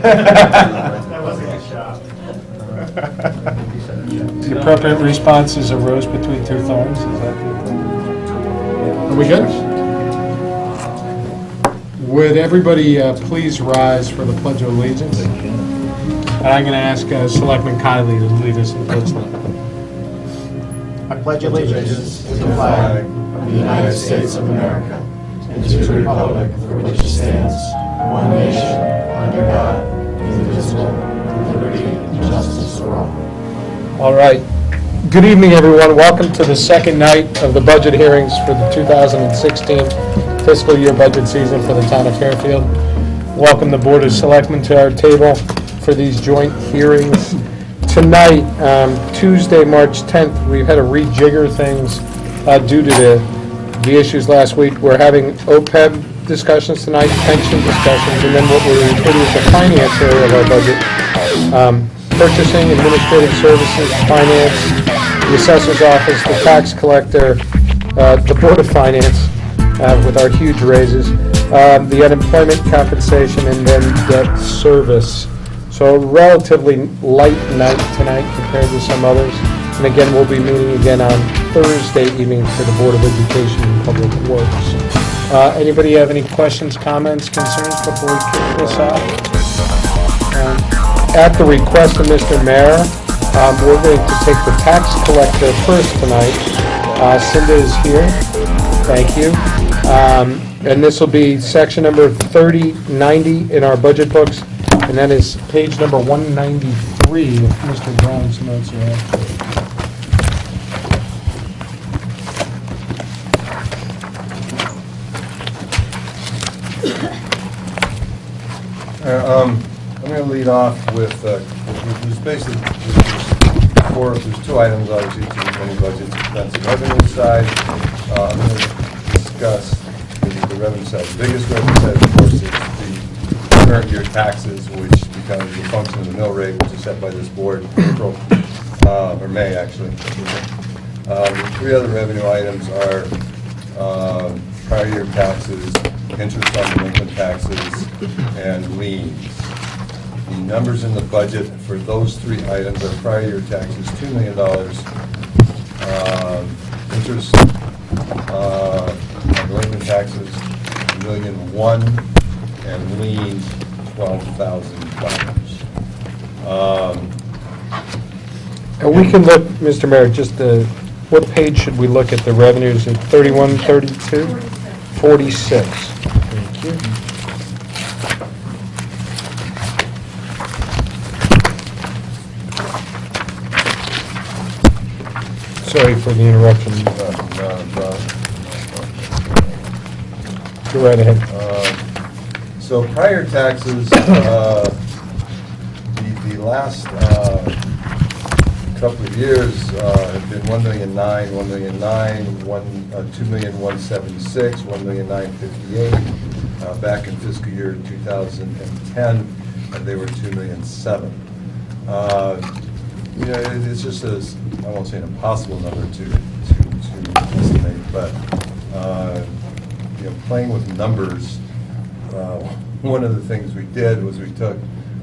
That wasn't a shot. The appropriate response is a rose between two thorns. Is that the Are we good? Would everybody please rise for the Pledge of Allegiance? And I'm going to ask Selectman Kiley to lead us in the pledge. I pledge allegiance to the flag of the United States of America and to the republic for which it stands, one nation, under God, indivisible, with liberty and justice for all. All right. Good evening, everyone. Welcome to the second night of the budget hearings for the 2016 fiscal year budget season for the town of Fairfield. Welcome the Board of Selectmen to our table for these joint hearings. Tonight, Tuesday, March 10th, we've had to rejigger things due to the issues last week. We're having OPEB discussions tonight, pension discussions, and then what we're including is the finance area of our budget. Purchasing, administrative services, finance, the assessor's office, the tax collector, the Board of Finance with our huge raises, the unemployment compensation, and then debt service. So a relatively light night tonight compared to some others. And again, we'll be meeting again on Thursday evening for the Board of Education and Public Works. Anybody have any questions, comments, concerns before we kick this off? At the request of Mr. Mayor, we're going to take the tax collector first tonight. Cinda is here. Thank you. And this will be section number 3090 in our budget books, and that is page number 193 if Mr. Brown's notes are accurate. I'm going to lead off with, there's basically, there's two items, obviously, to any budgets, expense and revenue side. I'm going to discuss the revenue side. The biggest revenue side, of course, is the current year taxes, which becomes a function of the mill rate, which is set by this board in April, or May, actually. The three other revenue items are prior year taxes, interest on delinquent taxes, and liens. The numbers in the budget for those three items are prior year taxes, $2 million, interest on delinquent taxes, $1.1 million, and liens, $12,000. And we can look, Mr. Mayor, just what page should we look at the revenues at 31, 32? 46. Thank you. Sorry for the interruption. Go right ahead. So prior taxes, the last couple of years have been $1,009,000, $2,176,000, $1,958,000. Back in fiscal year 2010, they were $2,007,000. You know, it's just I won't say an impossible number to estimate, but you know, playing with numbers. One of the things we did was we took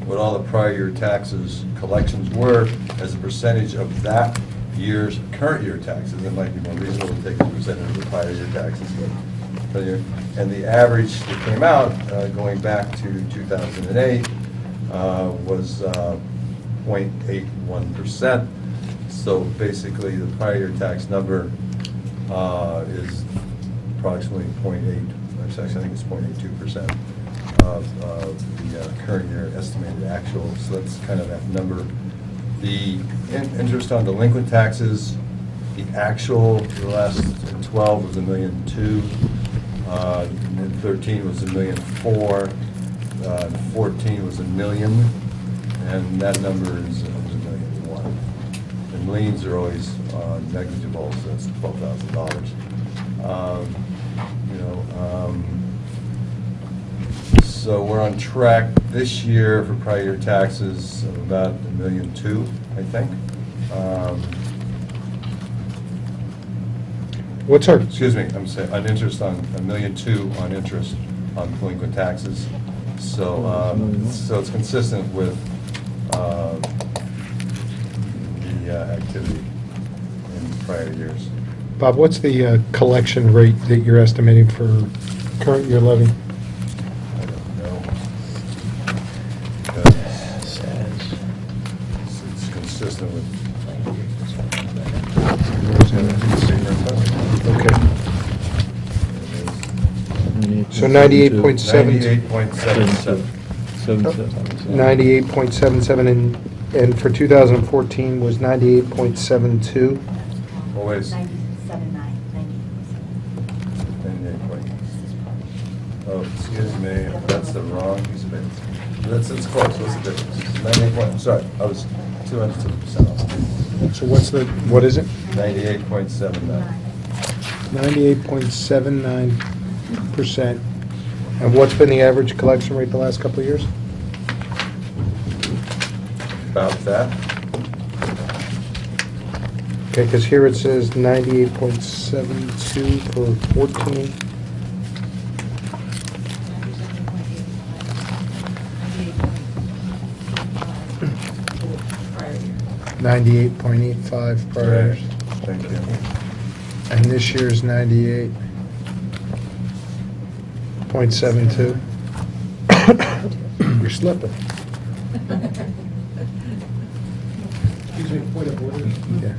what all the prior year taxes collections were as a percentage of that year's current year taxes. It might be more reasonable to take a percentage of the prior year taxes. And the average that came out going back to 2008 was 0.81%. So basically the prior year tax number is approximately 0.8, actually I think it's 0.82% of the current year estimated actual. So that's kind of that number. The interest on delinquent taxes, the actual for the last 12 was $1.2 million. In 13 was $1.4 million. 14 was $1 million, and that number is $1.1 million. And liens are always negligible, so that's $12,000. So we're on track this year for prior year taxes of about $1.2 million, I think. What's our? Excuse me, I'm saying on interest on $1.2 million on interest on delinquent taxes. So it's consistent with the activity in prior years. Bob, what's the collection rate that you're estimating for current year levy? I don't know. Because it's consistent with. Okay. So 98.7. 98.77. 98.77, and for 2014 was 98.72. Always 97.9, 98 point. Oh, excuse me, that's the wrong piece of paper. It's close, what's the difference? 98 point, I'm sorry, I was 200% off. So what is it? 98.79. 98.79%. And what's been the average collection rate the last couple of years? About that. Okay, because here it says 98.72 for 14. 98.85 prior years. Thank you. And this year's 98.72. You're slipping. Excuse me, point of order. Yeah.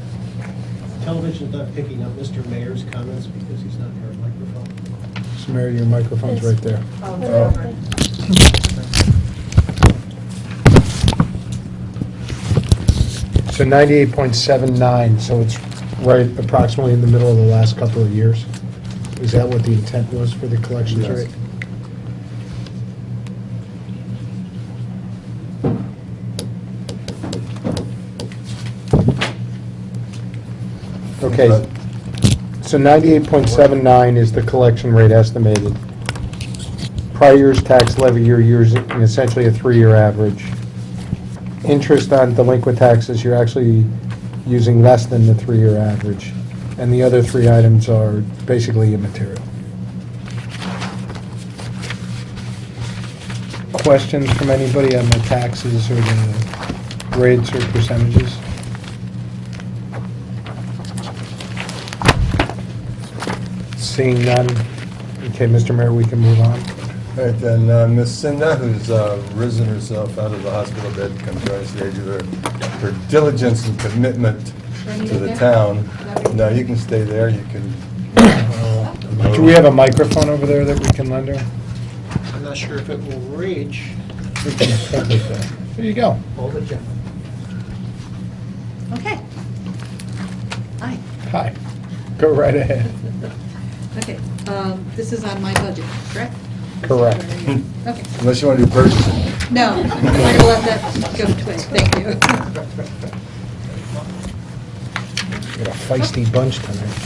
Television's not picking up Mr. Mayor's comments because he's not near a microphone. So Mary, your microphone's right there. So 98.79, so it's right approximately in the middle of the last couple of years. Is that what the intent was for the collections Yes. rate? Okay, so 98.79 is the collection rate estimated. Prior year's tax levy, you're using essentially a 3-year average. Interest on delinquent taxes, you're actually using less than the 3-year average. And the other 3 items are basically immaterial. Questions from anybody on the taxes or the rates or percentages? Seeing none. Okay, Mr. Mayor, we can move on. All right, then, Ms. Cinda, who's risen herself out of the hospital bed to come join us today due to her diligence and commitment to the town. No, you can stay there, you can. Do we have a microphone over there that we can lend her? I'm not sure if it will reach. There you go. Hold it, Jeff. Okay. Hi. Hi. Go right ahead. Okay, this is on my budget, correct? Correct. Okay. Unless you want to do purchasing. No, I'm going to let that go to waste. Thank you. Got a feisty bunch tonight.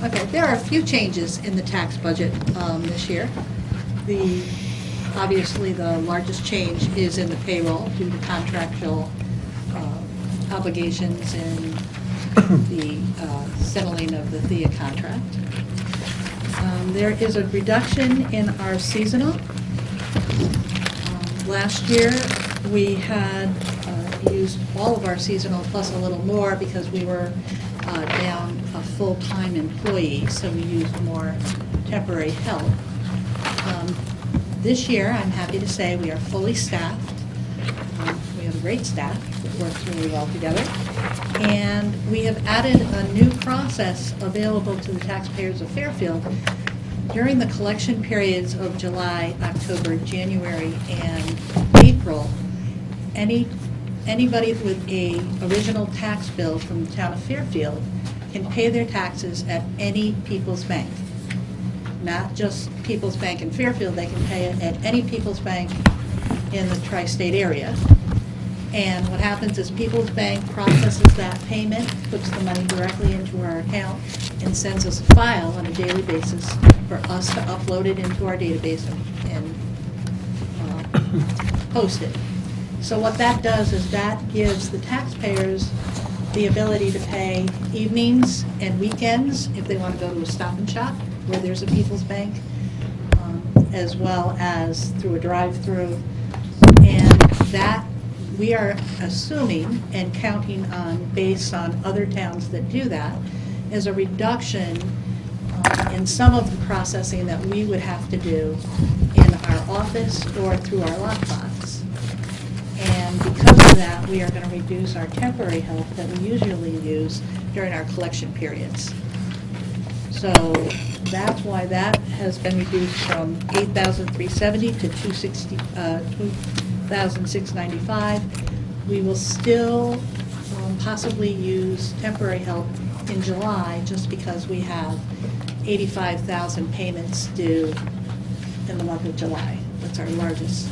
Okay, there are a few changes in the tax budget this year. Obviously, the largest change is in the payroll due to contractual obligations and the settling of the THEA contract. There is a reduction in our seasonal. Last year, we had used all of our seasonal plus a little more because we were down a full-time employee, so we used more temporary help. This year, I'm happy to say we are fully staffed. We have a great staff that works really well together. And we have added a new process available to the taxpayers of Fairfield. During the collection periods of July, October, January, and April, anybody with a original tax bill from the town of Fairfield can pay their taxes at any People's Bank. Not just People's Bank in Fairfield, they can pay it at any People's Bank in the tri-state area. And what happens is People's Bank processes that payment, puts the money directly into our account, and sends us a file on a daily basis for us to upload it into our database and post it. So what that does is that gives the taxpayers the ability to pay evenings and weekends if they want to go to a Stop and Shop where there's a People's Bank. as well as through a drive-through. And that, we are assuming and counting on, based on other towns that do that, is a reduction in some of the processing that we would have to do in our office or through our lockbox. And because of that, we are going to reduce our temporary help that we usually use during our collection periods. So that's why that has been reduced from $8,370 to $2,695. We will still possibly use temporary help in July, just because we have 85,000 payments due in the month of July. That's our largest.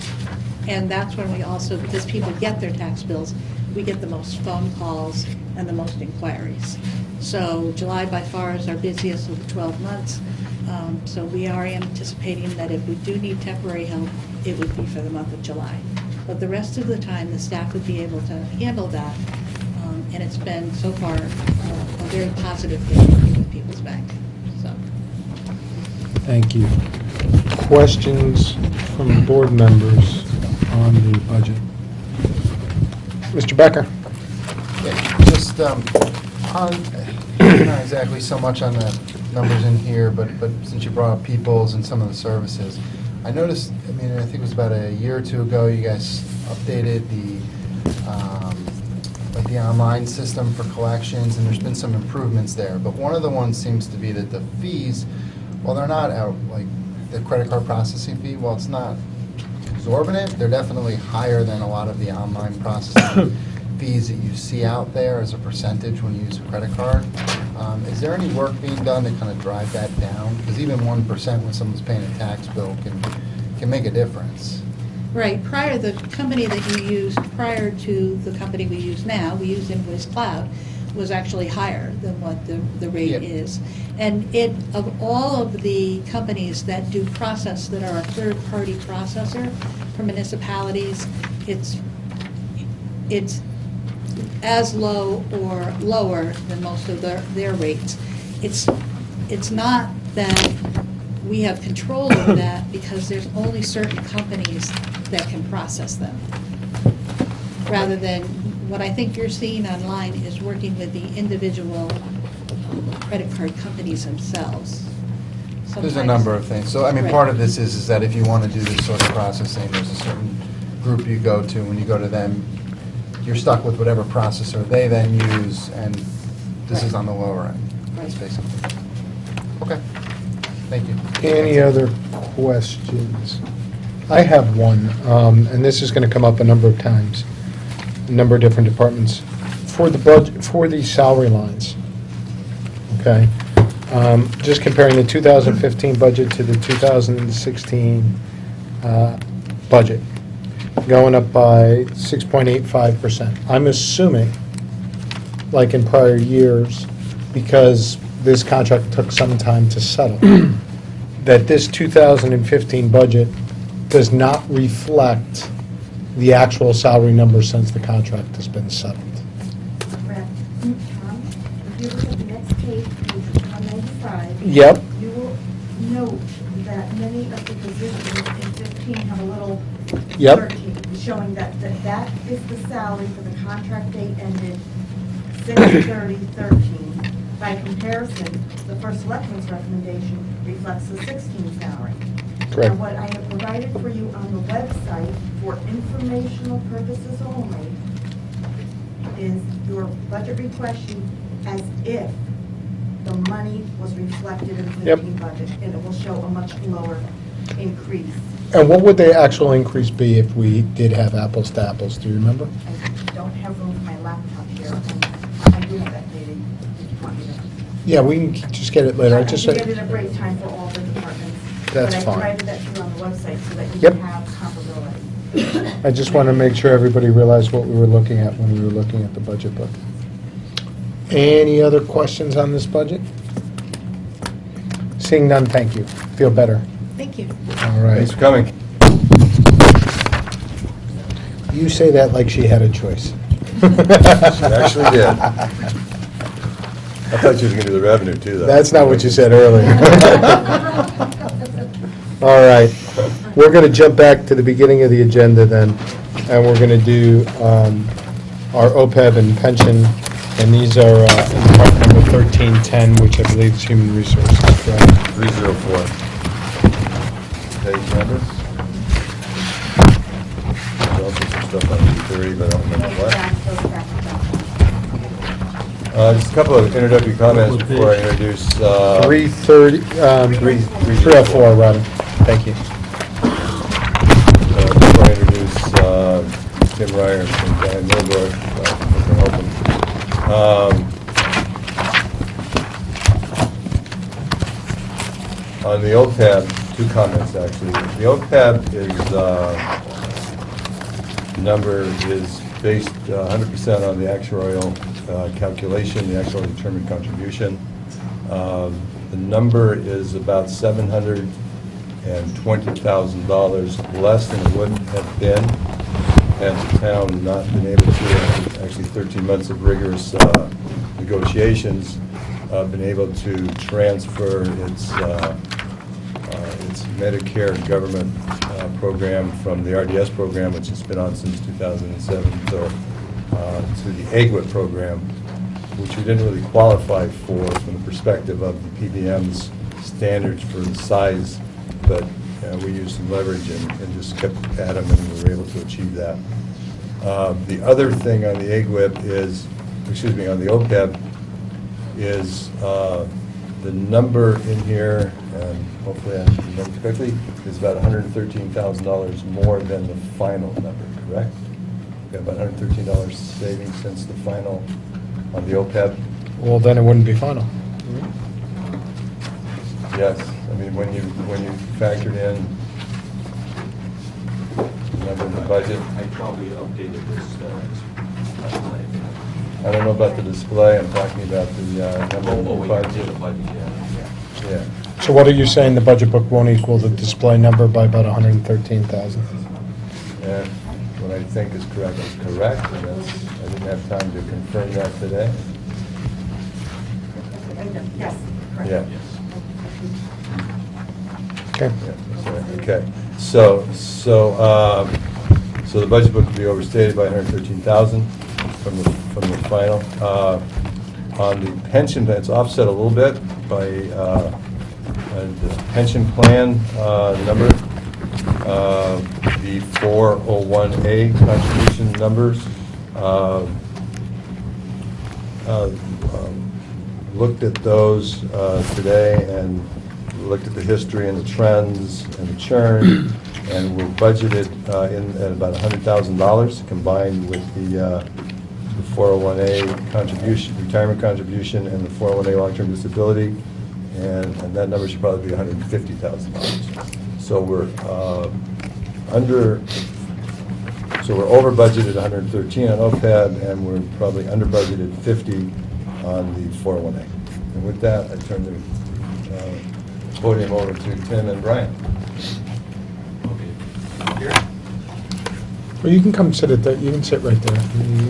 And that's when we also, because people get their tax bills, we get the most phone calls and the most inquiries. So July by far is our busiest of the 12 months. So we are anticipating that if we do need temporary help, it would be for the month of July. But the rest of the time, the staff would be able to handle that. And it's been, so far, a very positive thing with People's Bank. So. Thank you. Questions from board members on the budget? Mr. Becker? Yeah, just on, not exactly so much on the numbers in here, but since you brought up People's and some of the services, I noticed, I mean, I think it was about a year or two ago, you guys updated the, like the online system for collections, and there's been some improvements there. But one of the ones seems to be that the fees, well, they're not out, like the credit card processing fee, well, it's not exorbitant, they're definitely higher than a lot of the online processing fees that you see out there as a percentage when you use a credit card. Is there any work being done to kind of drive that down? Because even 1% when someone's paying a tax bill can make a difference. Right, the company that you used prior to the company we use now, we use Invoice Cloud, was actually higher than what the rate Yep. is. And of all of the companies that do process, that are a third-party processor for municipalities, it's as low or lower than most of their rates. It's not that we have control over that, because there's only certain companies that can process them. Rather than, what I think you're seeing online is working with the individual credit card companies themselves. There's a Sometimes- number of things. So, I mean, Right. part of this is that if you want to do this sort of processing, there's a certain group you go to. When you go to them, you're stuck with whatever processor they then use, and this is on the lower end. That's Right. basically. Okay. Thank you. Any other questions? I have one, and this is going to come up a number of times, a number of different departments. For the budget, for the salary lines, okay? Just comparing the 2015 budget to the 2016 budget, going up by 6.85%. I'm assuming, like in prior years, because this contract took some time to settle, that this 2015 budget does not reflect the actual salary number since the contract has been settled. Correct. Tom, if you look at the next page, page 195. Yep. You will note that many of the positions in 15 have a little Yep. 13, showing that is the salary for the contract date ended 6/30/13. By comparison, the first selectman's recommendation reflects the 16 salary. Correct. And what I have provided for you on the website for informational purposes only is your budget request sheet as if the money was reflected in the Yep. 15 budget, and it will show a much lower increase. And what would the actual increase be if we did have apples to apples, do you remember? I don't have room for my laptop here, and I do have that data if you want me to. Yeah, we can just get it later. I I just can get it at break time for all the departments. That's But I fine. provided that to you on the website so that you Yep. can have comparability. I just want to make sure everybody realized what we were looking at when we were looking at the budget book. Any other questions on this budget? Seeing none, thank you. Feel better. Thank you. All right. Thanks for coming. You say that like she had a choice. She actually did. I thought she was going to do the revenue, too, though. That's not what you said earlier. All right. We're going to jump back to the beginning of the agenda then, and we're going to do our OPEB and pension, and these are in part number 1310, which I believe is Human Resources, correct? 304. Page numbers. There's also some stuff on 330, but I don't remember what. Just a couple of introductory comments before I introduce... 330, 304, rather. Thank you. Before I introduce Tim Ryer and Diane Milburn, on the OPEB, two comments actually. The OPEB number is based 100% on the actuarial calculation, the actuarial determined contribution. The number is about $720,000 less than it would have been had the town not been able to, actually 13 months of rigorous negotiations, been able to transfer its Medicare government program from the RDS program, which has been on since 2007, to the AGWIP program, which we didn't really qualify for from the perspective of the PBM's standards for the size, but we used some leverage and just kept at them, and we were able to achieve that. The other thing on the AGWIP is, on the OPEB, is the number in here, and hopefully I remember correctly, is about $113,000 more than the final number, correct? We've got about $113 savings since the final on the OPEB. Well, then it wouldn't be final. Yes, I mean, when you factored in the number in the budget. I probably updated this display. I don't know about the display, I'm talking about the number in the budget. Yeah. So what are you saying, the budget book won't equal the display number by about 113,000? And what I think is correct is correct, and that's, I didn't have time to confirm that today. Yes, correct. Yeah. Okay. Okay, so the budget book would be overstated by 113,000 from the final. On the pension, that's offset a little bit by the pension plan number, the 401A contribution numbers. Looked at those today and looked at the history and the trends and the churn, and we're budgeted at about $100,000 combined with the 401A contribution, retirement contribution, and the 401A long-term disability, and that number should probably be $150,000. So we're over budgeted 113 on OPEB, and we're probably under budgeted 50 on the 401A. And with that, I turn the podium over to Tim and Brian. Okay. Here? Well, you can come sit at that, you can sit right there.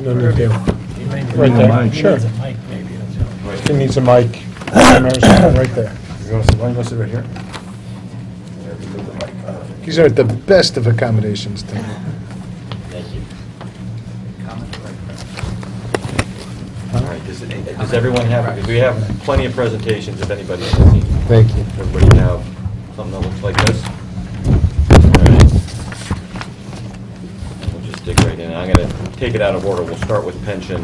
No need to. Right He there, sure. needs a mic, maybe, that's all. He needs a mic. Right there. You want to sit, why don't you go sit right here? There, we move the mic. These are the best of accommodations, Tim. Thank you. All right, does everyone have, because we have plenty of presentations if anybody has seen. Thank you. Everybody have something that looks like this? All right. We'll just dig right in. I'm going to take it out of order. We'll start with pension.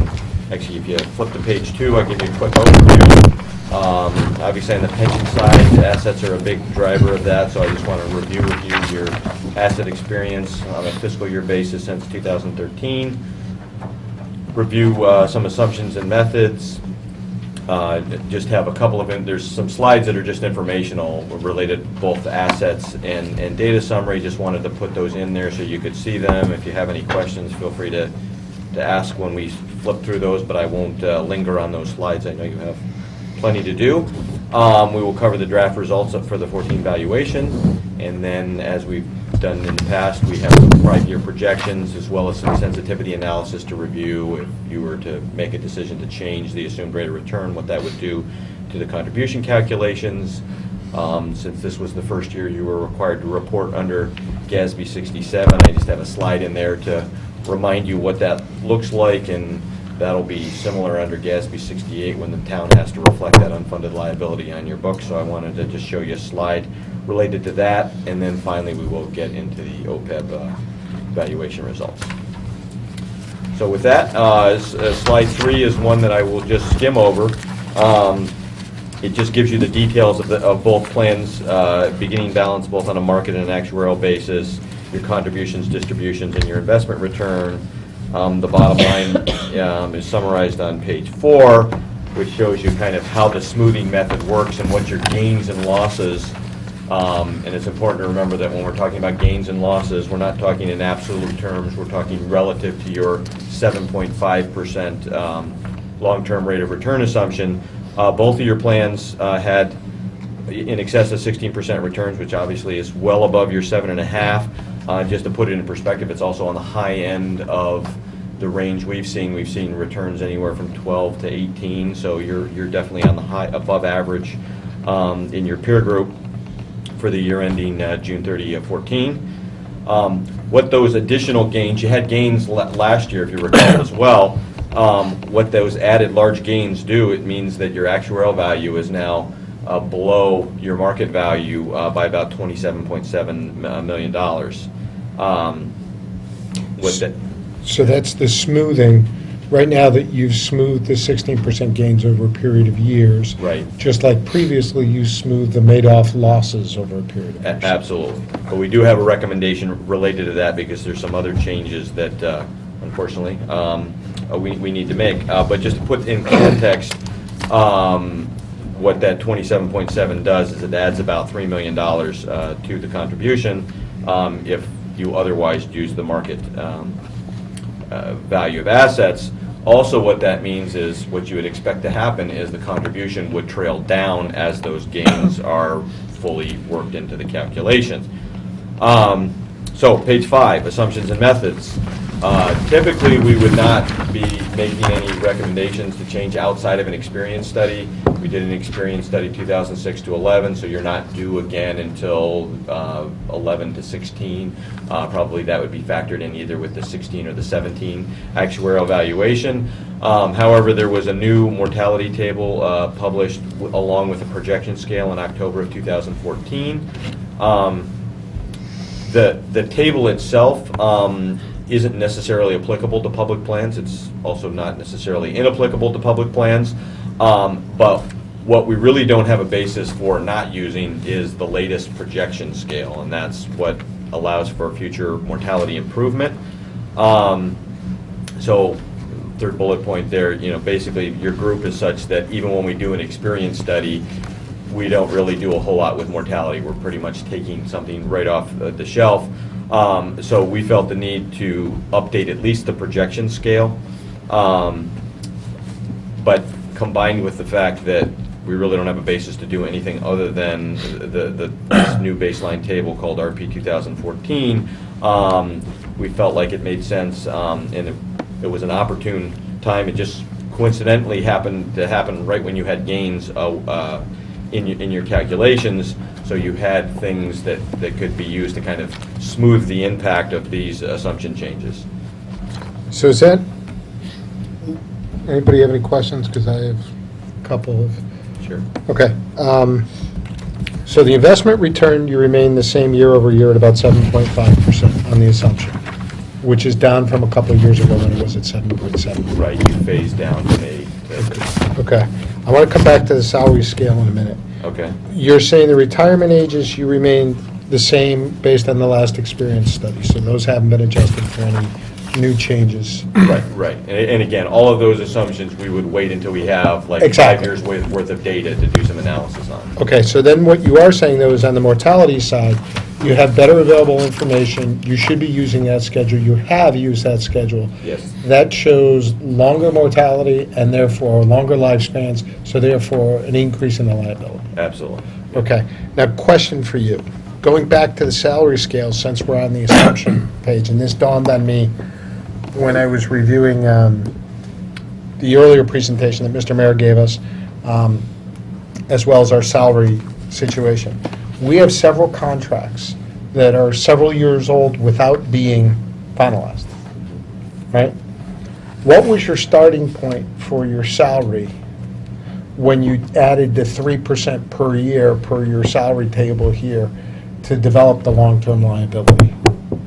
Actually, if you flip to page 2, I'll give you a quick overview. Obviously, on the pension side, the assets are a big driver of that, so I just want to review with you your asset experience on a fiscal year basis since 2013. Review some assumptions and methods. Just have a couple of, there's some slides that are just informational related both to assets and data summary. Just wanted to put those in there so you could see them. If you have any questions, feel free to ask when we flip through those, but I won't linger on those slides. I know you have plenty to do. We will cover the draft results for the 14 valuation, and then as we've done in the past, we have some 5-year projections as well as some sensitivity analysis to review if you were to make a decision to change the assumed rate of return, what that would do to the contribution calculations. Since this was the first year you were required to report under GASB 67, I just have a slide in there to remind you what that looks like, and that'll be similar under GASB 68 when the town has to reflect that unfunded liability on your books. So I wanted to just show you a slide related to that, and then finally we will get into the OPEB valuation results. So with that, slide 3 is one that I will just skim over. It just gives you the details of both plans, beginning balance both on a market and an actuarial basis, your contributions, distributions, and your investment return. The bottom line is summarized on page 4, which shows you kind of how the smoothing method works and what your gains and losses. And it's important to remember that when we're talking about gains and losses, we're not talking in absolute terms. We're talking relative to your 7.5% long-term rate of return assumption. Both of your plans had in excess of 16% returns, which obviously is well above your 7.5. Just to put it in perspective, it's also on the high end of the range we've seen. We've seen returns anywhere from 12 to 18, so you're definitely on the high, above average in your peer group for the year ending June 30 of 14. What those additional gains, you had gains last year if you recall as well. What those added large gains do, it means that your actuarial value is now below your market value by about $27.7 million. So that's the smoothing. Right now that you've smoothed the 16% gains over a period of years. Right. Just like previously you smoothed the Madoff losses over a period of years. Absolutely. But we do have a recommendation related to that because there's some other changes that, unfortunately, we need to make. But just to put in context, what that 27.7 does is it adds about $3 million to the contribution if you otherwise use the market value of assets. Also, what that means is what you would expect to happen is the contribution would trail down as those gains are fully worked into the calculations. So page 5, assumptions and methods. Typically, we would not be making any recommendations to change outside of an experience study. We did an experience study 2006 to 11, so you're not due again until 11 to 16. Probably that would be factored in either with the 16 or the 17 actuarial valuation. However, there was a new mortality table published along with a projection scale in October of 2014. The table itself isn't necessarily applicable to public plans. It's also not necessarily inapplicable to public plans. But what we really don't have a basis for not using is the latest projection scale, and that's what allows for future mortality improvement. So third bullet point there, basically your group is such that even when we do an experience study, we don't really do a whole lot with mortality. We're pretty much taking something right off the shelf. So we felt the need to update at least the projection scale. But combined with the fact that we really don't have a basis to do anything other than this new baseline table called RP 2014, we felt like it made sense, and it was an opportune time. It just coincidentally happened to happen right when you had gains in your calculations, so you had things that could be used to kind of smooth the impact of these assumption changes. So is that, anybody have any questions? Because I have a couple of. Sure. Okay. So the investment return, you remain the same year over year at about 7.5% on the assumption, which is down from a couple of years ago when it was at 7.7. Right, you phase down to 8. Okay. I want to come back to the salary scale in a minute. Okay. You're saying the retirement ages, you remain the same based on the last experience study, so those haven't been adjusted for any new changes. Right. And again, all of those assumptions, we would wait until we have like Exactly. 5 years worth of data to do some analysis on. Okay, so then what you are saying, though, is on the mortality side, you have better available information, you should be using that schedule, you have used that schedule. Yes. That shows longer mortality and therefore longer lifespans, so therefore an increase in the liability. Absolutely. Okay, now question for you. Going back to the salary scale, since we're on the assumption page, and this dawned on me when I was reviewing the earlier presentation that Mr. Mayor gave us, as well as our salary situation. We have several contracts that are several years old without being finalized, right? What was your starting point for your salary when you added the 3% per year per your salary table here to develop the long-term liability?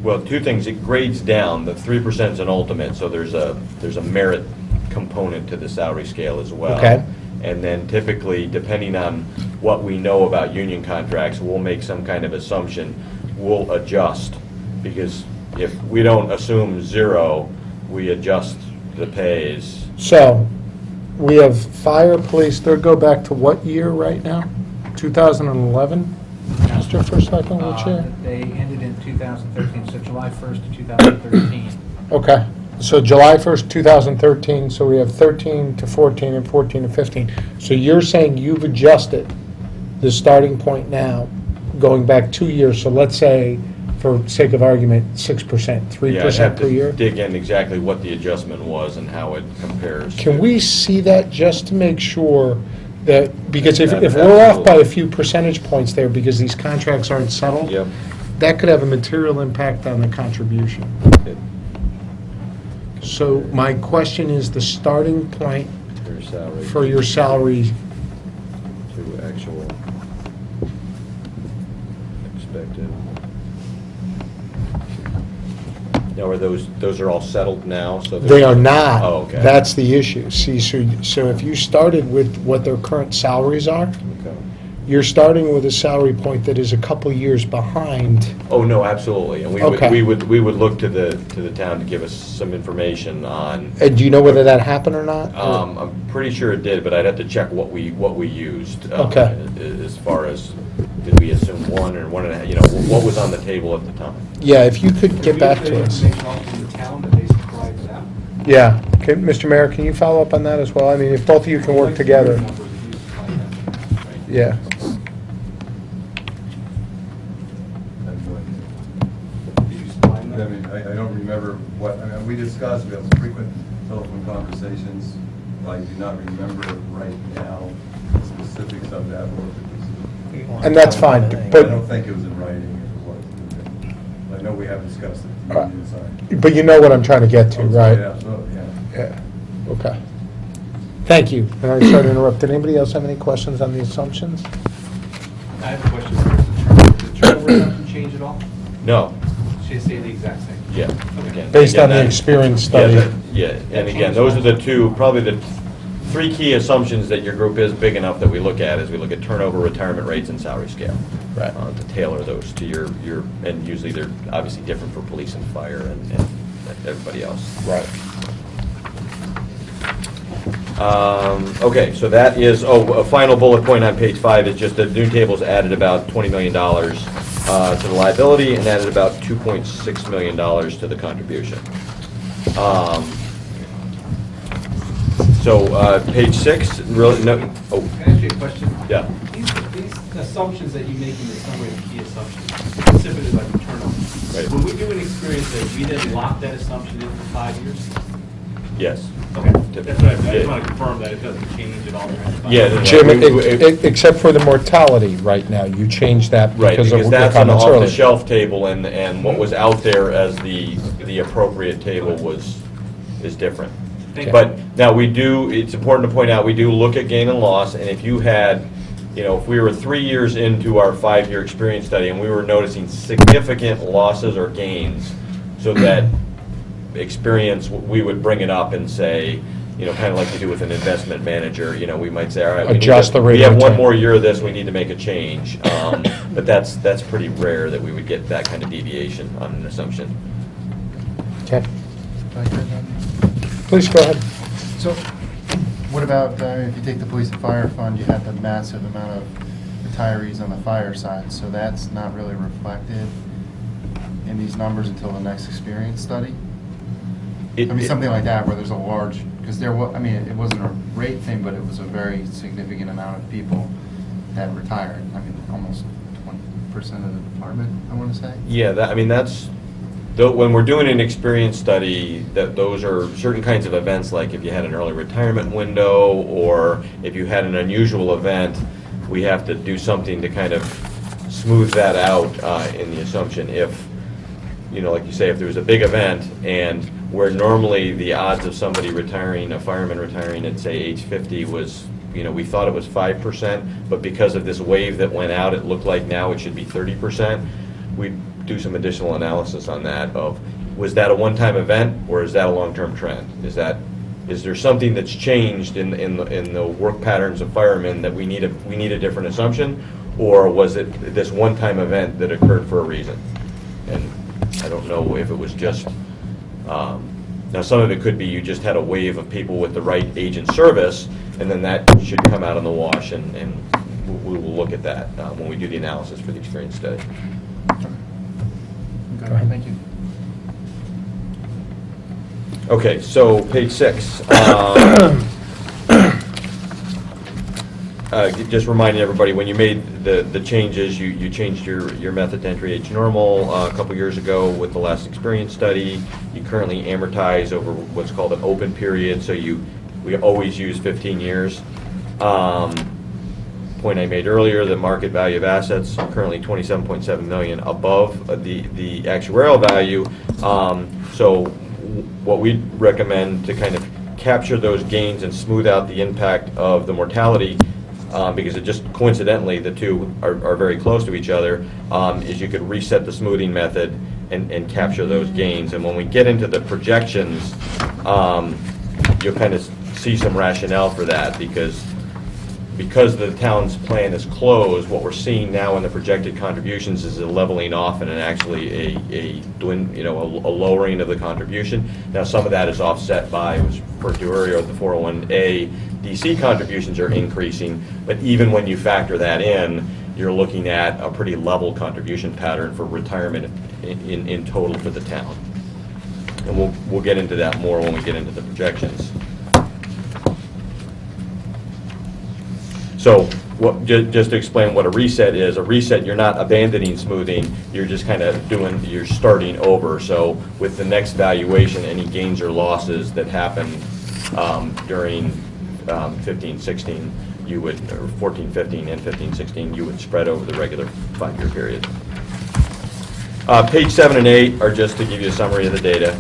Well, two things, it grades down, the 3% is an ultimate, so there's a merit component to the salary scale as well. Okay. And then typically, depending on what we know about union contracts, we'll make some kind of assumption, we'll adjust. Because if we don't assume 0, we adjust the pays. So, we have fire, police, they'll go back to what year right now? 2011? Mr. First Cycle, which year? They ended in 2013, so July 1st to 2013. Okay, so July 1st, 2013, so we have 13 to 14 and 14 to 15. So you're saying you've adjusted the starting point now, going back 2 years, so let's say, for sake of argument, 6%, Yeah, I'd 3% have per year? to dig in exactly what the adjustment was and how it compares. Can to- we see that just to make sure that, because if we're off by a few percentage points there because these contracts aren't settled, Yep. that could have a material impact on the contribution. It- So my question is the starting point Your salary for your salary, to actual expected. Now, are those are all settled now, so? they are not. Oh, okay. That's the issue. See, so if you started with what their current salaries are, Okay. you're starting with a salary point that is a couple years behind. Oh, no, absolutely, and Okay. we would look to the town to give us some information on, And do you know whether that happened or not? I'm pretty sure it did, but I'd have to check what we used. Okay. As far as, did we assume 1 or 1.5, what was on the table at the time? Yeah, if you could get back to us. Yeah. Okay, Mr. Mayor, can you follow up on that as well? I mean, if both of you can work together. Yeah. I mean, I don't remember what, I mean, we discussed, we have frequent telephone conversations. I do not remember right now the specifics of that, or if it was. And that's fine, I but, don't think it was in writing, if it was. I know we have discussed it, the union side. but you know what I'm trying to get to, right? Yeah, so, yeah. Yeah, okay. Thank you. And I'm sorry to interrupt. Did anybody else have any questions on the assumptions? I have a question. Did the turnover assumption change at all? No, Should it stay the exact same? yeah. Again, Based on the that- experience Yeah, study. yeah, and again, those are the two, probably the 3 key assumptions that your group is big enough that we look at, is we look at turnover, retirement rates, and salary scale. Right. To tailor those to your, and usually they're obviously different for police and fire and everybody else. Right. Okay, so that is, a final bullet point on page 5 is just the new tables added about $20 million to the liability and added about $2.6 million to the contribution. So, page 6, really, no, Can I ask you a question? yeah. These assumptions that you make in the summary of key assumptions, specifically like the turnover. Right. When we do an experience that we then lock that assumption in for 5 years? Yes. Okay. That's what I just Yeah. want to confirm that it doesn't change at all. Yeah, Jim, we- except for the mortality right now, you changed that Right, because of because your that's an comments earlier. off-the-shelf table, and what was out there as the appropriate table is different. Thank you. But now we do, it's important to point out, we do look at gain and loss, and if you had, if we were 3 years into our 5-year experience study and we were noticing significant losses or gains, so that experience, we would bring it up and say, kind of like you do with an investment manager, we might say, all right, Adjust the rate we of have one return. more year of this, we need to make a change. But that's pretty rare that we would get that kind of deviation on an assumption. Okay. Please go ahead. So, what about, if you take the police and fire fund, you have the massive amount of retirees on the fire side, so that's not really reflected in these numbers until the next experience study? I mean, something like that, where there's a large, because there was, it wasn't a rate thing, but it was a very significant amount of people that retired. I mean, almost 20% of the department, I want to say. Yeah, that's, when we're doing an experience study, those are certain kinds of events, like if you had an early retirement window, or if you had an unusual event, we have to do something to kind of smooth that out in the assumption if, like you say, if there was a big event and where normally the odds of somebody retiring, a fireman retiring at, say, age 50 was, we thought it was 5%, but because of this wave that went out, it looked like now it should be 30%. We'd do some additional analysis on that of, was that a one-time event or is that a long-term trend? Is there something that's changed in the work patterns of firemen that we need a different assumption, or was it this one-time event that occurred for a reason? And I don't know if it was just, now some of it could be you just had a wave of people with the right age and service, and then that should come out in the wash, and we will look at that when we do the analysis for the experience study. Thank you. Okay, so page 6. Just reminding everybody, when you made the changes, you changed your method to entry age normal a couple years ago with the last experience study. You currently amortize over what's called an open period, so we always use 15 years. Point I made earlier, the market value of assets are currently $27.7 million above the actuarial value. So what we recommend to kind of capture those gains and smooth out the impact of the mortality, because it just coincidentally the two are very close to each other, is you could reset the smoothing method and capture those gains. And when we get into the projections, you'll kind of see some rationale for that, because the town's plan is closed, what we're seeing now in the projected contributions is a leveling off and actually a lowering of the contribution. Now, some of that is offset by, was referred to earlier, the 401A DC contributions are increasing, but even when you factor that in, you're looking at a pretty level contribution pattern for retirement in total for the town. And we'll get into that more when we get into the projections. So just to explain what a reset is, you're not abandoning smoothing, you're just kind of you're starting over. So with the next valuation, any gains or losses that happen during 15-16, you would, or 14-15 and 15-16, you would spread over the regular 5-year period. Page 7 and 8 are just to give you a summary of the data.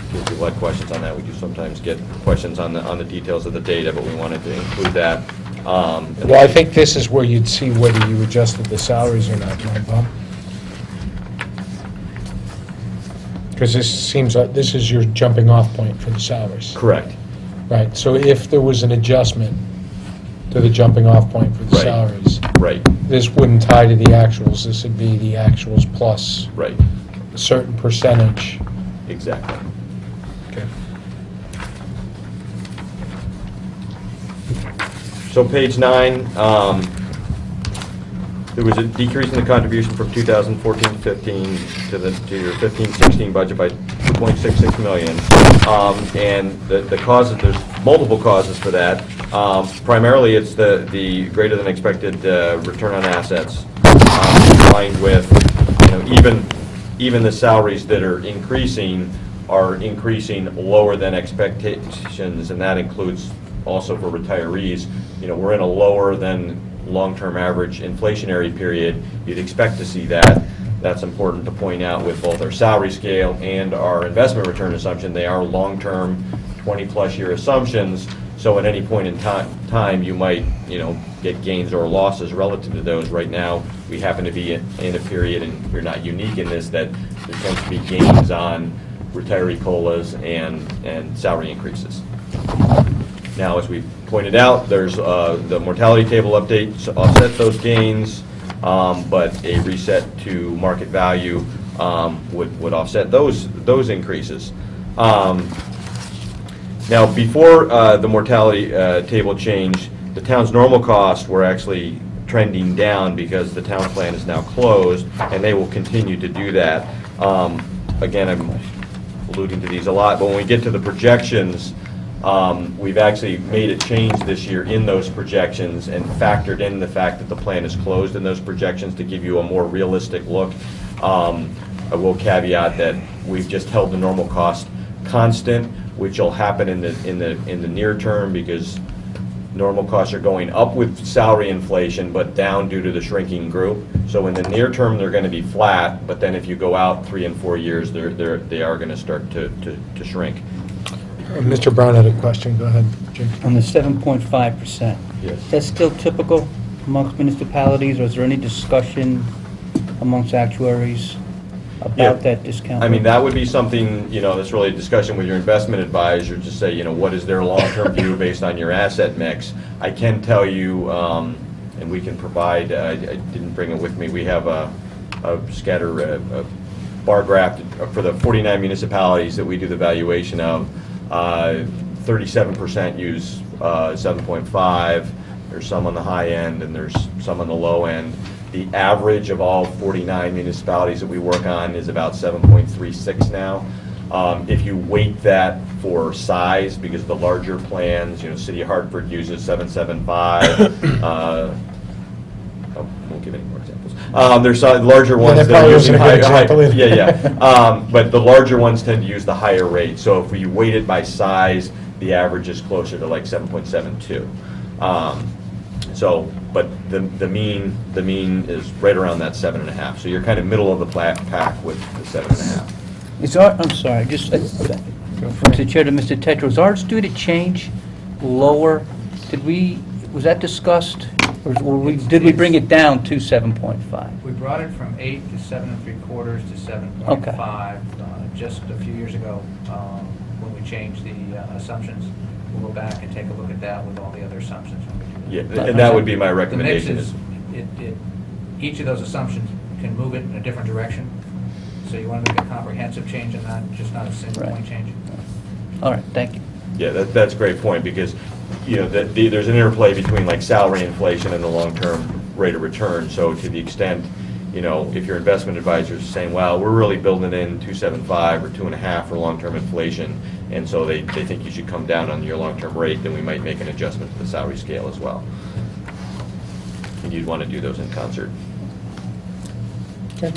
If you had questions on that, we do sometimes get questions on the details of the data, but we wanted to include that. Well, I think this is where you'd see whether you adjusted the salaries or not, right, Bob? Because this seems like this is your jumping off point for the salaries. Correct. Right, so if there was an adjustment to the jumping off point for the Right. salaries, Right. this wouldn't tie to the actuals, this would be the actuals plus Right. a certain percentage. Exactly. Okay. So page 9, there was a decrease in the contribution from 2014-15 to your 15-16 budget by $2.66 million. And the causes, there's multiple causes for that. Primarily, it's the greater than expected return on assets, combined with, even the salaries that are increasing lower than expectations, and that includes also for retirees. We're in a lower than long-term average inflationary period. You'd expect to see that. That's important to point out with both our salary scale and our investment return assumption. They are long-term, 20-plus year assumptions, so at any point in time you might, get gains or losses relative to those. Right now, we happen to be in a period, and we're not unique in this, that there tends to be gains on retiree COLAs and salary increases. Now, as we pointed out, there's the mortality table update to offset those gains, but a reset to market value would offset those increases. Now, before the mortality table change, the town's normal costs were actually trending down because the town plan is now closed, and they will continue to do that. Again, I'm alluding to these a lot, but when we get to the projections, we've actually made a change this year in those projections and factored in the fact that the plan is closed in those projections to give you a more realistic look. I will caveat that we've just held the normal cost constant, which will happen in the near term, because normal costs are going up with salary inflation, but down due to the shrinking group. So in the near term, they're going to be flat, but then if you go out 3 and 4 years, they are going to start to shrink. Mr. Brown had a question, go ahead, Jim. On the 7.5%. Yes. That's still typical amongst municipalities, or is there any discussion amongst actuaries Yeah. about that discount? I mean, that would be something, that's really a discussion with your investment advisor to say, what is their long-term view based on your asset mix? I can tell you, and we can provide, I didn't bring it with me, we have a scatter bar graph for the 49 municipalities that we do the valuation of. 37% use 7.5. There's some on the high end and there's some on the low end. The average of all 49 municipalities that we work on is about 7.36 now. If you weight that for size, because the larger plans, City of Hartford uses 7.75. I won't give any more examples. There's larger ones that that probably are wasn't using a good example either. Yeah. But the larger ones tend to use the higher rate. So if we weight it by size, the average is closer to like 7.72. But the mean is right around that 7.5. So you're kind of middle of the pack with the 7.5. I'm sorry, just, from the chair to Mr. Tetra, is ours due to change lower? Was that discussed, or did we bring it down to 7.5? We brought it from 8 to 7 3/4 to 7.5 just a few years ago when we changed the assumptions. We'll go back and take a look at that with all the other assumptions when we do that. Yeah, and that would be my The recommendation. mix is, each of those assumptions can move it in a different direction. So you want to make a comprehensive change in that, just not a single Right. point change. All right, thank you. Yeah, that's a great point, because, there's an interplay between like salary inflation and the long-term rate of return. So to the extent, if your investment advisor is saying, well, we're really building in 2.75 or 2.5 for long-term inflation, and so they think you should come down on your long-term rate, then we might make an adjustment to the salary scale as well. And you'd want to do those in concert. Okay.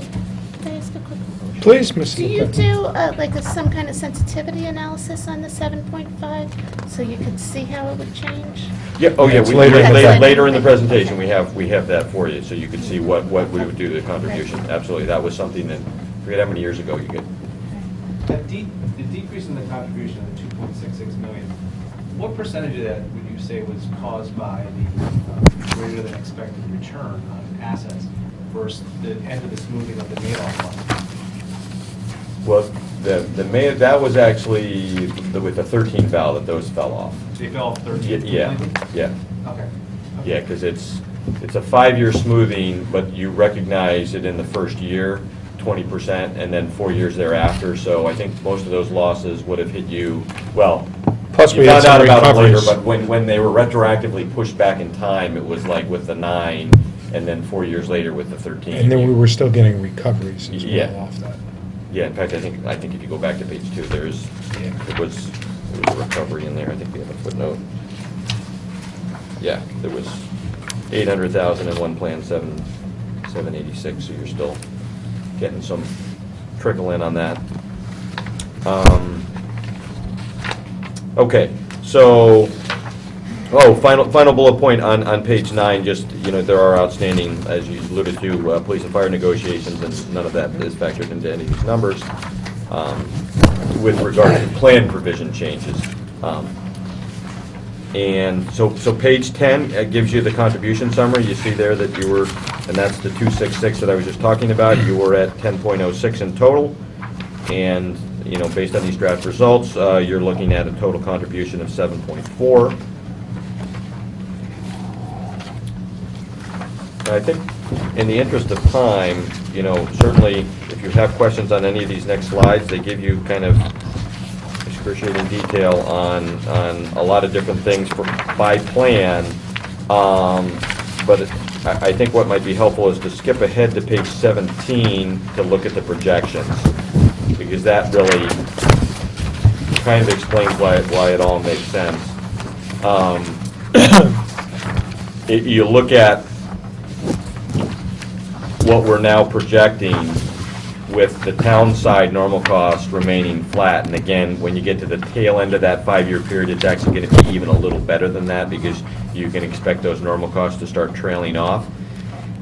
Can I ask a quick question? Please, Ms. Do you LeBlanc. do some kind of sensitivity analysis on the 7.5 so you could see how it would change? Yeah, It's later in the later in the presentation, we have that for you, so you can see what we would do to the contribution. Absolutely, that was something that, I forget how many years ago you could. The decrease in the contribution of the 2.66 million, what percentage of that would you say was caused by the greater than expected return on assets versus the end of the smoothing of the Madoff fund? Well, that was actually with the 13 val that those fell off. They fell off 13 Yeah. Okay. Yeah, because it's a 5-year smoothing, but you recognize it in the first year, 20%, and then 4 years thereafter. So I think most of those losses would have hit you, well, Plus, you we had found out some about it later, recoveries. but when they were retroactively pushed back in time, it was like with the 9, and then 4 years later with the 13. And then we were still getting recoveries as Yeah. well off that. Yeah, in fact, I think if you go back to page 2, there was a recovery in there. I think we have a footnote. Yeah, there was 800,000 in one plan, 786, so you're still getting some trickle in on that. Okay, so, final bullet point on page 9, just, there are outstanding, as you alluded to, police and fire negotiations, and none of that is factored into any of these numbers, with regard to plan provision changes. And so page 10 gives you the contribution summary. You see there that you were, and that's the 266 that I was just talking about, you were at 10.06 in total, and based on these draft results, you're looking at a total contribution of 7.4. I think in the interest of time, certainly if you have questions on any of these next slides, they give you kind of excruciating detail on a lot of different things by plan. But I think what might be helpful is to skip ahead to page 17 to look at the projections, because that really kind of explains why it all makes sense. You look at what we're now projecting with the town side normal cost remaining flat. And again, when you get to the tail end of that 5-year period, it's actually going to be even a little better than that, because you can expect those normal costs to start trailing off.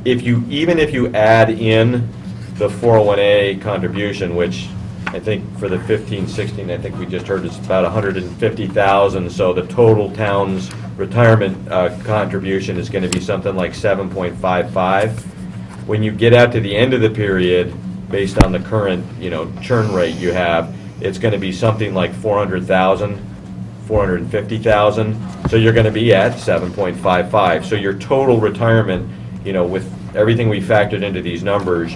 Even if you add in the 401A contribution, which I think for the 15-16, I think we just heard it's about 150,000, so the total town's retirement contribution is going to be something like 7.55. When you get out to the end of the period, based on the current, churn rate you have, it's going to be something like 400,000, 450,000. So you're going to be at 7.55. So your total retirement, with everything we factored into these numbers,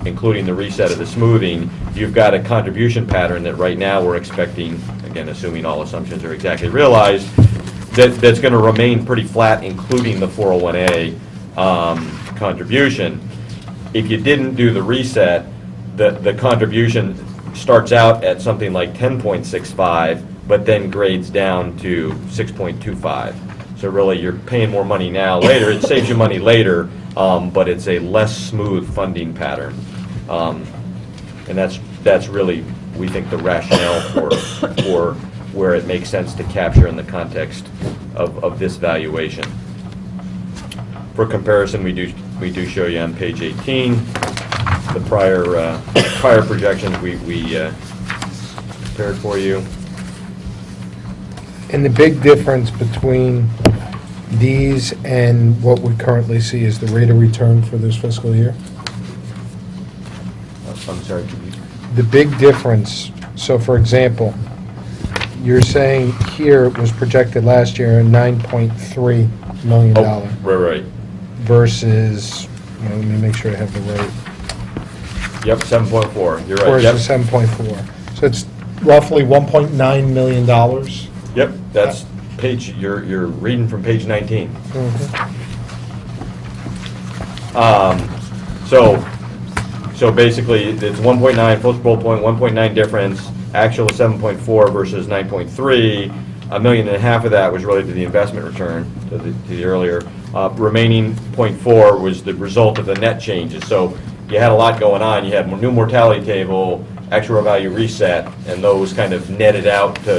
including the reset of the smoothing, you've got a contribution pattern that right now we're expecting, again, assuming all assumptions are exactly realized, that's going to remain pretty flat, including the 401A contribution. If you didn't do the reset, the contribution starts out at something like 10.65, but then grades down to 6.25. So really, you're paying more money now. Later, it saves you money later, but it's a less smooth funding pattern. And that's really, we think, the rationale for where it makes sense to capture in the context of this valuation. For comparison, we do show you on page 18 the prior projections we prepared for you. And the big difference between these and what we currently see is the rate of return for this fiscal year? I'm sorry, could you? The big difference, so for example, you're saying here it was projected last year $9.3 million. Right. Versus, let me make sure I have the rate. Yep, 7.4, you're right. Yep. Versus 7.4. So it's roughly $1.9 million. Yep, that's page, you're reading from page 19. So basically, it's 1.9, first bullet point, 1.9 difference, actual 7.4 versus 9.3. $1.5 million of that was related to the investment return, to the earlier. Remaining 0.4 was the result of the net changes. So you had a lot going on. You had new mortality table, actual value reset, and those kind of netted out to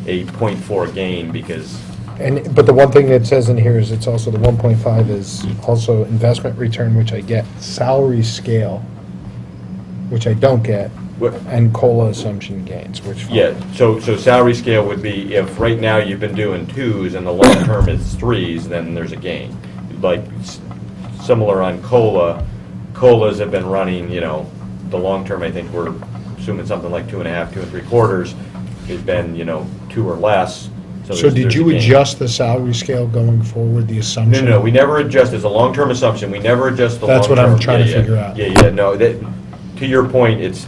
a 0.4 gain because... But the one thing that says in here is it's also the 1.5 is also investment return, which I get, salary scale, which I don't get, and COLA assumption gains, which... Yeah, so salary scale would be if right now you've been doing 2s and the long term is 3s, then there's a gain. Like similar on COLA, COLAs have been running, the long term, I think we're assuming something like 2.5, 2 3/4. It's been, 2 or less. So did you adjust the salary scale going forward, the assumption? No, we never adjust. It's a long-term assumption. We never adjust the long-term. That's what I'm trying to figure out. No, to your point, it's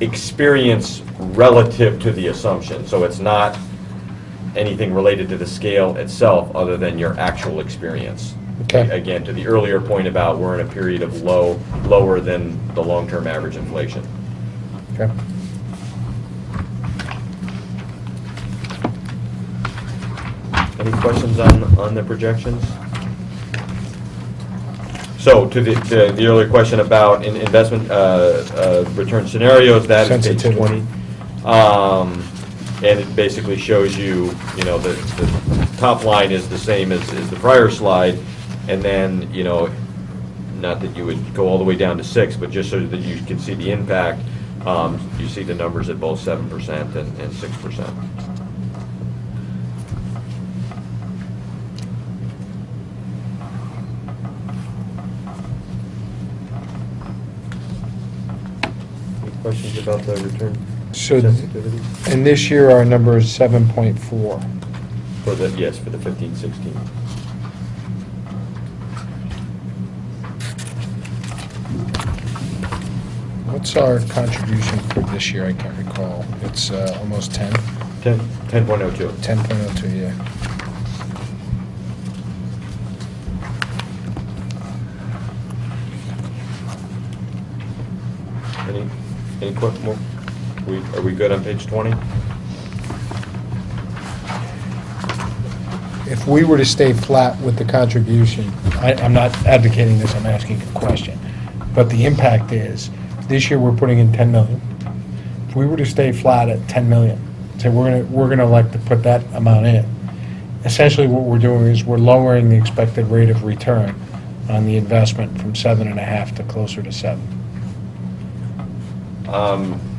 experience relative to the assumption. So it's not anything related to the scale itself other than your actual experience. Okay. Again, to the earlier point about we're in a period of lower than the long-term average inflation. Okay. Any questions on the projections? So to the earlier question about investment return scenarios, that is page 20. And it basically shows you, the top line is the same as the prior slide, and then, not that you would go all the way down to 6, but just so that you can see the impact, you see the numbers at both 7% and 6%. Questions about the return sensitivities? And this year our number is 7.4. For the 15-16. What's our contribution for this year? I can't recall. It's almost 10? 10.02. 10.02, yeah. Any more? Are we good on page 20? If we were to stay flat with the contribution, I'm not advocating this, I'm asking a question, but the impact is, this year we're putting in 10 million. If we were to stay flat at 10 million, say we're gonna elect to put that amount in, essentially what we're doing is we're lowering the expected rate of return on the investment from 7.5 to closer to 7.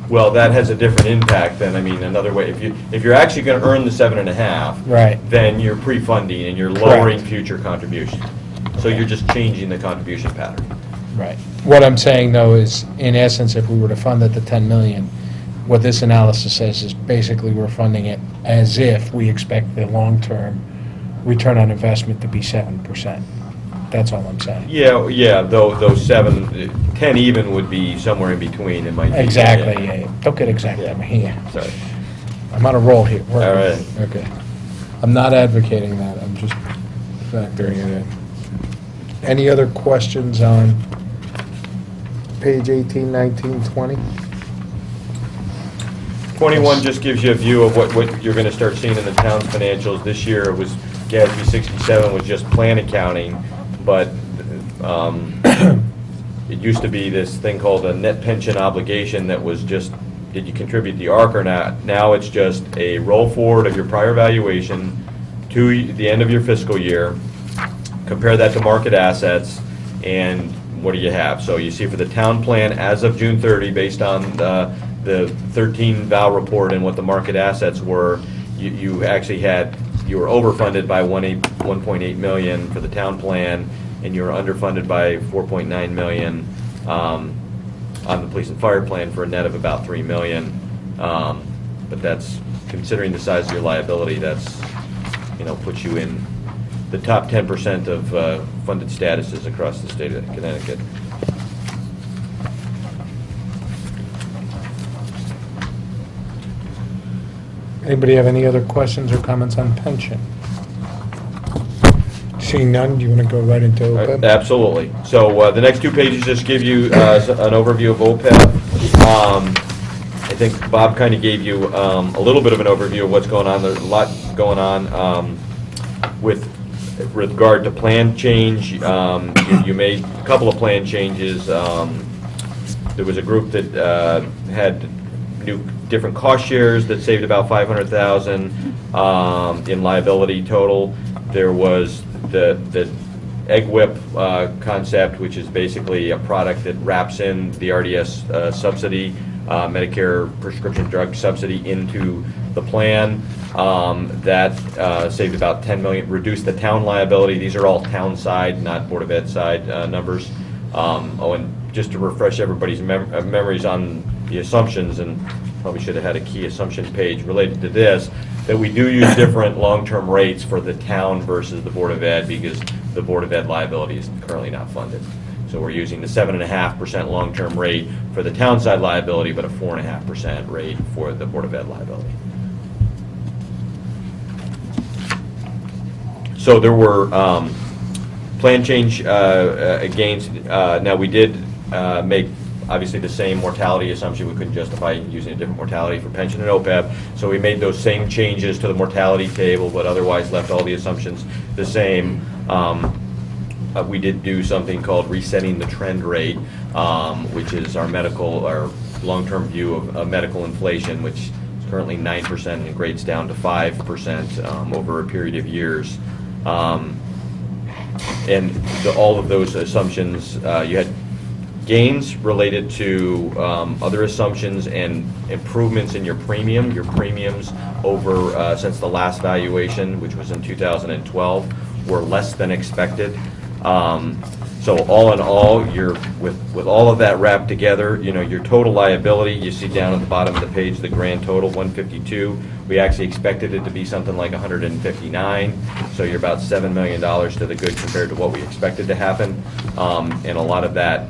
Well, that has a different impact than, I mean, another way, if you're actually going to earn the 7.5, Right. then you're pre-funding and you're lowering future contributions. So you're just changing the contribution pattern. Right. What I'm saying, though, is, in essence, if we were to fund it to 10 million, what this analysis says is basically we're funding it as if we expect the long-term return on investment to be 7%. That's all I'm saying. Yeah, though, those 10 even would be somewhere in between, it might be. Exactly, yeah. Don't get exact, I mean, yeah. Sorry. I'm on a roll here. Work All with right. me. Okay. I'm not advocating that, I'm just factoring it in. Any other questions on page 18, 19, 20? 21 just gives you a view of what you're going to start seeing in the town's financials. This year, it was, GASB 67 was just plan accounting, but it used to be this thing called a net pension obligation that was just, did you contribute the ARC or not? Now it's just a roll forward of your prior valuation to the end of your fiscal year, compare that to market assets, and what do you have? So you see for the town plan as of June 30, based on the 13 Val report and what the market assets were, you actually had, you were overfunded by 1.8 million for the town plan, and you were underfunded by 4.9 million on the police and fire plan for a net of about 3 million. But that's, considering the size of your liability, that's, puts you in the top 10% of funded statuses across the state of Connecticut. Anybody have any other questions or comments on pension? Seeing none, do you want to go right into OPEB? Absolutely. So the next two pages just give you an overview of OPEB. I think Bob kind of gave you a little bit of an overview of what's going on. There's a lot going on with regard to plan change. You made a couple of plan changes. There was a group that had different cost shares that saved about $500,000 in liability total. There was the egg whip concept, which is basically a product that wraps in the RDS subsidy, Medicare prescription drug subsidy, into the plan. That saved about 10 million, reduced the town liability. These are all town side, not Board of Ed side numbers. And just to refresh everybody's memories on the assumptions, and probably should have had a key assumption page related to this, that we do use different long-term rates for the town versus the Board of Ed, because the Board of Ed liability is currently not funded. So we're using the 7.5% long-term rate for the town side liability, but a 4.5% rate for the Board of Ed liability. So there were plan change gains. Now we did make obviously the same mortality assumption. We couldn't justify using a different mortality for pension and OPEB, so we made those same changes to the mortality table, but otherwise left all the assumptions the same. We did do something called resetting the trend rate, which is our long-term view of medical inflation, which is currently 9% and grades down to 5% over a period of years. And all of those assumptions, you had gains related to other assumptions and improvements in your premium. Your premiums over since the last valuation, which was in 2012, were less than expected. So all in all, you're with all of that wrapped together, your total liability, you see down at the bottom of the page, the grand total, 152. We actually expected it to be something like 159. So you're about $7 million to the good compared to what we expected to happen. And a lot of that,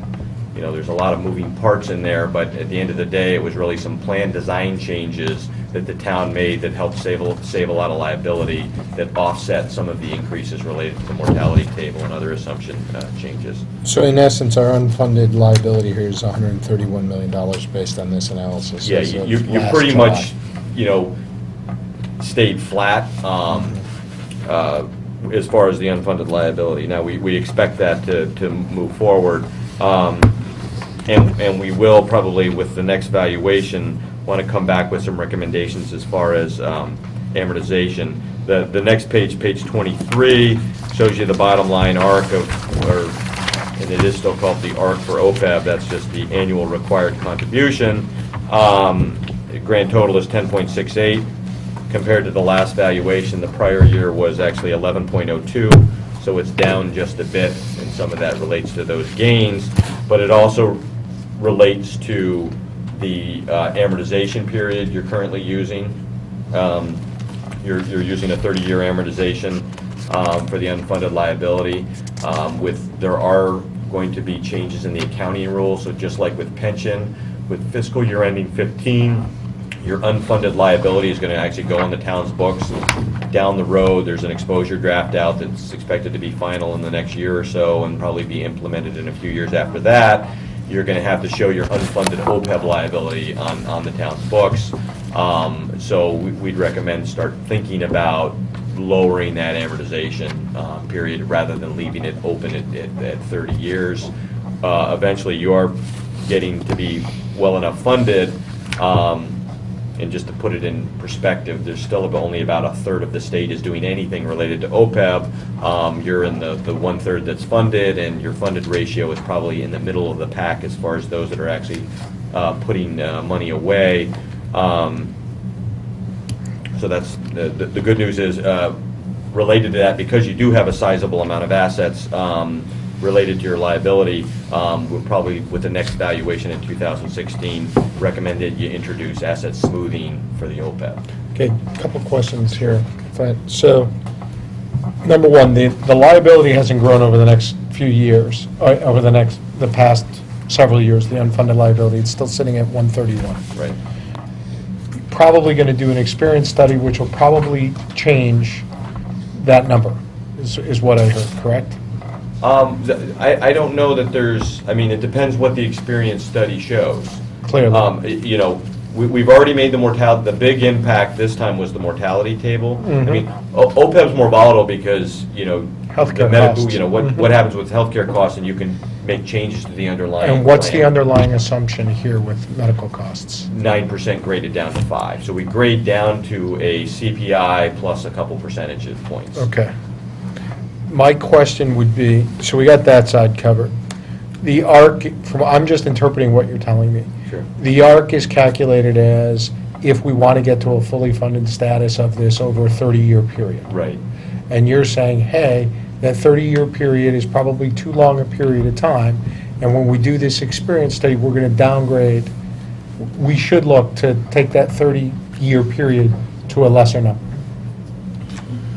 there's a lot of moving parts in there, but at the end of the day, it was really some plan design changes that the town made that helped save a lot of liability, that offset some of the increases related to the mortality table and other assumption changes. So in essence, our unfunded liability here is $131 million based on this analysis. Yeah, you pretty much, stayed flat as far as the unfunded liability. Now, we expect that to move forward. And we will probably, with the next valuation, want to come back with some recommendations as far as amortization. The next page, page 23, shows you the bottom line arc and it is still called the arc for OPEB, that's just the annual required contribution. Grand total is 10.68. Compared to the last valuation, the prior year was actually 11.02, so it's down just a bit, and some of that relates to those gains, but it also relates to the amortization period you're currently using. You're using a 30-year amortization for the unfunded liability. There are going to be changes in the accounting rules, so just like with pension, with fiscal year ending 15, your unfunded liability is going to actually go on the town's books. Down the road, there's an exposure draft out that's expected to be final in the next year or so and probably be implemented in a few years after that. You're going to have to show your unfunded OPEB liability on the town's books. So we'd recommend start thinking about lowering that amortization period rather than leaving it open at 30 years. Eventually, you are getting to be well enough funded. And just to put it in perspective, there's still only about a third of the state is doing anything related to OPEB. You're in the 1/3 that's funded, and your funded ratio is probably in the middle of the pack as far as those that are actually putting money away. So that's the good news is related to that, because you do have a sizable amount of assets related to your liability, we'll probably, with the next valuation in 2016, recommended you introduce asset smoothing for the OPEB. Okay, a couple questions here. So, number one, the liability hasn't grown over the next few years, over the past several years, the unfunded liability. It's still sitting at 131. Right. Probably going to do an experience study, which will probably change that number, is what I heard, correct? I don't know that it depends what the experience study shows. Clearly. We've already made the big impact this time was the mortality table. Mhm. I mean, OPEB's more volatile because, Healthcare costs. What happens with healthcare costs, and you can make changes to the underlying And what's the plan. underlying assumption here with medical costs? 9% graded down to 5. So we grade down to a CPI plus a couple percentage points. Okay. My question would be, so we got that side covered. The ARC, I'm just interpreting what you're telling me. Sure. The ARC is calculated as if we want to get to a fully funded status of this over a 30-year period. Right. And you're saying, hey, that 30-year period is probably too long a period of time, and when we do this experience study, we're going to downgrade. We should look to take that 30-year period to a lesser number.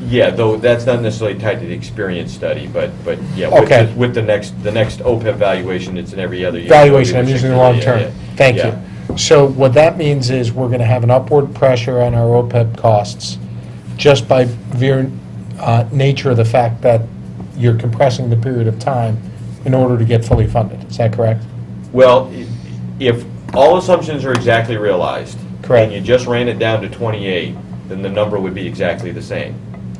Yeah, though that's not necessarily tied to the experience study, but yeah, Okay. with the next OPEB valuation, it's in every other year. Valuation, I'm using the long term. Yeah. Thank Yeah. you. So what that means is we're going to have an upward pressure on our OPEB costs just by nature of the fact that you're compressing the period of time in order to get fully funded. Is that correct? Well, if all assumptions are exactly realized, Correct. and you just ran it down to 28, then the number would be exactly the same.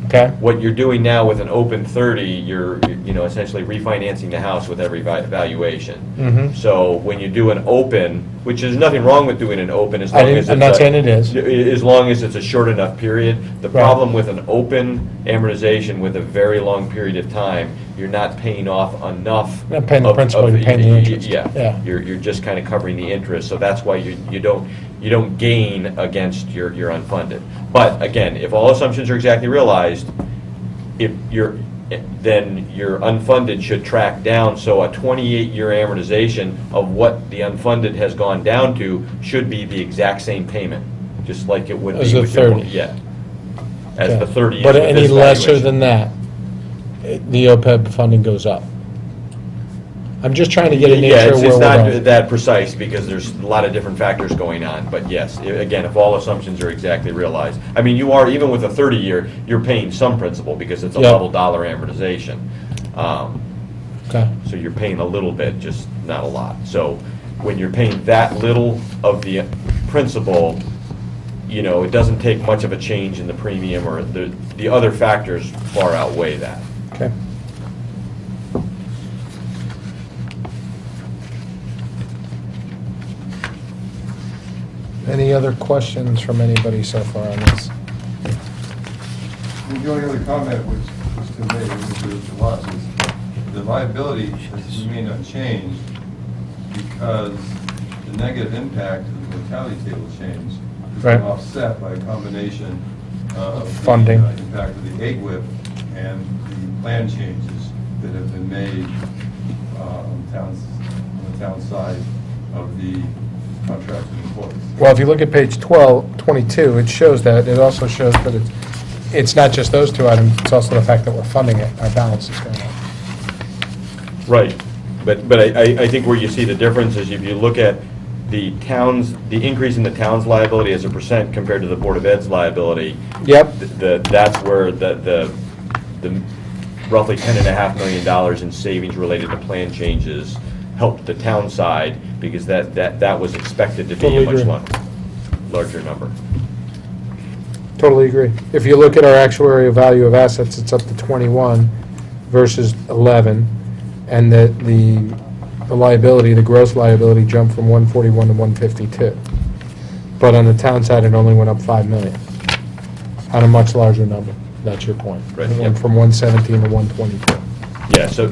Okay? What you're doing now with an open 30, you're essentially refinancing the house with every valuation. Mhm. So when you do an open, which there's nothing wrong with doing an open as long as I'm not saying it is. as long as it's a short enough period. The Right. problem with an open amortization with a very long period of time, you're not paying off enough. You're not paying the principal, you're paying the interest. Yeah. Yeah. You're just kind of covering the interest, so that's why you don't gain against your unfunded. But again, if all assumptions are exactly realized, then your unfunded should track down, so a 28-year amortization of what the unfunded has gone down to should be the exact same payment, just like it would be As the with your 30. Yeah. As Okay. the 30 is But with any this lesser valuation. than that, the OPEB funding goes up. I'm just trying to get a Yeah, nature of it's where we're not going. that precise because there's a lot of different factors going on, but yes, again, if all assumptions are exactly realized. I mean, you are, even with a 30-year, you're paying some principal because it's a Yep. level dollar amortization. Okay. So you're paying a little bit, just not a lot. So when you're paying that little of the principal, it doesn't take much of a change in the premium, or the other factors far outweigh that. Okay. Any other questions from anybody so far on this? The only other comment which to me, which to us, is the liability has remained unchanged because the negative impact of the mortality table change has Right. been offset by a combination of Funding. the impact of the AGWIP and the plan changes that have been made on the town side of the contracted employees. Well, if you look at page 22, it shows that. It also shows that it's not just those two items, it's also the fact that we're funding it, our balance is going up. Right, but I think where you see the difference is if you look at the increase in the town's liability as a percent compared to the Board of Ed's liability. Yep. That's where the roughly $10.5 million in savings related to plan changes helped the town side, because that was expected to be a Totally much agree. larger number. Totally agree. If you look at our actuarial value of assets, it's up to 21 versus 11, and the liability, the gross liability jumped from 141 to 152. But on the town side, it only went up 5 million, on a much larger number. That's your point. Right, It yeah. went from 117 to 122. Yeah, so,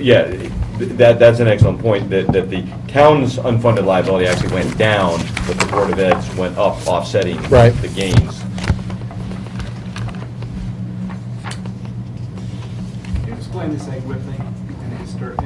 that's an excellent point, that the town's unfunded liability actually went down, but the Board of Ed's went up, offsetting Right. the gains. Can you explain this AGWIP thing in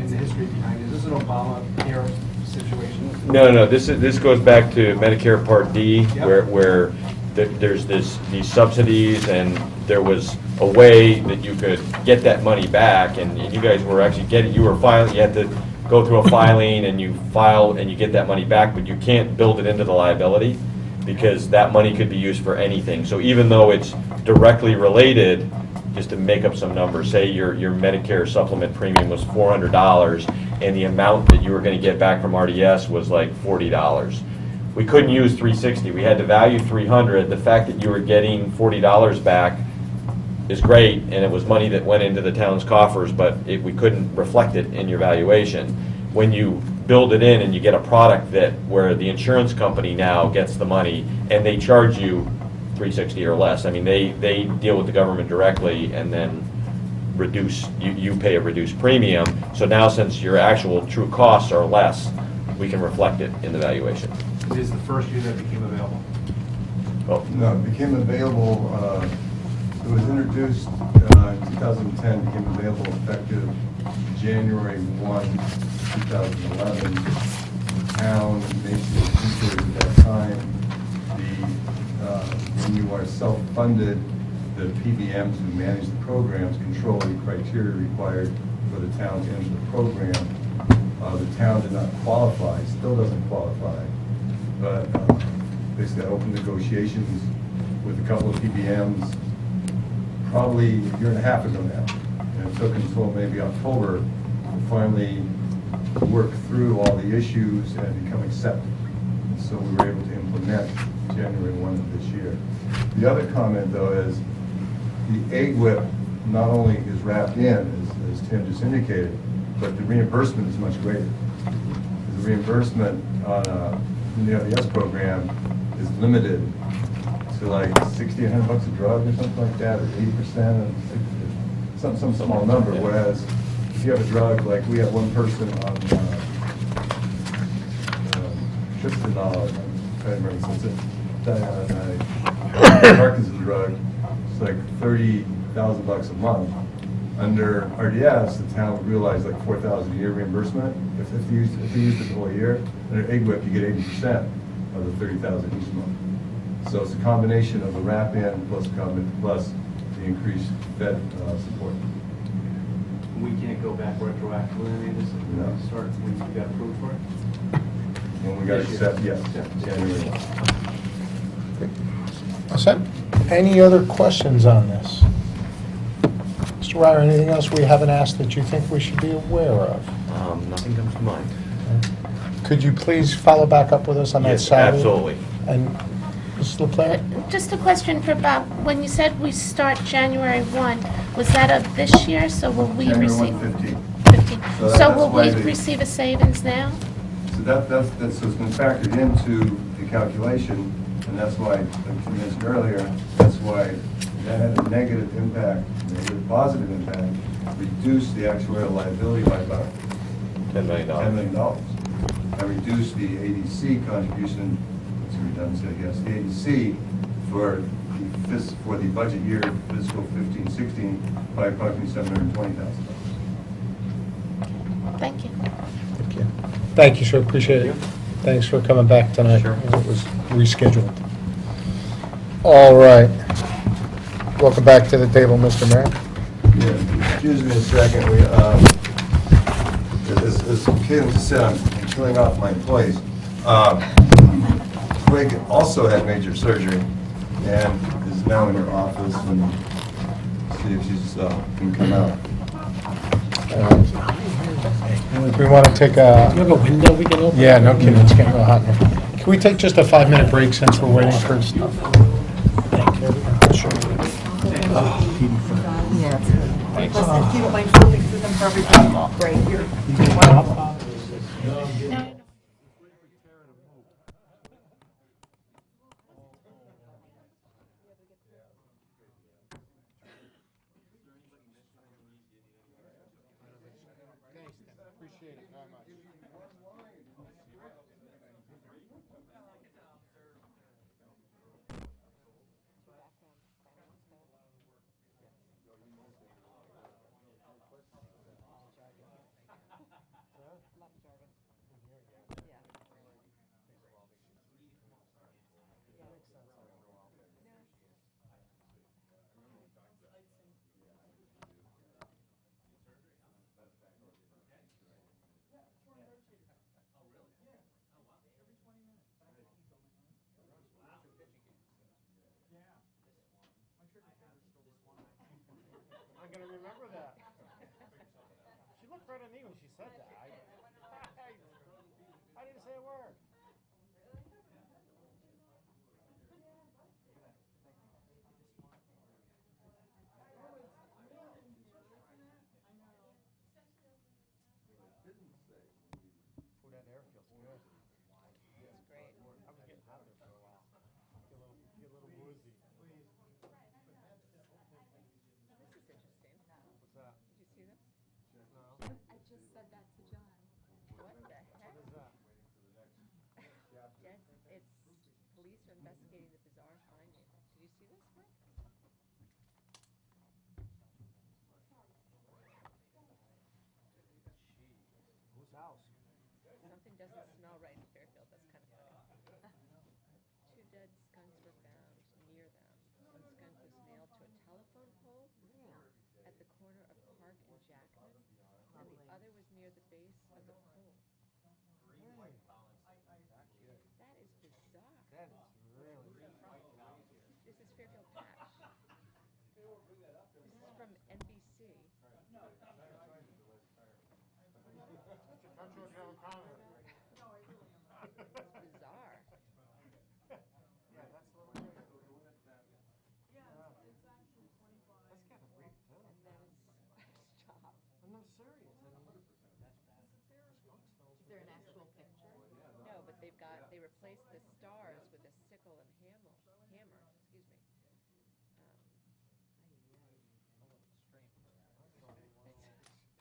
the history behind it? Is this an Obama-era situation? No, this goes back to Medicare Part D, Yep. where there's these subsidies, and there was a way that you could get that money back, and you guys were actually you had to go through a filing, and you file, and you get that money back, but you can't build it into the liability, because that money could be used for anything. So even though it's directly related, just to make up some numbers, say your Medicare supplement premium was $400, and the amount that you were going to get back from RDS was like $40. We couldn't use $360. We had to value $300. The fact that you were getting $40 back is great, and it was money that went into the town's coffers, but we couldn't reflect it in your valuation. When you build it in and you get a product where the insurance company now gets the money, and they charge you $360 or less. I mean, they deal with the government directly, and then you pay a reduced premium. So now, since your actual true costs are less, we can reflect it in the valuation. It is the first year that became available. Oh, No, it became available, it was introduced in 2010, became available effective January 1, 2011. The town basically considered at that time when you are self-funded, the PBMs who manage the programs control the criteria required for the town to enter the program. The town did not qualify, still doesn't qualify, but basically had open negotiations with a couple of PBMs probably a year and a half ago now. And it took until maybe October to finally work through all the issues and become accepted. And so we were able to implement January 1 of this year. The other comment, though, is the AGWIP not only is wrapped in, as Tim just indicated, but the reimbursement is much greater. The reimbursement on the RDS program is limited to like $60, $100 a drug or something like that, or 80%, of some small number. Whereas if you have a drug, like we have one person on Tristanol, I'm trying to remember, so it's a Parkinson's drug, it's like $30,000 a month. Under RDS, the town would realize like $4,000 a year reimbursement if you used it the whole year. Under AGWIP, you get 80% of the $30,000 each month. So it's a combination of the wrap-in plus the increased Fed support. We can't go back retroactively on any of this? No. Start when you got approved for it? When we got This year. accepted, yes, January 1. Set. Any other questions on this? Mr. Ryer, anything else we haven't asked that you think we should be aware of? Nothing comes to mind. Could you please follow back up with us on that Yes, salary? absolutely. And Ms. LeClaire? Just a question for Bob. When you said we start January 1, was that of this year? So will we January receive? 1, 15. 15. So So that's will why we the- receive a savings now? So so it's been factored into the calculation, and that's why, like you mentioned earlier, that's why that had a negative impact, negative positive impact, reduced the actuarial liability by about $10 million. $10 million. And reduced the ADC contribution, it's redundant, I guess, the ADC for the budget year fiscal 15-16 by approximately $720,000. Thank you. Thank you. Thank you, sir, appreciate it. Thanks for coming back tonight. Sure. It was rescheduled. All right. Welcome back to the table, Mr. Mayor. Yeah, excuse me a second. As Kim said, I'm killing off my employees. Quig also had major surgery and is now in her office, and see if she's can come out. We want to take a... You have a window we can open? Yeah, no kidding, it's getting real hot in here. Can we take just a 5-minute break since we're waiting for stuff? Listen, if you don't mind flipping through them for everybody, right here. Appreciate it very much. I'm going to remember that. She looked right at me when she said that. I didn't say a word. Ooh, that air feels good. It's great. I was getting hot there for a while. Get a little woozy. Please. This is interesting. What's that? Did you see this? No. I just said that to John. What the heck? What is that? Jen, it's police are investigating the bizarre finding. Did you see this, Mike? Whose house? Something doesn't smell right in Fairfield. That's kind of funny. 2 dead skunks were found near them. One skunk was nailed to a telephone pole at the corner of Park and Jackman, and the other was near the base of the pole. That is bizarre. That is really... This is Fairfield Patch. This is from NBC. It's bizarre. Yeah, that's a little weird. It's actually 25. That's kind of weird, too. And that is, stop. I'm not serious. I mean, that's bad. Is there an actual picture? No, but they replaced the stars with a sickle and hammer, excuse me.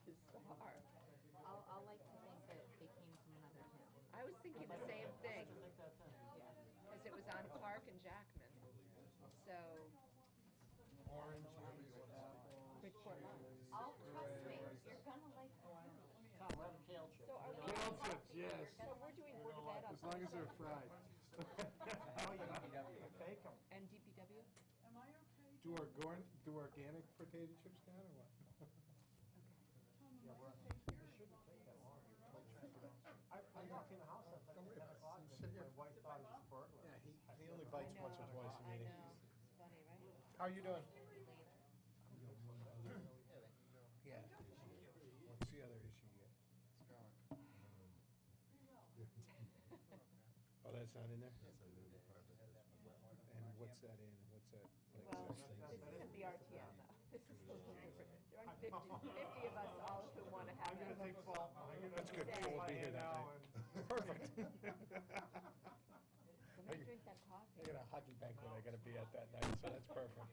It's bizarre. I'll like to think that they came from another town. I was thinking the same thing. Yeah, because it was on Park and Jackman. So. Orange, Bridgeport Lodge. Oh, trust me, you're gonna like the food. kale chips. So are we? Kale chips, yes. So we're doing Board of Ed on As long as they're Thursday? fried. Oh, you bake them. And DPW? Do organic potato chips count or what? Yeah, it shouldn't take that long. I walked in the house at 10 o'clock and my wife thought it was a burglar. Yeah, he only bites once or twice a I meeting. know. It's funny, right? How are you doing? Yeah. What's the other issue yet? Oh, that's not in there? And what's that in? What's that? Well, this isn't the RTM though. This is a little different. There aren't 50 of us all who want to have it. That's good. We'll be here that night. Perfect. Let me drink that coffee. I got a hockey banquet I gotta be at that night, so that's perfect.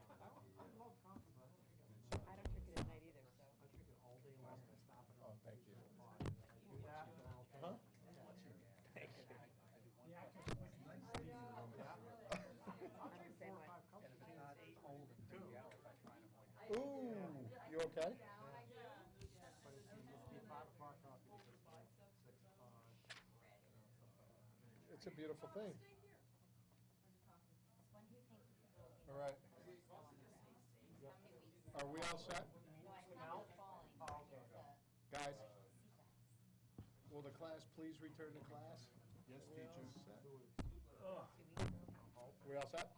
It's a beautiful thing. All right. Are we all set? Guys, will the class please return to class? Yes, teacher. We all set?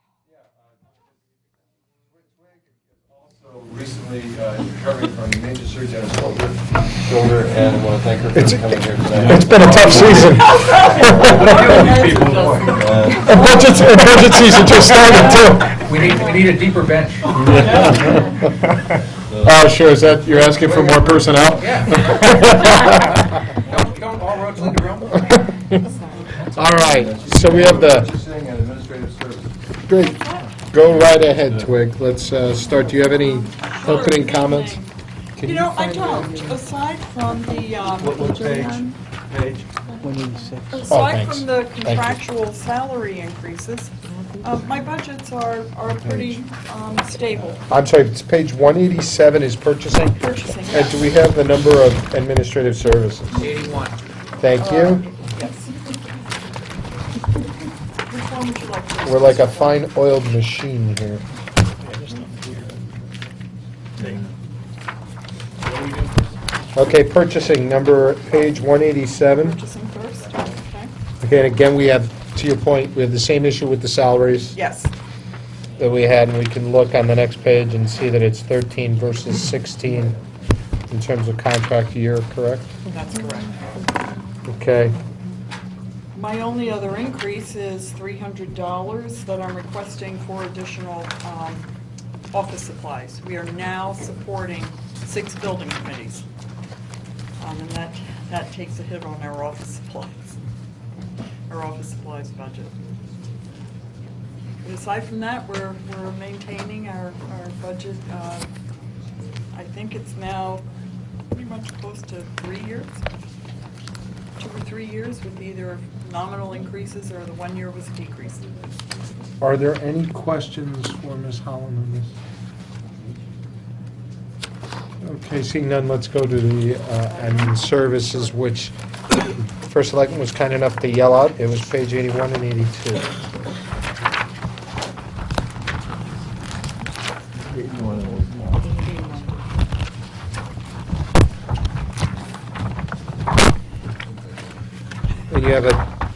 So recently recovering from major surgery on his shoulder, and I want to thank her for coming here tonight. It's been a tough season. Budget season just started too. We need a deeper bench. Oh, sure, is that, you're asking for more personnel? Yeah. Don't all roads lead to Rome? All right, so we have the, Purchasing and administrative services. great, go right ahead, Twig. Let's start. Do you have any opening comments? Can You know, I find don't, the- aside from the, What page? Page? 186. Oh, aside thanks. from the Thank you. contractual salary increases, my budgets are pretty stable. I'm sorry, it's page 187 is purchasing? Purchasing, And do we have the number of administrative services? 81. Thank you. Yes. Which one would you like to? We're like a fine-oiled machine here. Okay, purchasing, page 187. Purchasing first, okay. Okay, and again, we have, to your point, we have the same issue with the salaries Yes, that we had, and we can look on the next page and see that it's 13 versus 16 in terms of contract year, correct? that's correct. Okay. My only other increase is $300 that I'm requesting for additional office supplies. We are now supporting 6 building committees. And that takes a hit on our office supplies budget. But aside from that, we're maintaining our budget. I think it's now pretty much close to 3 years. 2 or 3 years with either nominal increases or the 1 year was a decrease. Are there any questions for Ms. Holland on this? Okay, seeing none, let's go to the admin services, which First Selectman was kind enough to yell out. It was page 81 and 82. And you have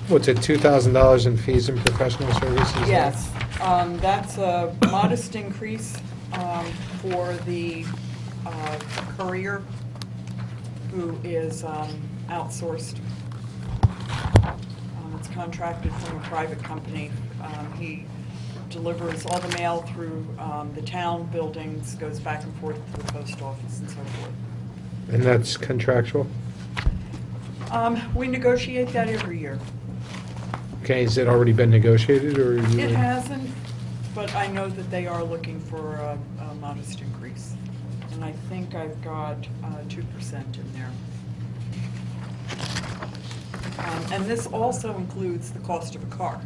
what's it, $2,000 in fees and professional services? Yes, that's a modest increase for the courier who is outsourced. It's contracted from a private company. He delivers all the mail through the town buildings, goes back and forth to the post office and so forth. And that's contractual? We negotiate that every year. Okay, has it already been negotiated, or? It hasn't, but I know that they are looking for a modest increase. And I think I've got 2% in there. And this also includes the cost of a car.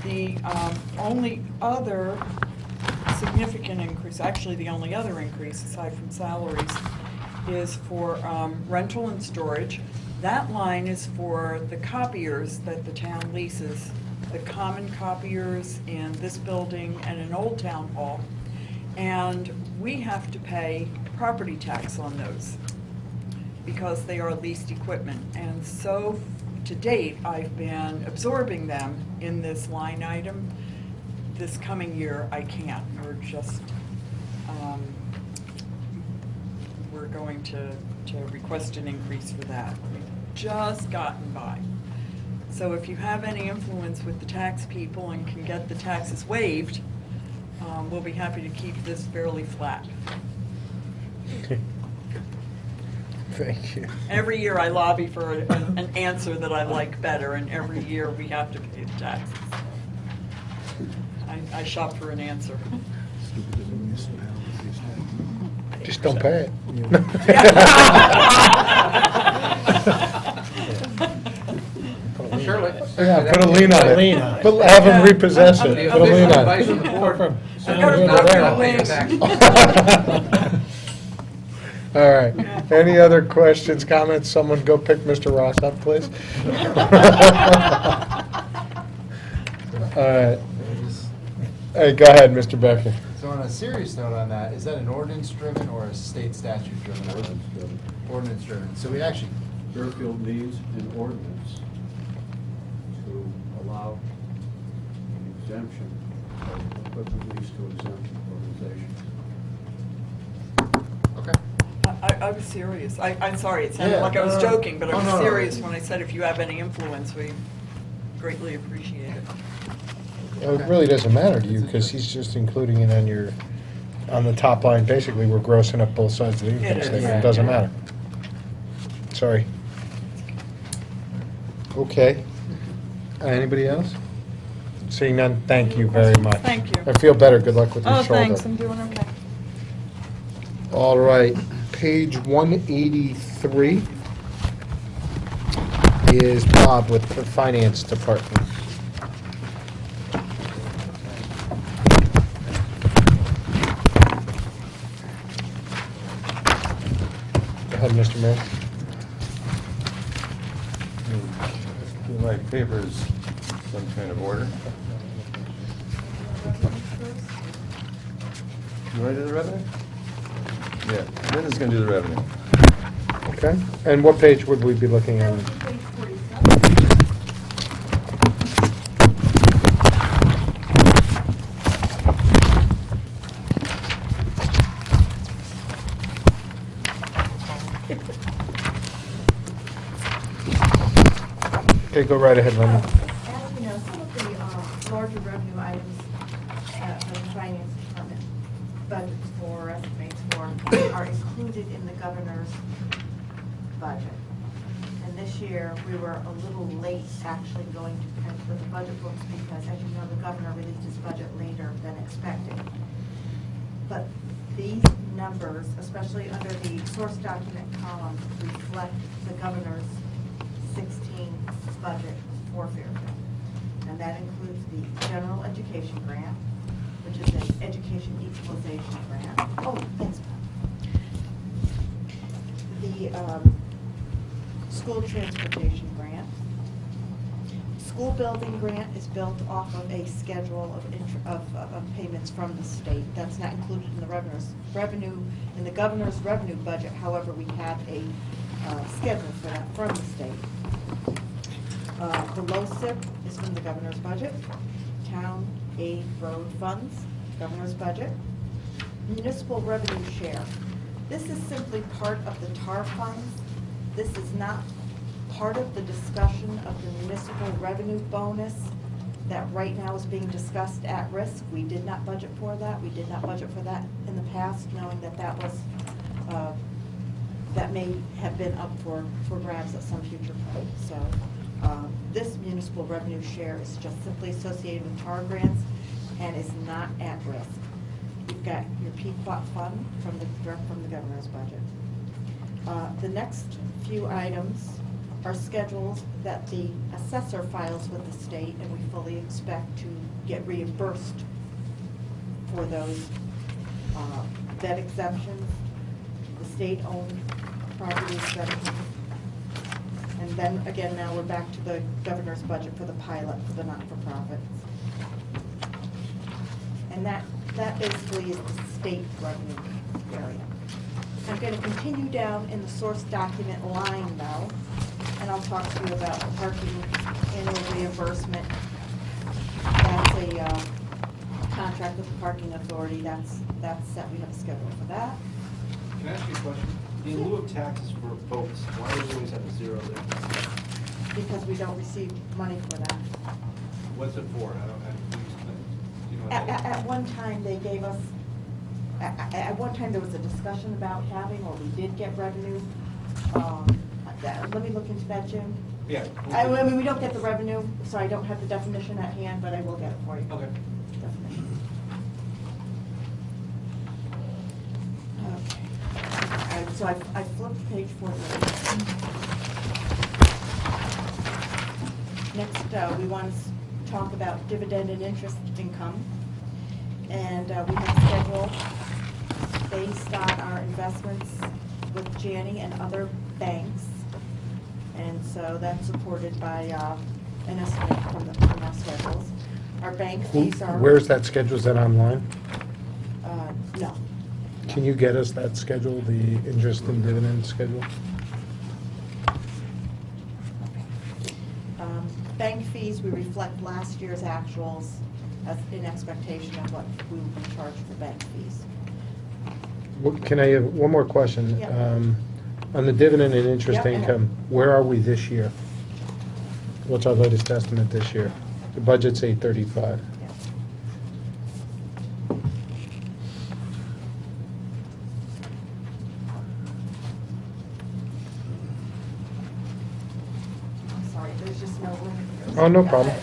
The only other significant increase, actually the only other increase aside from salaries, is for rental and storage. That line is for the copiers that the town leases, the common copiers in this building and in Old Town Hall. And we have to pay property tax on those because they are leased equipment. And so to date, I've been absorbing them in this line item. This coming year, I can't. We're just, we're going to request an increase for that. We've just gotten by. So if you have any influence with the tax people and can get the taxes waived, we'll be happy to keep this fairly flat. Thank you. Every year I lobby for an answer that I like better, and every year we have to pay the taxes. I shop for an answer. Just don't pay it. Shirley. Yeah, put a lien on it. Have them repossess it. Put a lien on it. I've got to put a lien. All right. Any other questions, comments? Someone go pick Mr. Ross up, please. All right. Hey, go ahead, Mr. Becker. So on a serious note on that, is that an ordinance-driven or a state statute-driven? Ordinance-driven. Ordinance-driven. So we actually, Fairfield needs an ordinance to allow an exemption of equipment lease to exempt organizations. okay. I was serious. I'm sorry, it sounded Yeah, like I was no, no. joking, but I Oh, was no, no. serious when I said if you have any influence, we greatly appreciate it. It really doesn't matter to you, because he's just including it on the top line. Basically, we're grossing up both sides of the income It is. statement. It doesn't matter. Sorry. Okay. Anybody else? Seeing none, thank you very much. Thank you. I feel better. Good luck with your Oh, shoulder. thanks, I'm doing okay. All right, page 183 is Bob with the Finance Department. Go ahead, Mr. Mayor. My paper's some kind of order. You want to do the revenue? Yeah, Linda's going to do the revenue. Okay, and what page would we be looking at? Okay, go right ahead, Linda. As you know, some of the larger revenue items that the finance department budgets for, estimates for, are included in the governor's budget. And this year, we were a little late actually going to print with the budget books because, as you know, the governor released his budget later than expected. But these numbers, especially under the source document column, reflect the governor's 16 budget for Fairfield. And that includes the general education grant, which is an education equalization grant. Oh, thanks, Bob. The school transportation grant. School building grant is built off of a schedule of payments from the state. That's not included in the governor's revenue budget. However, we have a schedule for that from the state. The low SIP is from the governor's budget. Town aid road funds, governor's budget. Municipal revenue share. This is simply part of the TAR funds. This is not part of the discussion of the municipal revenue bonus that right now is being discussed at risk. We did not budget for that. We did not budget for that in the past, knowing that that was that may have been up for grabs at some future point. So this municipal revenue share is just simply associated with TAR grants and is not at risk. You've got your PFOT fund from the governor's budget. The next few items are schedules that the assessor files with the state, and we fully expect to get reimbursed for those debt exemptions, the state-owned property exemptions. And then, again, now we're back to the governor's budget for the pilot for the not-for-profits. And that basically is the state revenue area. I'm going to continue down in the source document line now, and I'll talk to you about parking annual reimbursement. That's a contract with the parking authority. That's set. We have a schedule for that. Can I ask you a question? In lieu of taxes for boats, why do we always have a zero there? Because we don't receive money for that. What's it for? Do you know what that is? At one time, they gave us, at one time, there was a discussion about having, or we did get revenue. Let me look into that, Jim. Yeah. I mean, we don't get the revenue, so I don't have the definition at hand, but I will get it for you. Okay. Definition. Okay. So I flipped page 48. Next, we want to talk about dividend and interest income. And we have a schedule based on our investments with Janney and other banks. And so that's supported by an estimate from our schedules. Our bank fees are... Where's that schedule? Is that online? No. Can you get us that schedule, the interest and dividend schedule? Bank fees, we reflect last year's actuals as in expectation of what we will be charged for bank fees. Can I have one more question? Yep. On the dividend and interest Yep. income, where are we this year? What's our latest estimate this year? The budget's 835. I'm sorry, there's just no room here. Oh, no problem.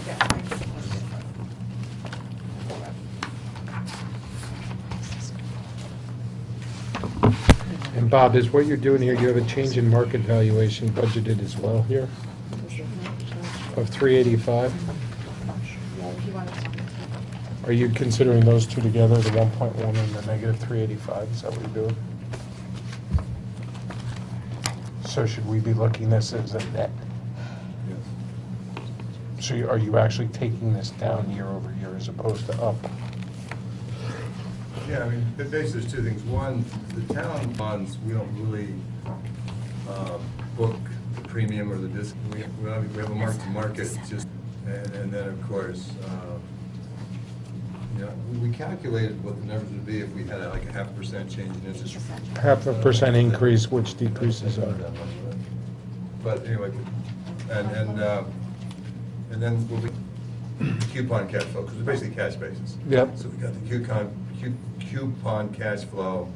And Bob, is what you're doing here, you have a change in market valuation budgeted as well here of 385? Yeah, if you want to- Are you considering those two together, the 1.1 and the negative 385? Is that what you're doing? So should we be looking this as a net? So are you actually taking this down year over year as opposed to up? Yeah, I mean, basically there's two things. One, the town bonds, we don't really book the premium or the disc. We have a mark-to-market, it's just, and then, of course, you know, we calculated what the numbers would be if we had like a 0.5% change in interest rate. 0.5% increase, which decreases our... But anyway, and then we'll be coupon cash flow, because it's basically cash basis. Yep. So we got the coupon cash flow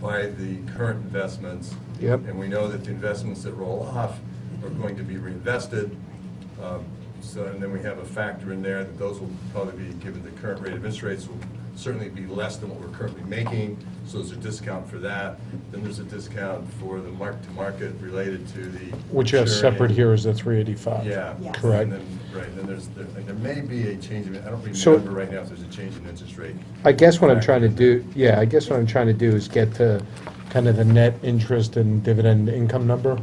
by the current investments. Yep. And we know that the investments that roll off are going to be reinvested. And then we have a factor in there that those will probably be, given the current rate of interest rates, will certainly be less than what we're currently making. So there's a discount for that. Then there's a discount for the mark-to-market related to the... Which you have maturity. separate here is the 385. Yeah. Yes. Correct. And then, right, and then there may be a change in, I don't So- remember right now if there's a change in interest rate. I guess what I'm trying to do, I guess what I'm trying to do is get to kind of the net interest and dividend income number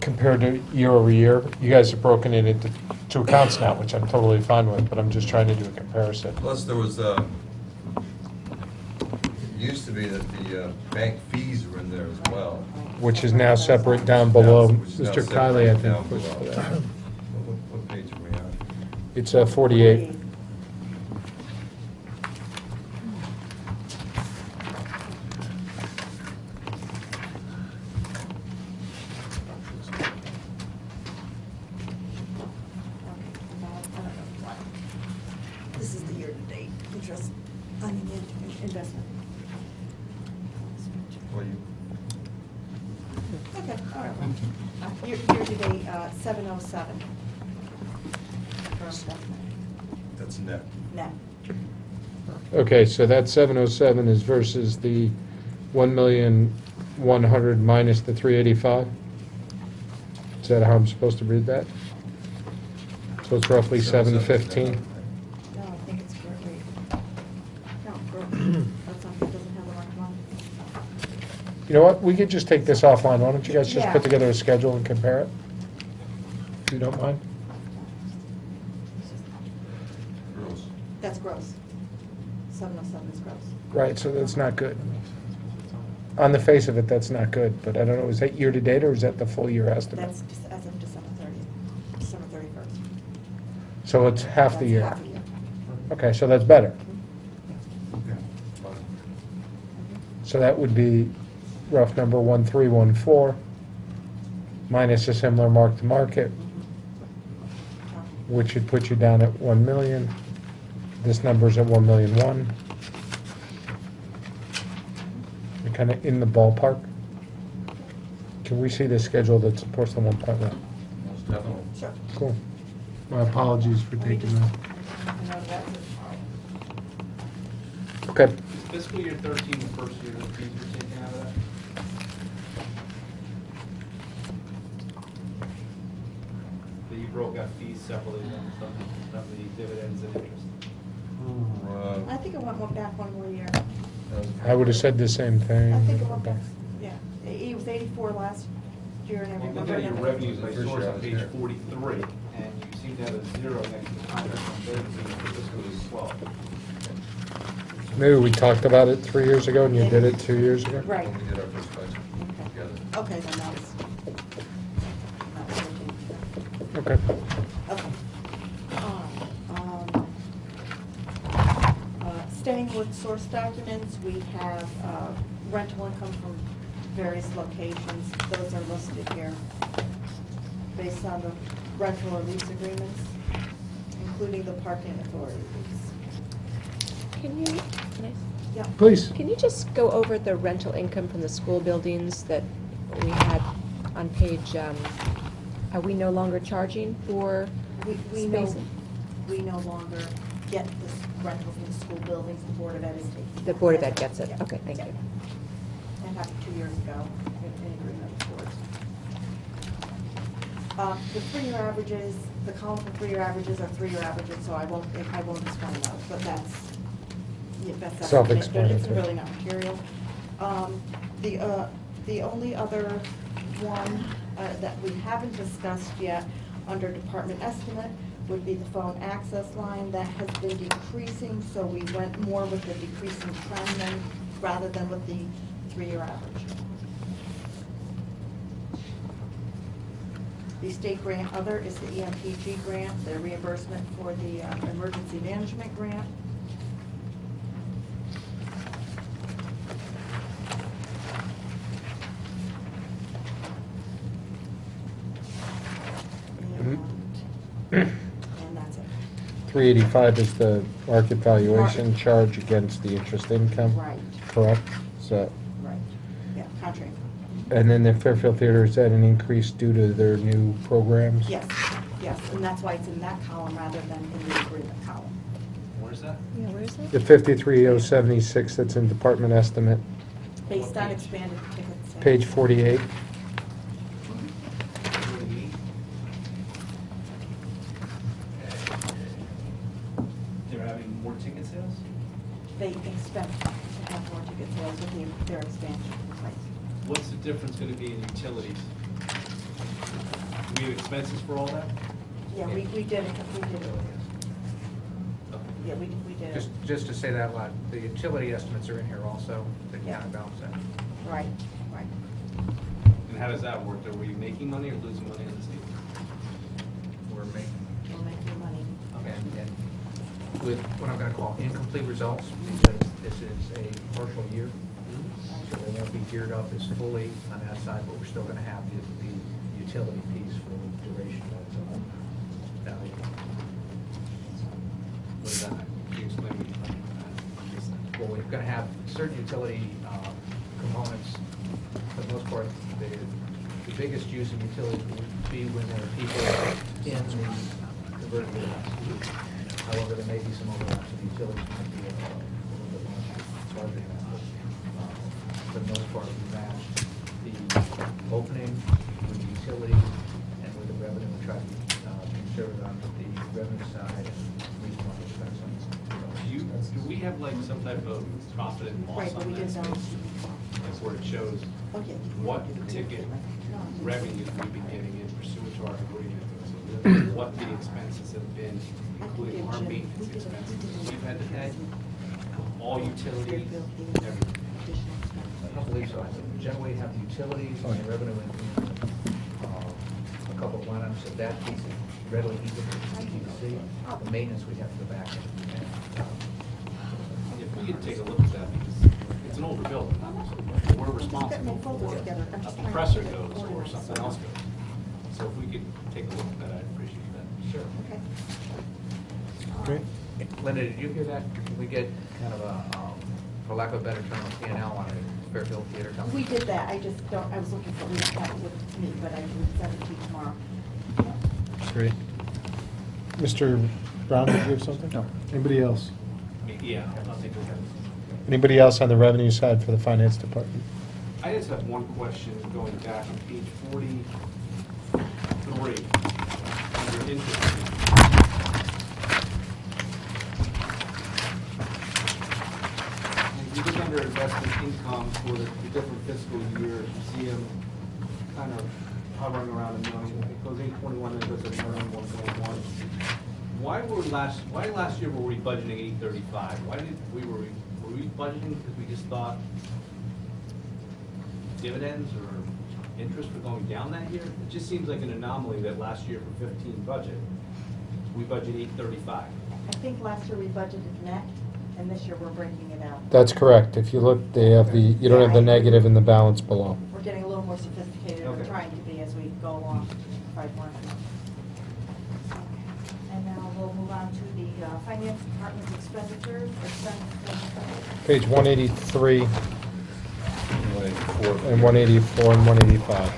compared to year over year. You guys have broken it into two accounts now, which I'm totally fine with, but I'm just trying to do a comparison. Plus, there was, it used to be that the bank fees were in there as well. Which is now separate down below. Which is now Mr. separate Kiley, I down think, pushed for below. that. What page are we on? It's 48. This is the year-to-date interest on the investment. Well, you, Okay, all right. Year-to-date, 707. For investment. that's net. Net. Okay, so that 707 is versus the 1,100,000 minus the 385? Is that how I'm supposed to read that? So it's roughly 715? No, I think it's current rate. No, current. That's not, it doesn't have the right one. You know what, we could just take this offline. Why don't you guys just Yeah. put together a schedule and compare it? If you don't mind? Gross. That's gross. 707 is gross. Right, so that's not good. On the face of it, that's not good, but I don't know, is that year-to-date or is that the full year estimate? That's just as of December 30th, December 31st. So it's half the That's year? half a year. Okay, so that's better. Okay. So that would be rough number 1314 minus a similar mark-to-market, which would put you down at 1 million. This number's at 1,000,001. You're kind of in the ballpark. Can we see the schedule that supports the 1.1? Most definitely. Sure. Cool. My apologies for taking that. I know that's it. Okay. Is fiscal year 13 the first year that fees were taken out of that? That you broke out fees separately from the dividends and interest? I think it went back one more year. I would have said the same thing. I think it went back, yeah. 4 last year, and I Well, remember. look at your number- revenues by First source year I on was page here. 43, and you seem to have a 0 next to the contract on 13 for fiscal year 12. Maybe we talked about it 3 years ago and you did it 2 years ago? Right. When we did our first budget together. Okay, then that's. Okay. Okay. Staying with source documents, we have rental income from various locations. Those are listed here based on the rental or lease agreements, including the parking authority lease. Can you, Yeah. Please. can you just go over the rental income from the school buildings that we had on page, are we no longer charging for We no, spaces? we no longer get this rental from the school buildings, the Board of Ed is taking. The Board of Ed gets it, okay, thank you. That happened 2 years ago, in agreement with boards. The 3-year averages, the column for 3-year averages are 3-year averages, so I won't explain those, but that's, yeah, that's. Self-explanatory. It's really not material. The only other one that we haven't discussed yet, under department estimate, would be the phone access line. That has been decreasing, so we went more with the decreasing trend than, rather than with the 3-year average. The state grant other is the EMPG grant, the reimbursement for the emergency management grant. And that's it. 385 is the market valuation charge against the interest income? Right. Correct? So, Right, yeah, contract. and then the Fairfield Theater, is that an increase due to their new programs? Yes, yes, and that's why it's in that column rather than in the agreement column. Where's that? Yeah, where is it? The 53076 that's in department estimate, Based on expanded ticket sales. page 48. They're having more ticket sales? They expect to have more ticket sales with their expansion. Right. What's the difference going to be in utilities? Do we have expenses for all that? Yeah, we did it, Yeah, we did it. Just to say that loud, the utility estimates are in here also, to Yeah. counterbalance that. Right, right. And how does that work? Are we making money or losing money on the state? We're making, We'll make your money. and with what I'm gonna call incomplete results, because this is a partial year, so they won't be geared up as fully on that side, but we're still gonna have the utility piece for the duration of that. What is that? Can you explain what you're talking about? Well, we're gonna have certain utility components, for the most part, the biggest use of utilities would be when there are people in the converted buildings. However, there may be some overlap, so the utilities might be a little bit larger than that. But for the most part, we match the opening with the utilities and with the revenue. We try to be conservative on the revenue side and reasonable on the expense side. Do we have like some type of profit and loss Right, but on we that did space? balance. Like where it shows Oh, yeah. what ticket revenues we've been getting in pursuant to our agreement. So what the expenses have been, including our maintenance expenses. We've had to pay all utilities, everything. I don't believe so. I think we generally have the utilities and the revenue in a couple of line items, so that piece is readily easy to see. The maintenance, we have to go back and If we could take a look at that, because it's an older building. We're responsible for a compressor goes or something else goes. So if we could take a look at that, I'd appreciate that. Sure. Okay. Great. Linda, did you hear that? Can we get kind of a, for lack of a better term, a P&L on a Fairfield Theater company? We did that, I just don't, I was looking for, we don't have it with me, but I can send it to you tomorrow. Great. Mr. Brown, did you have something? No. Anybody else? Yeah, I'll take a look at it. Anybody else on the revenue side for the finance department? I just have one question going back on page 43, under interest. And you look under investment income for the different fiscal years, you see them kind of hovering around $1 million. It goes 821, then it goes to $1,101. Why last year were we budgeting 835? Were we budgeting because we just thought dividends or interest were going down that year? It just seems like an anomaly that last year for 15 budget, we budget 835. I think last year we budgeted net, and this year we're breaking it out. That's correct. If you look, they have the, you don't have the negative in the balance below. We're getting a little more sophisticated, and we're Okay. trying to be as we go along, five more. And now we'll move on to the finance department expenditures. Page 183 184. and 184 and 185.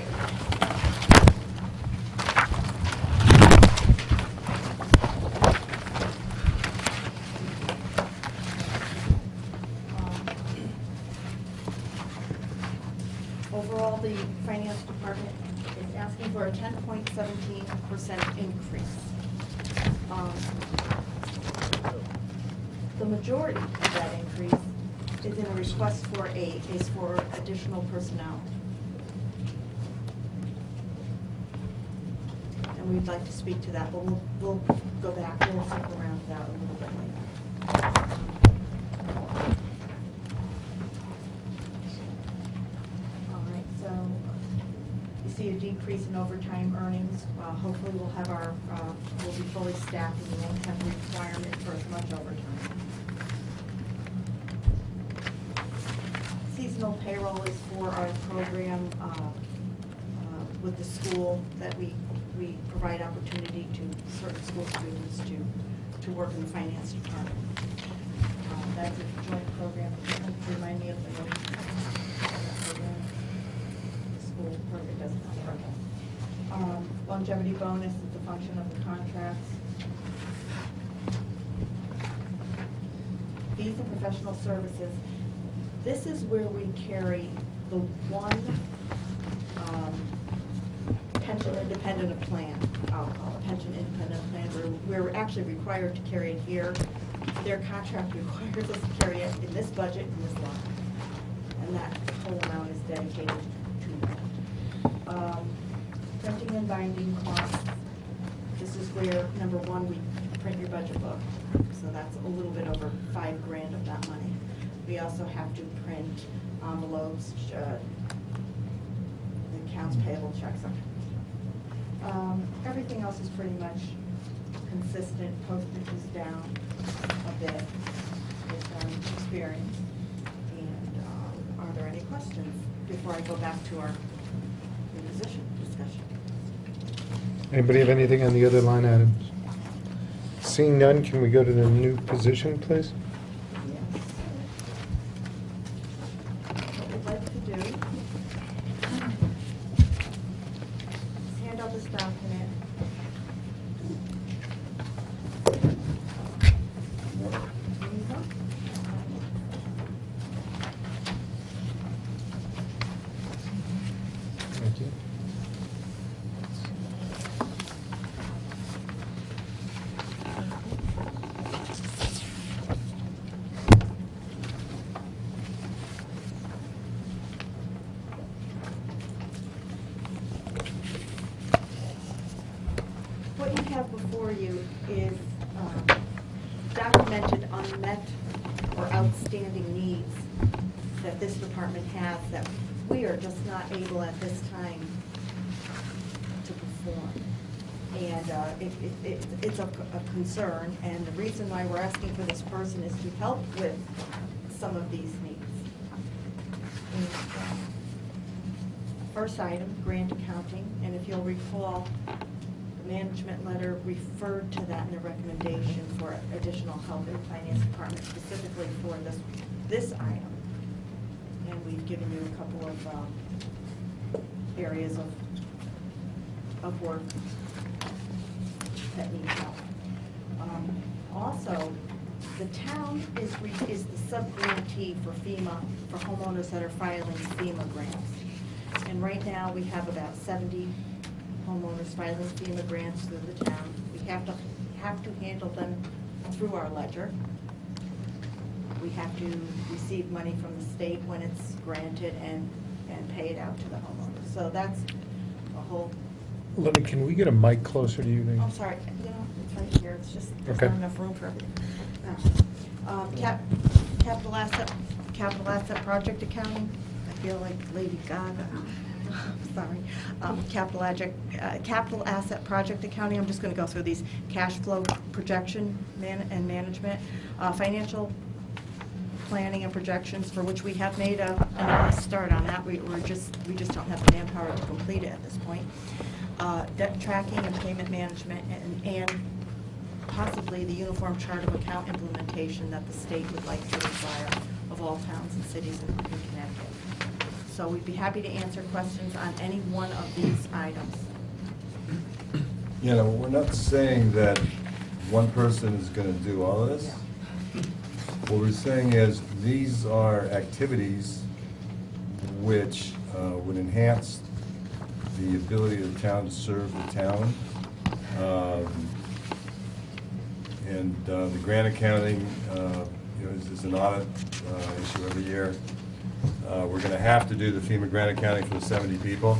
Overall, the finance department is asking for a 10.17% increase. The majority of that increase is in a request for additional personnel. And we'd like to speak to that, but we'll go back, we'll circle around to that a little bit later. All right, so you see a decrease in overtime earnings. Hopefully we'll have we'll be fully staffed and we won't have a requirement for as much overtime. Seasonal payroll is for our program with the school that we provide opportunity to certain school students to work in the finance department. That's a joint program. Remind me of the name. The school program doesn't have it. Longevity bonus is a function of the contracts. Fees and professional services. This is where we carry the one pension independent plan, I'll call it pension independent plan, where we're actually required to carry it here. Their contract requires us to carry it in this budget and this line. And that whole amount is dedicated to that. Printing and binding costs. This is where, number one, we print your budget book. So that's a little bit over $5,000 of that money. We also have to print envelopes, the accounts payable checks. Everything else is pretty much consistent. Postage is down a bit based on experience. And are there any questions before I go back to our reposition discussion? Anybody have anything on the other line items? Seeing none, can we go to the new position, please? Yes. What we'd like to do is hand out this document. Thank you. What you have before you is documented unmet or outstanding needs that this department has that we are just not able at this time to perform. And it's a concern, and the reason why we're asking for this person is to help with some of these needs. And, first item, grant accounting, and if you'll recall, the management letter referred to that in the recommendation for additional help in the finance department, specifically for this item. And we've given you a couple of areas of work that need help. Also, the town is the sub-grantee for FEMA, for homeowners that are filing FEMA grants. And right now, we have about 70 homeowners filing FEMA grants through the town. We have to handle them through our ledger. We have to receive money from the state when it's granted, and and pay it out to the homeowner. So that's a whole, Lenny, can we get a mic closer to you? I'm sorry, you know, it's right here, it's just, there's Okay. not enough room for everything. Capital asset project accounting, I feel like Lady Gaga. Sorry. Capital asset project accounting, I'm just going to go through these: cash flow projection and management, financial planning and projections, for which we have made a start on that. We just don't have the manpower to complete it at this point. Debt tracking and payment management, and possibly the uniform chart of account implementation that the state would like to require of all towns and cities in Connecticut. So we'd be happy to answer questions on any one of these items. You know, we're not saying that one person is going to do all of this. What we're saying is these are activities which would enhance the ability of the town to serve the town. And the grant accounting, is an audit issue every year. We're going to have to do the FEMA grant accounting for the 70 people.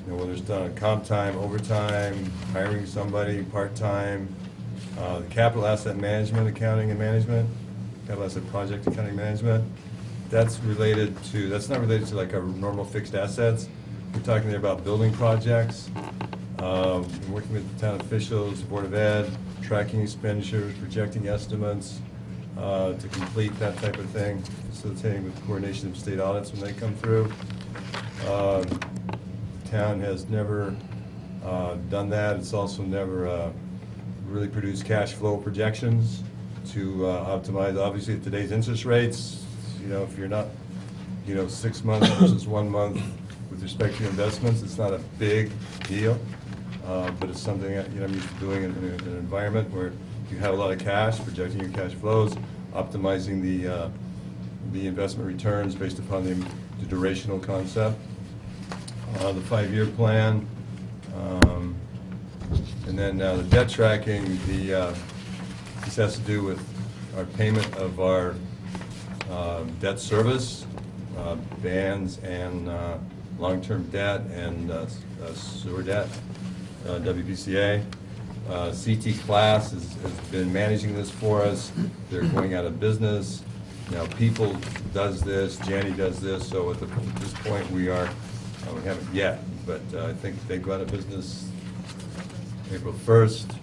Whether it's done on comp time, overtime, hiring somebody part-time, the capital asset management accounting and management, capital asset project accounting management, that's not related to like our normal fixed assets. We're talking there about building projects, working with the town officials, Board of Ed, tracking expenditures, projecting estimates, to complete that type of thing, facilitating with coordination of state audits when they come through. Town has never done that. It's also never really produced cash flow projections to optimize, obviously, at today's interest rates. If you're not, 6 months versus 1 month with respect to your investments, it's not a big deal, but it's something that, I'm used to doing in an environment where you have a lot of cash, projecting your cash flows, optimizing the investment returns based upon the durational concept, the 5-year plan, and then the debt tracking. This has to do with our payment of our debt service, bands and long-term debt and sewer debt, WPCA. CT Class has been managing this for us. They're going out of business. People does this, Janny does this, so at this point we haven't yet, but I think they go out of business April 1st.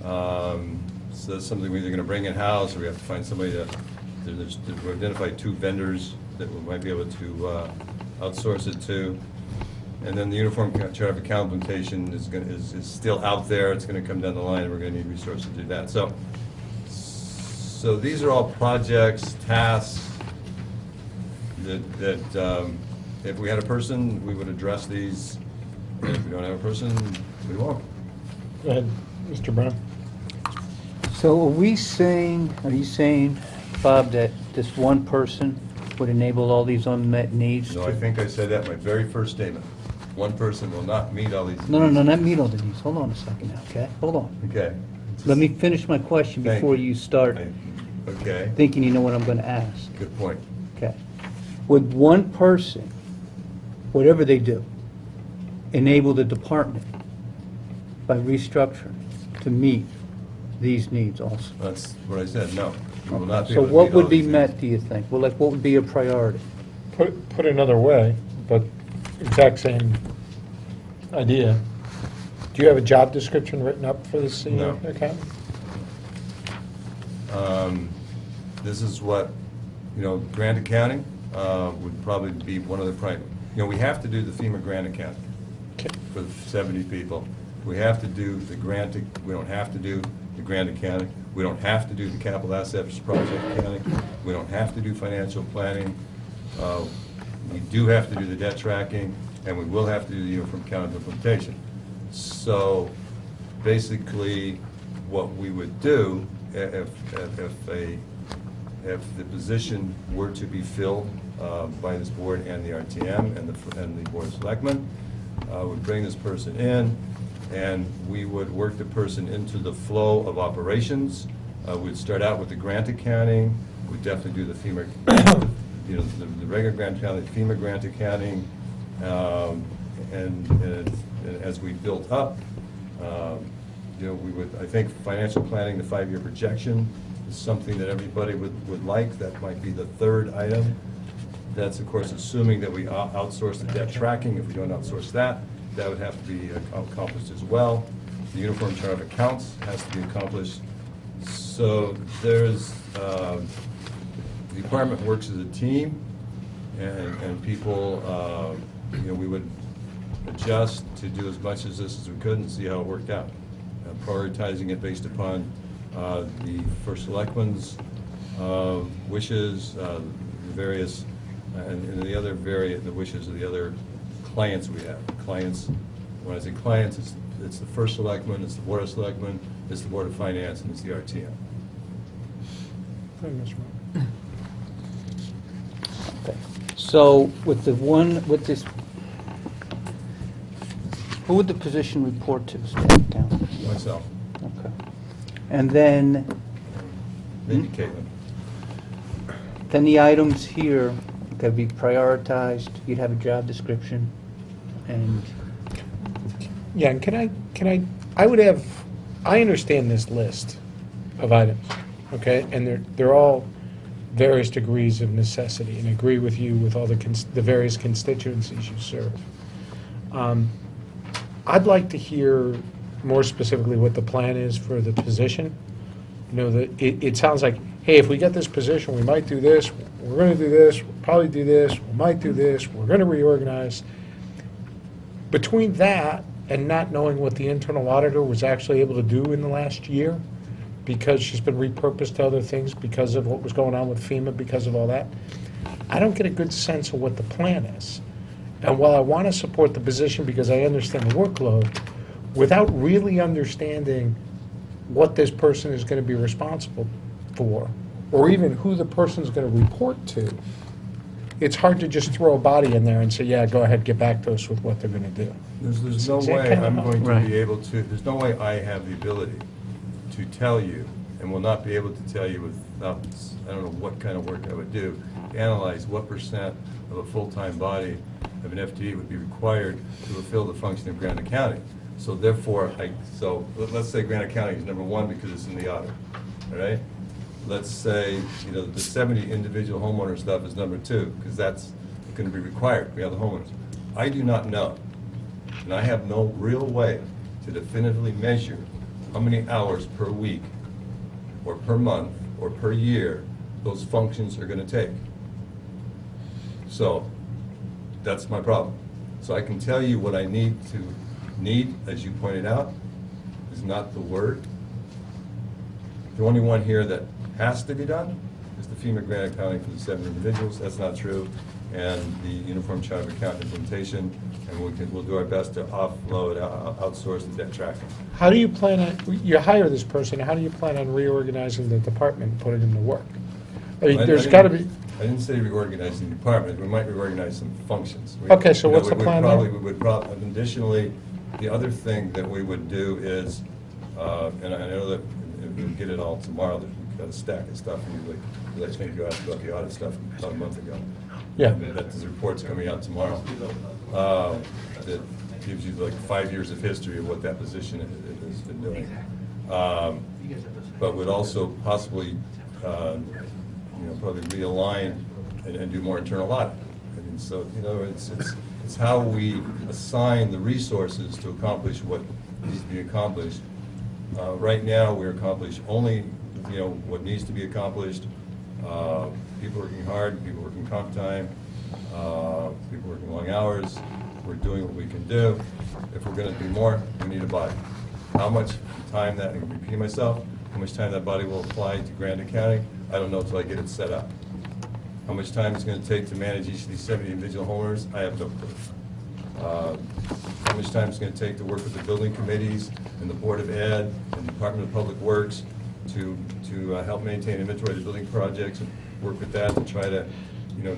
So that's something we're either going to bring in-house, or we have to find somebody we've identified 2 vendors that we might be able to outsource it to. And then the uniform chart of account implementation is still out there. It's going to come down the line, and we're going to need resources to do that. So these are all projects, tasks that if we had a person, we would address these. And if we don't have a person, we won't. Go ahead, Mr. Brown. So are you saying, Bob, that this one person would enable all these unmet needs? No, I think I said that in my very first statement. One person will not meet all these needs. No, not meet all the needs. Hold on a second now, okay? Hold on. Okay. Let me finish my question Thank before you. you start Okay. thinking you know what I'm going to ask. Good point. Okay. Would one person, whatever they do, enable the department by restructuring to meet these needs also? That's what I said, no. We will not be So able to what meet all would be these met, needs. do you think? Well, like, what would be a priority? Put another way, but exact same idea. Do you have a job description written up for this senior No. account? This is what, grant accounting would probably be one of the we have to do the FEMA grant accounting for the 70 people. We have to do the grant, we don't have to do the grant accounting. We don't have to do the capital assets project accounting. We don't have to do financial planning. We do have to do the debt tracking, and we will have to do the uniform account implementation. So basically, what we would do if the position were to be filled by this board and the RTM and the Board of Selectmen, would bring this person in, and we would work the person into the flow of operations. We'd start out with the grant accounting. We'd definitely do the the regular grant accounting, FEMA grant accounting, and as we built up, we would, I think financial planning, the 5-year projection is something that everybody would like. That might be the third item. That's, of course, assuming that we outsource the debt tracking. If we don't outsource that, that would have to be accomplished as well. The uniform chart of accounts has to be accomplished. So there's, the department works as a team, and people, we would adjust to do as much as this as we could and see how it worked out. Prioritizing it based upon the first selectman's wishes, the various, and the other the wishes of the other clients we have. Clients, when I say clients, it's the first selectman, it's the board of selectmen, it's the board of finance, and it's the RTM. Okay. So with this, who would the position report to, staff accountant? Myself. Okay. And then, Maybe Caitlin. then the items here could be prioritized, you'd have a job description, and, Yeah, and I understand this list of items, okay? And they're all various degrees of necessity, and agree with you with all the various constituencies you serve. I'd like to hear more specifically what the plan is for the position. It sounds like, hey, if we get this position, we might do this, we're going to do this, we'll probably do this, we might do this, we're going to reorganize. Between that and not knowing what the internal auditor was actually able to do in the last year, because she's been repurposed to other things because of what was going on with FEMA, because of all that, I don't get a good sense of what the plan is. And while I want to support the position because I understand the workload, without really understanding what this person is going to be responsible for, or even who the person's going to report to, it's hard to just throw a body in there and say, yeah, go ahead, get back to us with what they're going to do. There's no way I'm going to be able to, there's no way I have the ability to tell you, and will not be able to tell you without, I don't know what kind of work I would do, to analyze what percent of a full-time body of an FTE would be required to fulfill the function of grant accounting. So therefore, let's say grant accounting is number one because it's in the audit, all right? Let's say, the 70 individual homeowner stuff is number two, because that's going to be required. We have the homeowners. I do not know, and I have no real way to definitively measure how many hours per week, or per month, or per year those functions are going to take. So that's my problem. So I can tell you what I need, as you pointed out, is not the word. The only one here that has to be done is the FEMA grant accounting for the 7 individuals. That's not true. And the uniform chart of account implementation, and we'll do our best to offload, outsource the debt tracking. How do you plan on, you hire this person, how do you plan on reorganizing the department and putting them to work? I mean, there's got to be... I didn't say reorganizing the department. We might reorganize some functions. Okay, so what's the plan there? We would probably, additionally, the other thing that we would do is, and I know that we'll get it all tomorrow, that we've got a stack of stuff, and I think you asked about the audit stuff about a month ago. Yeah. That this report's coming out tomorrow. That gives you like 5 years of history of what that position has been doing. But would also possibly, probably realign and do more internal audit. I mean, so, it's how we assign the resources to accomplish what needs to be accomplished. Right now, we accomplish only, what needs to be accomplished. People working hard, people working comp time, people working long hours. We're doing what we can do. If we're going to do more, we need a body. How much time that, and repeat myself, how much time that body will apply to grant accounting, I don't know until I get it set up. How much time it's going to take to manage each of these 70 individual homeowners, I have no clue. How much time it's going to take to work with the building committees and the Board of Ed and the Department of Public Works to help maintain inventory of the building projects and work with that to try to,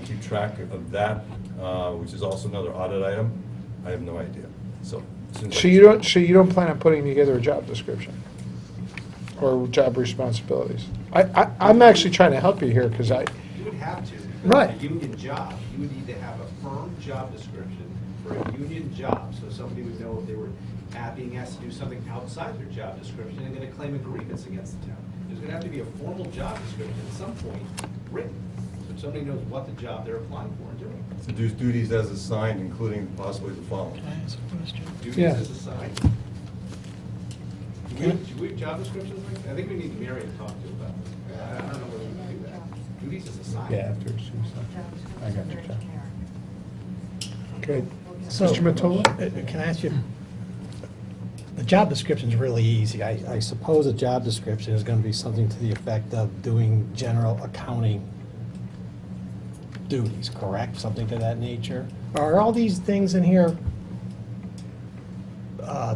keep track of that, which is also another audit item. I have no idea. So you don't plan on putting together a job description or job responsibilities? I'm actually trying to help you here because You would have to, Right. A union job, you would need to have a firm job description for a union job, so somebody would know if they were being asked to do something outside their job description and going to claim a grievance against the town. There's going to have to be a formal job description at some point written, so somebody knows what the job they're applying for and doing. So do duties as assigned, including possibly the following. Duties Yeah. as assigned. Do we have job descriptions like that? I think we need Mary to talk to about this. I don't know whether we can do that. Duties as assigned. Yeah, after it's I got you, John. Okay. So, Mr. Matola? Can I ask you, the job description's really easy. I suppose a job description is going to be something to the effect of doing general accounting duties, correct? Something to that nature? Are all these things in here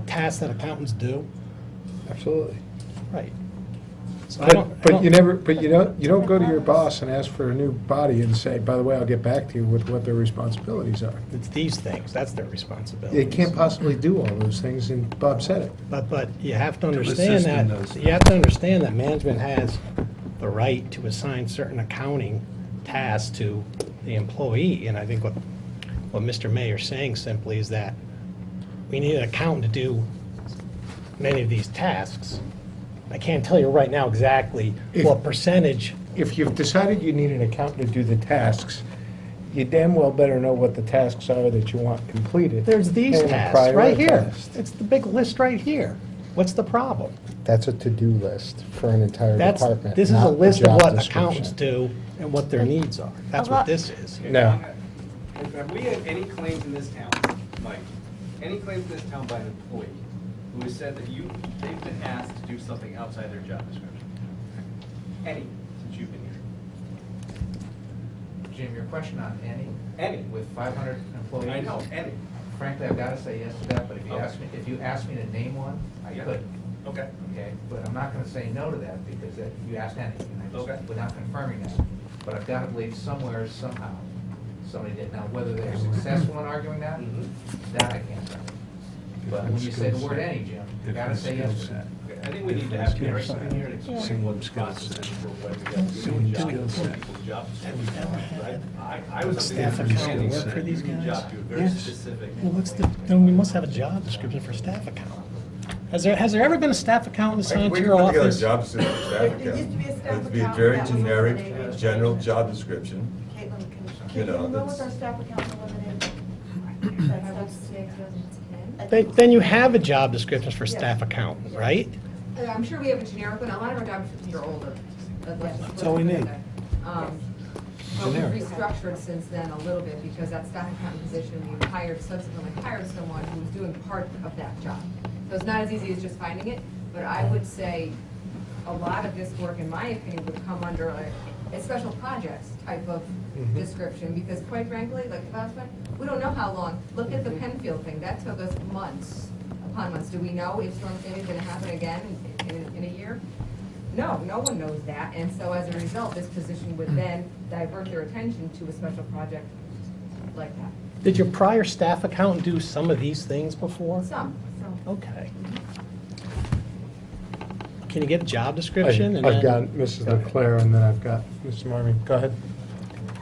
tasks that accountants do? Absolutely. Right. So I don't. But you don't go to your boss and ask for a new body and say, by the way, I'll get back to you with what their responsibilities are. It's these things, that's their responsibility. They can't possibly do all those things, and Bob said it. But you have to The understand system that, does. you have to understand that management has the right to assign certain accounting tasks to the employee. And I think what Mr. Mayor's saying simply is that we need an accountant to do many of these tasks. I can't tell you right now exactly what percentage. If you've decided you need an accountant to do the tasks, you damn well better know what the tasks are that you want completed. There's these and tasks right here. prioritized. It's the big list right here. What's the problem? That's a to-do list for an entire department. This is a not list of job what description. accountants do and what their needs are. That's what this is. No. Have we had any claims in this town, Mike, any claims in this town by an employee who has said that they've been asked to do something outside their job description? Any, since you've been here? Jim, your question on any? Any. With 500 employees? I know, any. Frankly, I've got to say yes to that, but if you Okay. ask me to name one, I Yeah. could. Okay. Okay, but I'm not going to say no to that because you asked any, and I Okay. just, without confirming that. But I've got to believe somewhere, somehow, somebody did. Now, whether they're successful in arguing that, that I can't tell. But when you say the word any, Jim, you got to say yes to that. Okay, I think we need to have Mary come in here and explain what the process is for when we get union job, people's job descriptions. I was Staff under the accountant understanding work that for a these union guys? job do a very Yes. specific. Well, then we must have a job description for staff accountant. Has there ever been a staff accountant assigned We to can your put together a office? job description for staff There used to accountant. be a staff It'd be a accountant very that was generic, eliminated. general job description. Caitlin, You can know, you know that's- what our staff accountant eliminated? Then you have a job description for staff accountant, right? I'm sure we have a generic one. A lot of our job descriptions are older. That's all we need. But we've restructured since then a little bit because that staff accountant position, we subsequently hired someone who was doing part of that job. So it's not as easy as just finding it, but I would say a lot of this work, in my opinion, would come under a special projects type of description, because quite frankly, like the last one, we don't know how long. Look at the Penfield thing, that took us months upon months. Do we know if Storm Sandy's gonna happen again in a year? No, no one knows that, and so as a result, this position would then divert their attention to a special project like that. Did your prior staff accountant do some of these things before? Some. Okay. Can you get a job description? and I've then- got Mrs. Leclerc, and then I've got Mrs. Marmee. Go ahead.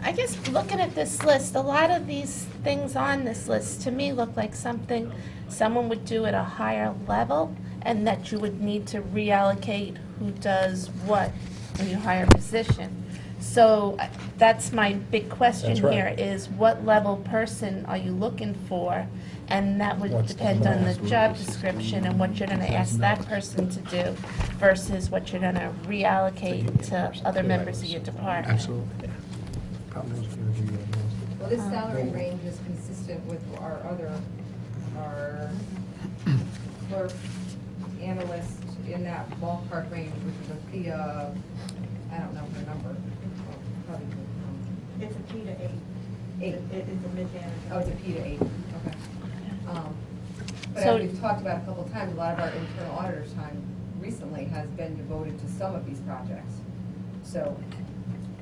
I guess looking at this list, a lot of these things on this list to me look like something someone would do at a higher level, and that you would need to reallocate who does what in your higher position. So that's my big question That's right. here is what level person are you looking for? And that would What's the depend on the level? job description and what you're gonna ask that person to do versus what you're gonna reallocate to other members of your department. Absolutely. Problem is gonna be, Well, this salary range is consistent with our clerk, analyst in that ballpark range, which is a fee of, I don't know her number. Probably, It's a P to 8. 8. It is a mid-manager. Oh, it's a P to 8, okay. But So- as we've talked about a couple of times, a lot of our internal auditors' time recently has been devoted to some of these projects. So,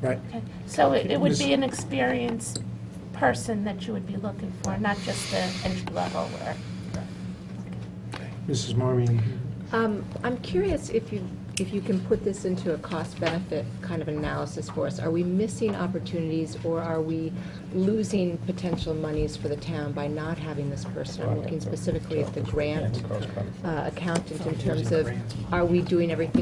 right. Okay. So it would be an experienced person that you would be looking for, not just an entry level or. Mrs. Marmee. I'm curious if you if you can put this into a cost-benefit kind of analysis for us, are we missing opportunities or are we losing potential monies for the town by not having this person? I'm looking specifically at the grant accountant in terms of, are we doing everything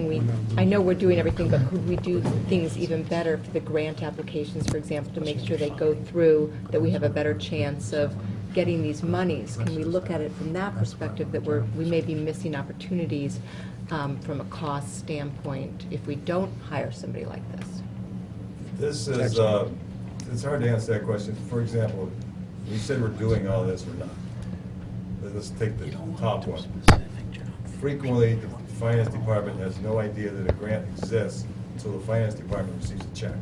I know we're doing everything, but could we do things even better for the grant applications, for example, to make sure they go through, that we have a better chance of getting these monies? Can we look at it from that perspective, that we may be missing opportunities from a cost standpoint if we don't hire somebody like this? This is, it's hard to answer that question. For example, you said we're doing all this or not. Let's take the top one. Frequently, the finance department has no idea that a grant exists until the finance department receives a check.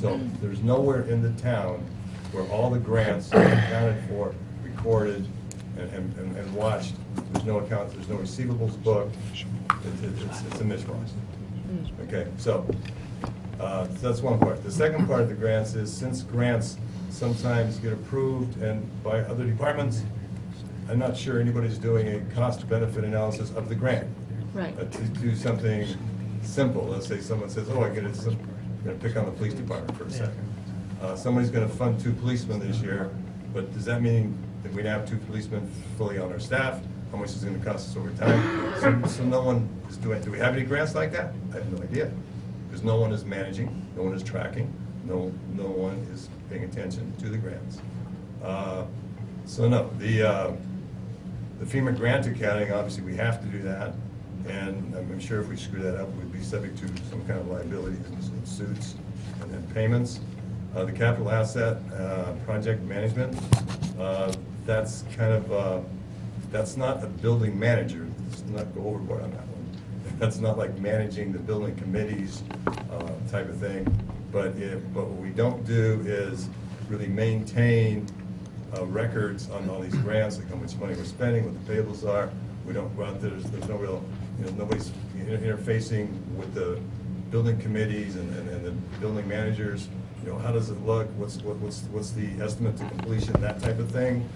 So there's nowhere in the town where all the grants are accounted for, recorded, and watched. There's no account, there's no receivables book. It's a mishmash. Okay, so that's one part. The second part of the grants is, since grants sometimes get approved and by other departments, I'm not sure anybody's doing a cost-benefit analysis of the grant. Right. To do something simple. Let's say someone says, oh, I'm going to pick on the police department for a second. Somebody's going to fund 2 policemen this year, but does that mean that we have 2 policemen fully on our staff? How much is it going to cost us over time? So no one is doing, do we have any grants like that? I have no idea. Because no one is managing, no one is tracking, no one is paying attention to the grants. So no, the FEMA grant accounting, obviously we have to do that. And I'm sure if we screw that up, we'd be subject to some kind of liabilities and suits and then payments. The capital asset project management, that's kind of, that's not a building manager. Let's not go overboard on that one. That's not like managing the building committees type of thing. But what we don't do is really maintain records on all these grants, like how much money we're spending, what the payables are. We don't go out there, there's no real, nobody's interfacing with the building committees and the building managers. How does it look? What's the estimate to completion? That type of thing.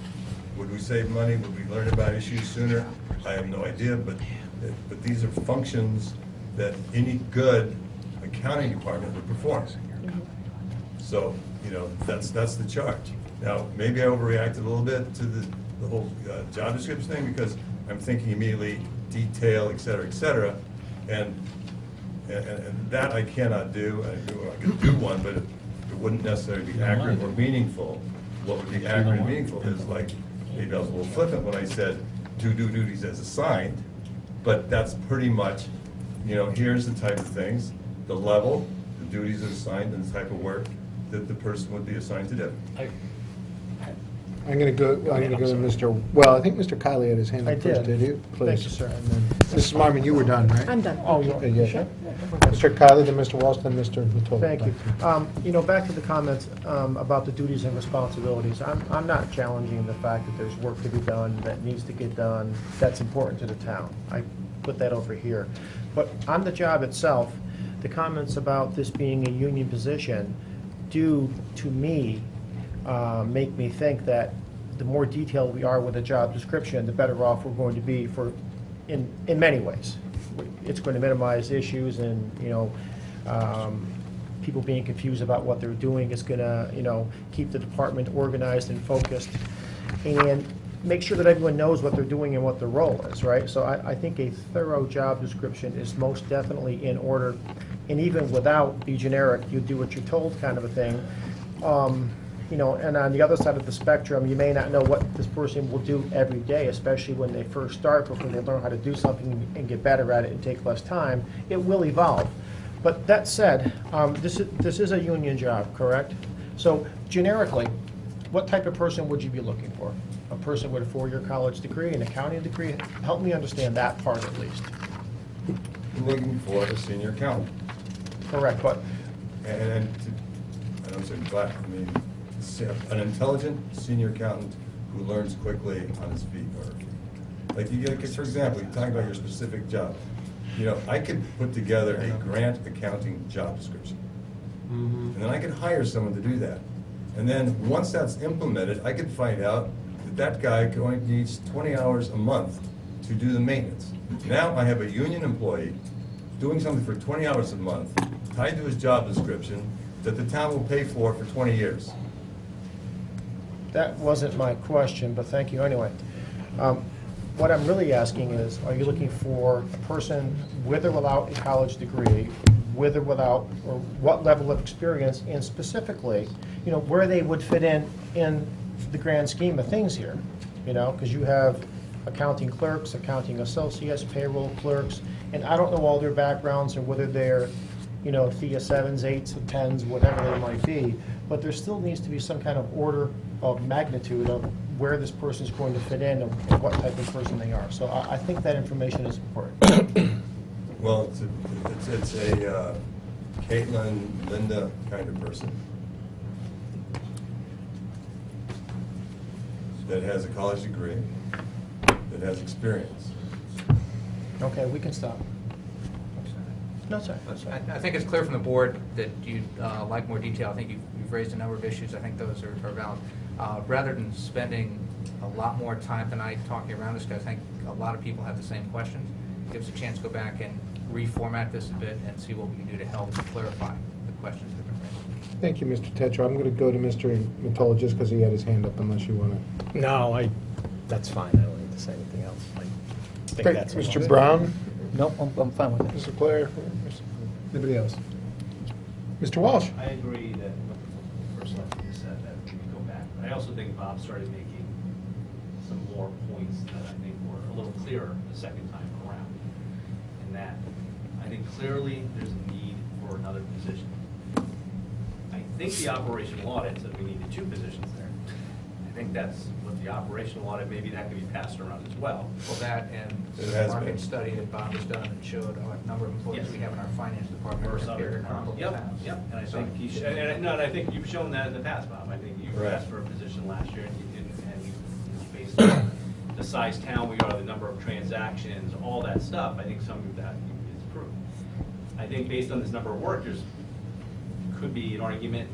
Would we save money? Would we learn about issues sooner? I have no idea, but these are functions that any good accounting department would perform. So, that's the charge. Now, maybe I overreacted a little bit to the whole job description thing, because I'm thinking immediately detail, et cetera, and that I cannot do. I could do one, but it wouldn't necessarily be accurate or meaningful. What would be accurate and meaningful is, like, maybe I was a little flippant when I said do duties as assigned, but that's pretty much, here's the type of things, the level, the duties assigned, and the type of work that the person would be assigned to do. I'm going to go to Mr., well, I think Mr. Kiley had his hand I up first, did. did you? Please. Thank you, sir. And then Mrs. Marmon, you were done, right? I'm done. Oh, you Okay, yeah. Mr. Kiley, then Mr. Walsh, then Mr. Natoli. Thank you. Back to the comments about the duties and responsibilities. I'm not challenging the fact that there's work to be done, that needs to get done, that's important to the town. I put that over here. But on the job itself, the comments about this being a union position do, to me, make me think that the more detailed we are with a job description, the better off we're going to be in many ways. It's going to minimize issues and, people being confused about what they're doing. It's going to, keep the department organized and focused and make sure that everyone knows what they're doing and what their role is, right? So I think a thorough job description is most definitely in order. And even without the generic, you do what you're told kind of a thing, and on the other side of the spectrum, you may not know what this person will do every day, especially when they first start, before they learn how to do something and get better at it and take less time. It will evolve. But that said, this is a union job, correct? So generically, what type of person would you be looking for? A person with a 4-year college degree, an accounting degree? Help me understand that part at least. I'm looking for a senior accountant. Correct, but... I don't say black, I mean, an intelligent senior accountant who learns quickly on his feet or her feet. Like, for example, you're talking about your specific job. I could put together a grant accounting job description. And then I could hire someone to do that. And then once that's implemented, I could find out that guy only needs 20 hours a month to do the maintenance. Now I have a union employee doing something for 20 hours a month, tied to his job description, that the town will pay for 20 years. That wasn't my question, but thank you anyway. What I'm really asking is, are you looking for a person with or without a college degree, with or without, or what level of experience, and specifically, you know, where they would fit in the grand scheme of things here? You know, because you have accounting clerks, accounting associates, payroll clerks, and I don't know all their backgrounds or whether they're, you know, Thea 7s, 8s, 10s, whatever they might be, but there still needs to be some kind of order of magnitude of where this person's going to fit in and what type of person they are. So I think that information is important. Well, it's a Caitlin, Linda kind of person that has a college degree, that has experience. Okay, we can stop. No, sorry. I think it's clear from the board that you'd like more detail. I think you've raised a number of issues. I think those are valid. Rather than spending a lot more time tonight talking around this, because I think a lot of people have the same questions, give us a chance to go back and reformat this a bit and see what we can do to help clarify the questions that have been raised. Thank you, Mr. Tetra. I'm going to go to Mr. Matola just because he had his hand up, unless you want to. No, that's fine. I don't need to say anything else. I think Okay, that's Mr. enough. Brown? No, I'm fine with that. Mr. Blair? Anybody else? Mr. Walsh? I agree that what the first selectman just said, that we could go back. I also think Bob started making some more points that I think were a little clearer the second time around. And that, I think clearly there's a need for another position. I think the operational audit said we needed 2 positions there. I think that's what the operational audit, maybe that could be passed around as well. Well, that and It the has market been. study that Bob has done and showed a number of employees Yes. we have in our finance department. Versus compared other to comparable Yep, towns. yep, and I So- think he should, and I think you've shown that in the past, Bob. I think you Right. asked for a position last year and you didn't, and you, based on the size town we are, the number of transactions, all that stuff, I think some of that is proved. I think based on this number of workers, could be an argument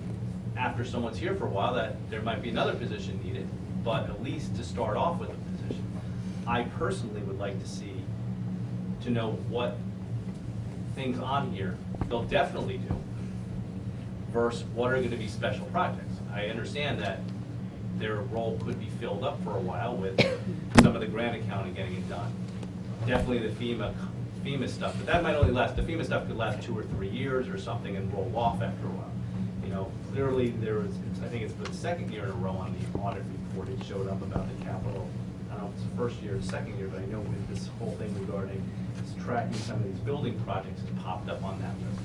after someone's here for a while that there might be another position needed, but at least to start off with a position. I personally would like to see, to know what things on here they'll definitely do versus what are going to be special projects. I understand that their role could be filled up for a while with some of the grant accounting getting it done. Definitely the FEMA stuff, but that might only last, the FEMA stuff could last 2 or 3 years or something and roll off after a while. You know, clearly there was, I think it's for the second year in a row on the audit report, it showed up about the capital. I don't know if it's the first year or the second year, but I know with this whole thing regarding tracking some of these building projects has popped up on that list.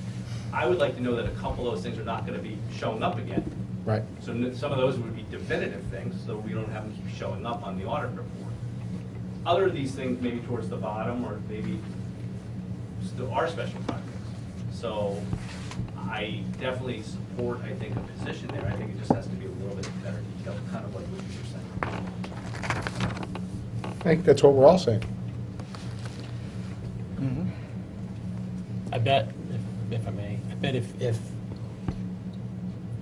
I would like to know that a couple of those things are not going to be showing up again. Right. So some of those would be definitive things, so we don't have them keep showing up on the audit report. Other of these things, maybe towards the bottom, or maybe still are special projects. So I definitely support, I think, a position there. I think it just has to be a little bit better detailed, kind of like what you're saying. I think that's what we're all saying. I bet, if I may, I bet if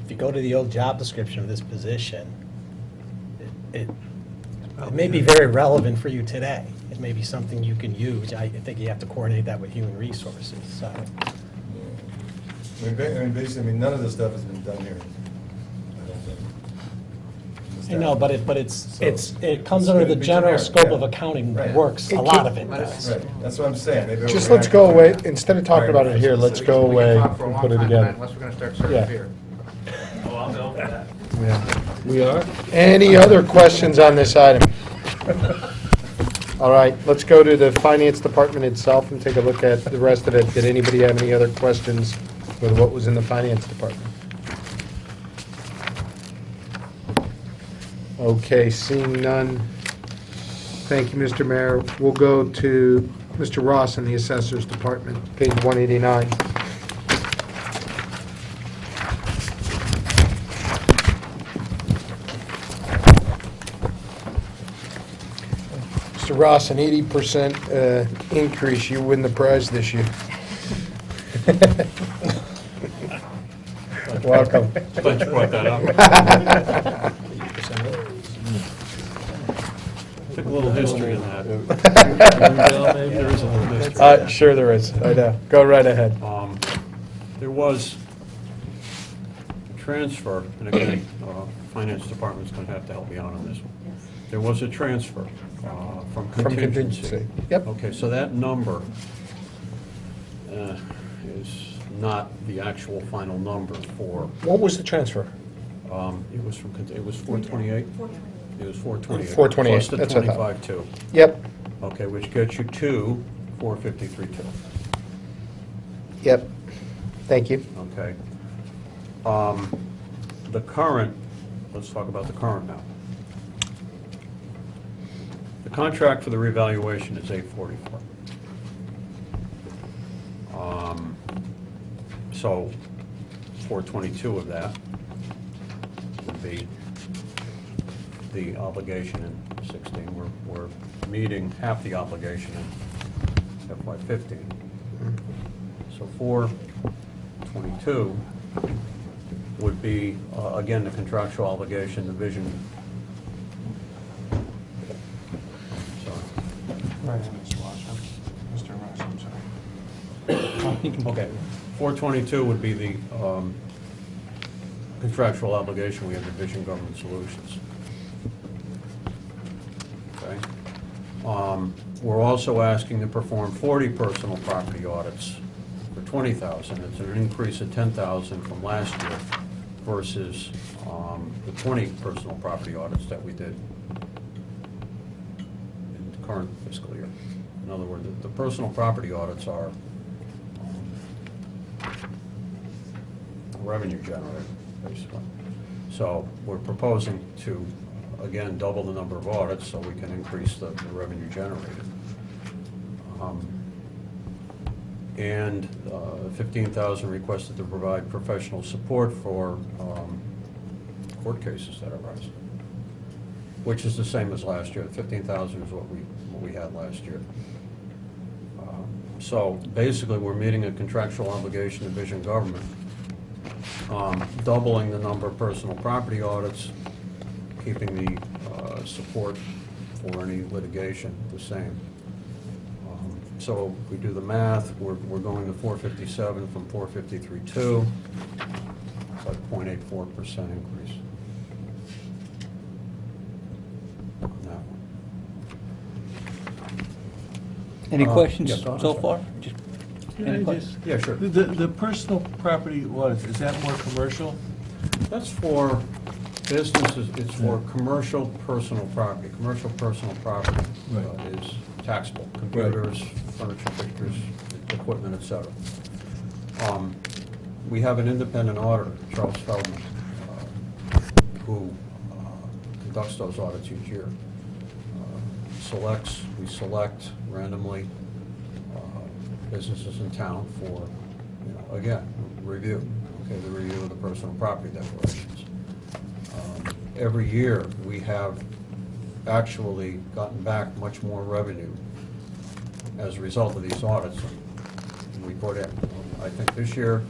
you go to the old job description of this position, it may be very relevant for you today. It may be something you can use. I think you have to coordinate that with human resources, so. Basically, none of this stuff has been done here. I don't think. I know, but it comes under the general scope of accounting works, a lot of it does. Right, that's what I'm saying. Maybe Just we're let's go gonna- away, instead of talking about it here, let's go We away can talk for a and long put it time together. tonight, unless we're going to start serving Yeah. beer. Oh, I'll go for that. Yeah. We are? Any other questions on this item? All right, let's go to the finance department itself and take a look at the rest of it. Did anybody have any other questions with what was in the finance department? Okay, seeing none. Thank you, Mr. Mayor. We'll go to Mr. Ross in the assessors department, page 189. Mr. Ross, an 80% increase. You win the prize this year. Welcome. Glad you brought that up. Took a little history in that. Maybe there is a little mystery. Sure there is, I know. Go right ahead. There was a transfer, and again, Finance Department's going to have to help me out on this one. There was a transfer from From contingency. contingency. Yep. Okay, so that number is not the actual final number for, What was the transfer? it was from, it was 428? It was 428. 428, Plus the that's what I thought. 25.2. Yep, Okay, which gets you to 453.2. yep. Thank you. Okay. The current, let's talk about the current now. The contract for the revaluation is 844. So 422 of that would be the obligation in 16. We're meeting half the obligation in FY15. So 422 would be, again, the contractual obligation, the vision. Sorry. Mr. Rush, I'm sorry. Okay. 422 would be the contractual obligation we have to Vision Government Solutions. Okay. We're also asking to perform 40 personal property audits for $20,000. It's an increase of $10,000 from last year versus the 20 personal property audits that we did in the current fiscal year. In other words, the personal property audits are revenue generator, basically. So we're proposing to, again, double the number of audits so we can increase the revenue generated. And 15,000 requested to provide professional support for court cases that arise, which is the same as last year. 15,000 is what we had last year. So basically, we're meeting a contractual obligation to Vision Government, doubling the number of personal property audits, keeping the support for any litigation the same. So if we do the math, we're going to 457 from 453.2. It's like 0.84% increase on that one. Any questions yeah, go ahead, so sorry. far? Just- any questions? Yeah, sure. The personal property audits, is that more commercial? That's for businesses, it's for commercial personal property. Commercial personal property is taxable, computers, furniture, fixtures, equipment, et cetera. We have an independent auditor, Charles Feldman, who conducts those audits each year. We select randomly businesses in town for, again, review, okay, the review of the personal property declarations. Every year, we have actually gotten back much more revenue as a result of these audits than we put in. I think this year,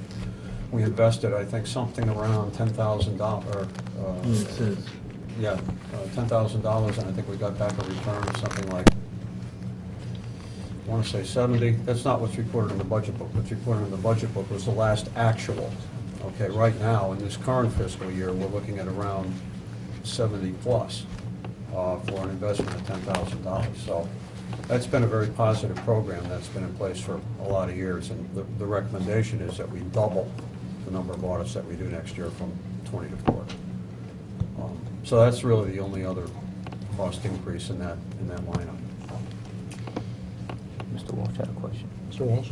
we invested, I think, something around $10,000, $10,000, and I think we got back a return of something like, I want to say 70. That's not what's reported in the budget book. What's reported in the budget book was the last actual. Okay, right now, in this current fiscal year, we're looking at around 70 plus for an investment of $10,000. So that's been a very positive program that's been in place for a lot of years, and the recommendation is that we double the number of audits that we do next year from 20 to 40. So that's really the only other cost increase in that lineup. Mr. Walsh had a question. Mr. Walsh?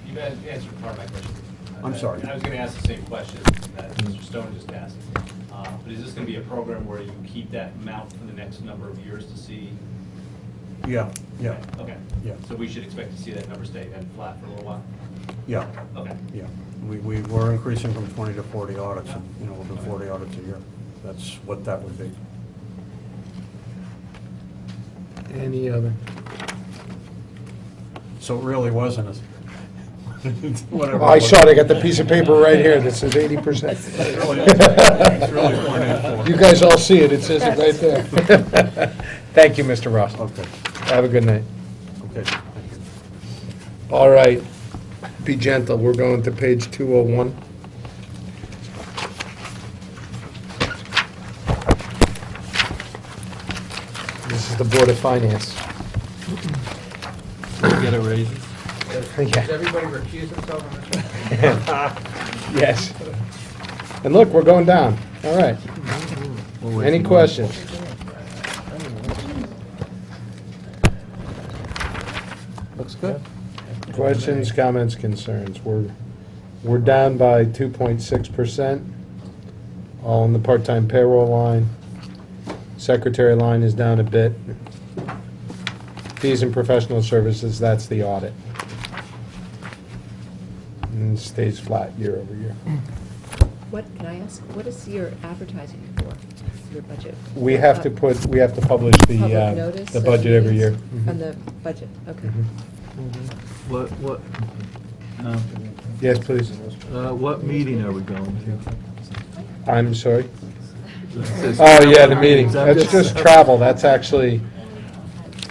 You answered part of my question. I'm sorry. I was going to ask the same question that Mr. Stone just asked. But is this going to be a program where you keep that amount for the next number of years to see? Yeah. Okay. Yeah. So we should expect to see that number stay flat for a little while? Yeah. Okay. Yeah. We're increasing from 20 to 40 audits, and, we'll do 40 audits a year. That's what that would be. Any other? So it really wasn't as, whatever. Oh, I saw it, I got the piece of paper right here that says 80%. It's really 0.84. You guys all see it, it says it right there. Thank you, Mr. Ross. Okay. Have a good night. Okay. All right, be gentle, we're going to page 201. This is the Board of Finance. Get a raise. Does everybody recuse themselves on this one? Yes. And look, we're going down. All right. Any questions? Looks good. Questions, comments, concerns? We're down by 2.6%, all in the part-time payroll line. Secretary line is down a bit. Fees and professional services, that's the audit. And it stays flat year over year. What, can I ask, what is your advertising for, your budget? We have to publish Public notice the of budget every meetings? year. Mm-hmm. And the budget, okay. What, Yes, please. what meeting are we going to? I'm sorry? This is- Oh, yeah, the meeting. I'm That's just travel. That's actually.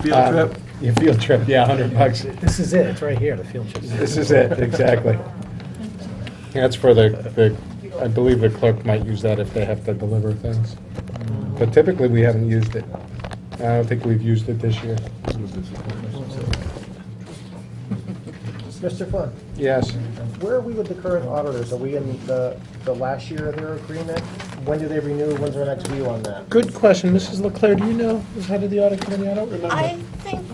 Field trip? Your field trip, yeah, $100. This is it, it's right here, the field trip. This is it, exactly. That's for I believe the clerk might use that if they have to deliver things. But typically, we haven't used it. I don't think we've used it this year. Mr. Flynn, Yes. where are we with the current auditors? Are we in the last year of their agreement? When do they renew? When's our next view on that? Good question. Mrs. Leclerc, do you know, as head of the audit committee? I don't remember. I think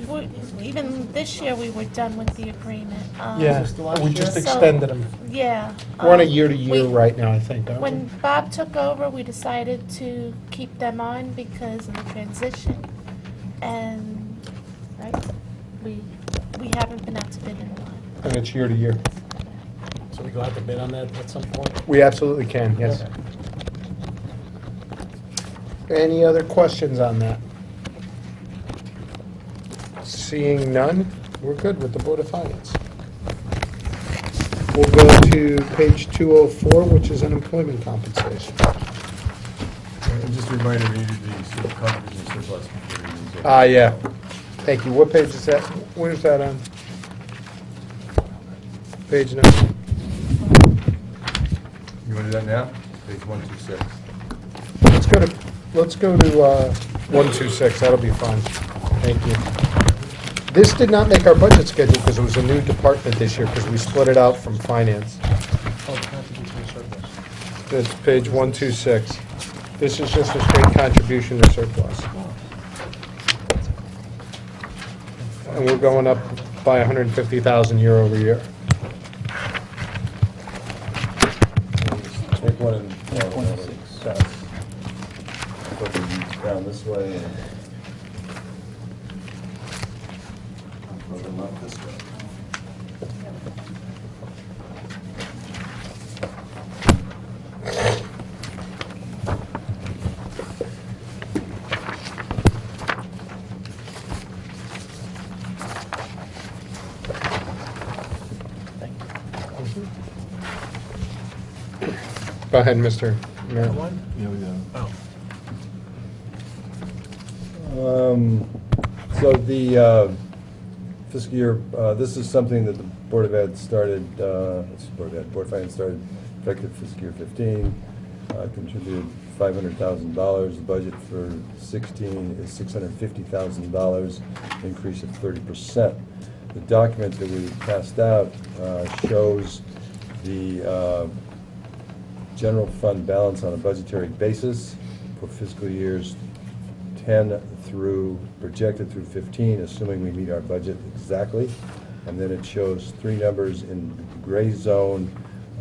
even this year we were done with the agreement. Yeah, Is this the last we year? just So, extended them. Yeah. We're on a we- year-to-year right now, I think, aren't we? When Bob took over, we decided to keep them on because of the transition. And, right, we haven't been out to bid in a while. And it's year-to-year. So we go out to bid on that at some point? We absolutely can, yes. Any other questions on that? Seeing none, we're good with the Board of Finance. We'll go to page 204, which is unemployment compensation. And just a reminder, we need the contribution surplus. before we use it. Yeah. Thank you. What page is that? Where's that on? Page number? You want to do that now? Page 126. Let's go to 126. That'll be fine. Thank you. This did not make our budget schedule because it was a new department this year because we split it out from finance. Oh, contribution to surplus. It's page 126. This is just a straight contribution to surplus. And we're going up by 150,000 year over year. Take one and put them down this way and put them up this way. Go ahead, Mr. Mayor. Yeah, we got it. So the fiscal year, this is something that the Board of Ed started, Board of Finance started effective fiscal year 15, contributed $500,000. The budget for 16 is $650,000, increase of 30%. The document that we passed out shows the general fund balance on a budgetary basis for fiscal years 10 through, projected through 15, assuming we meet our budget exactly. And then it shows three numbers in the gray zone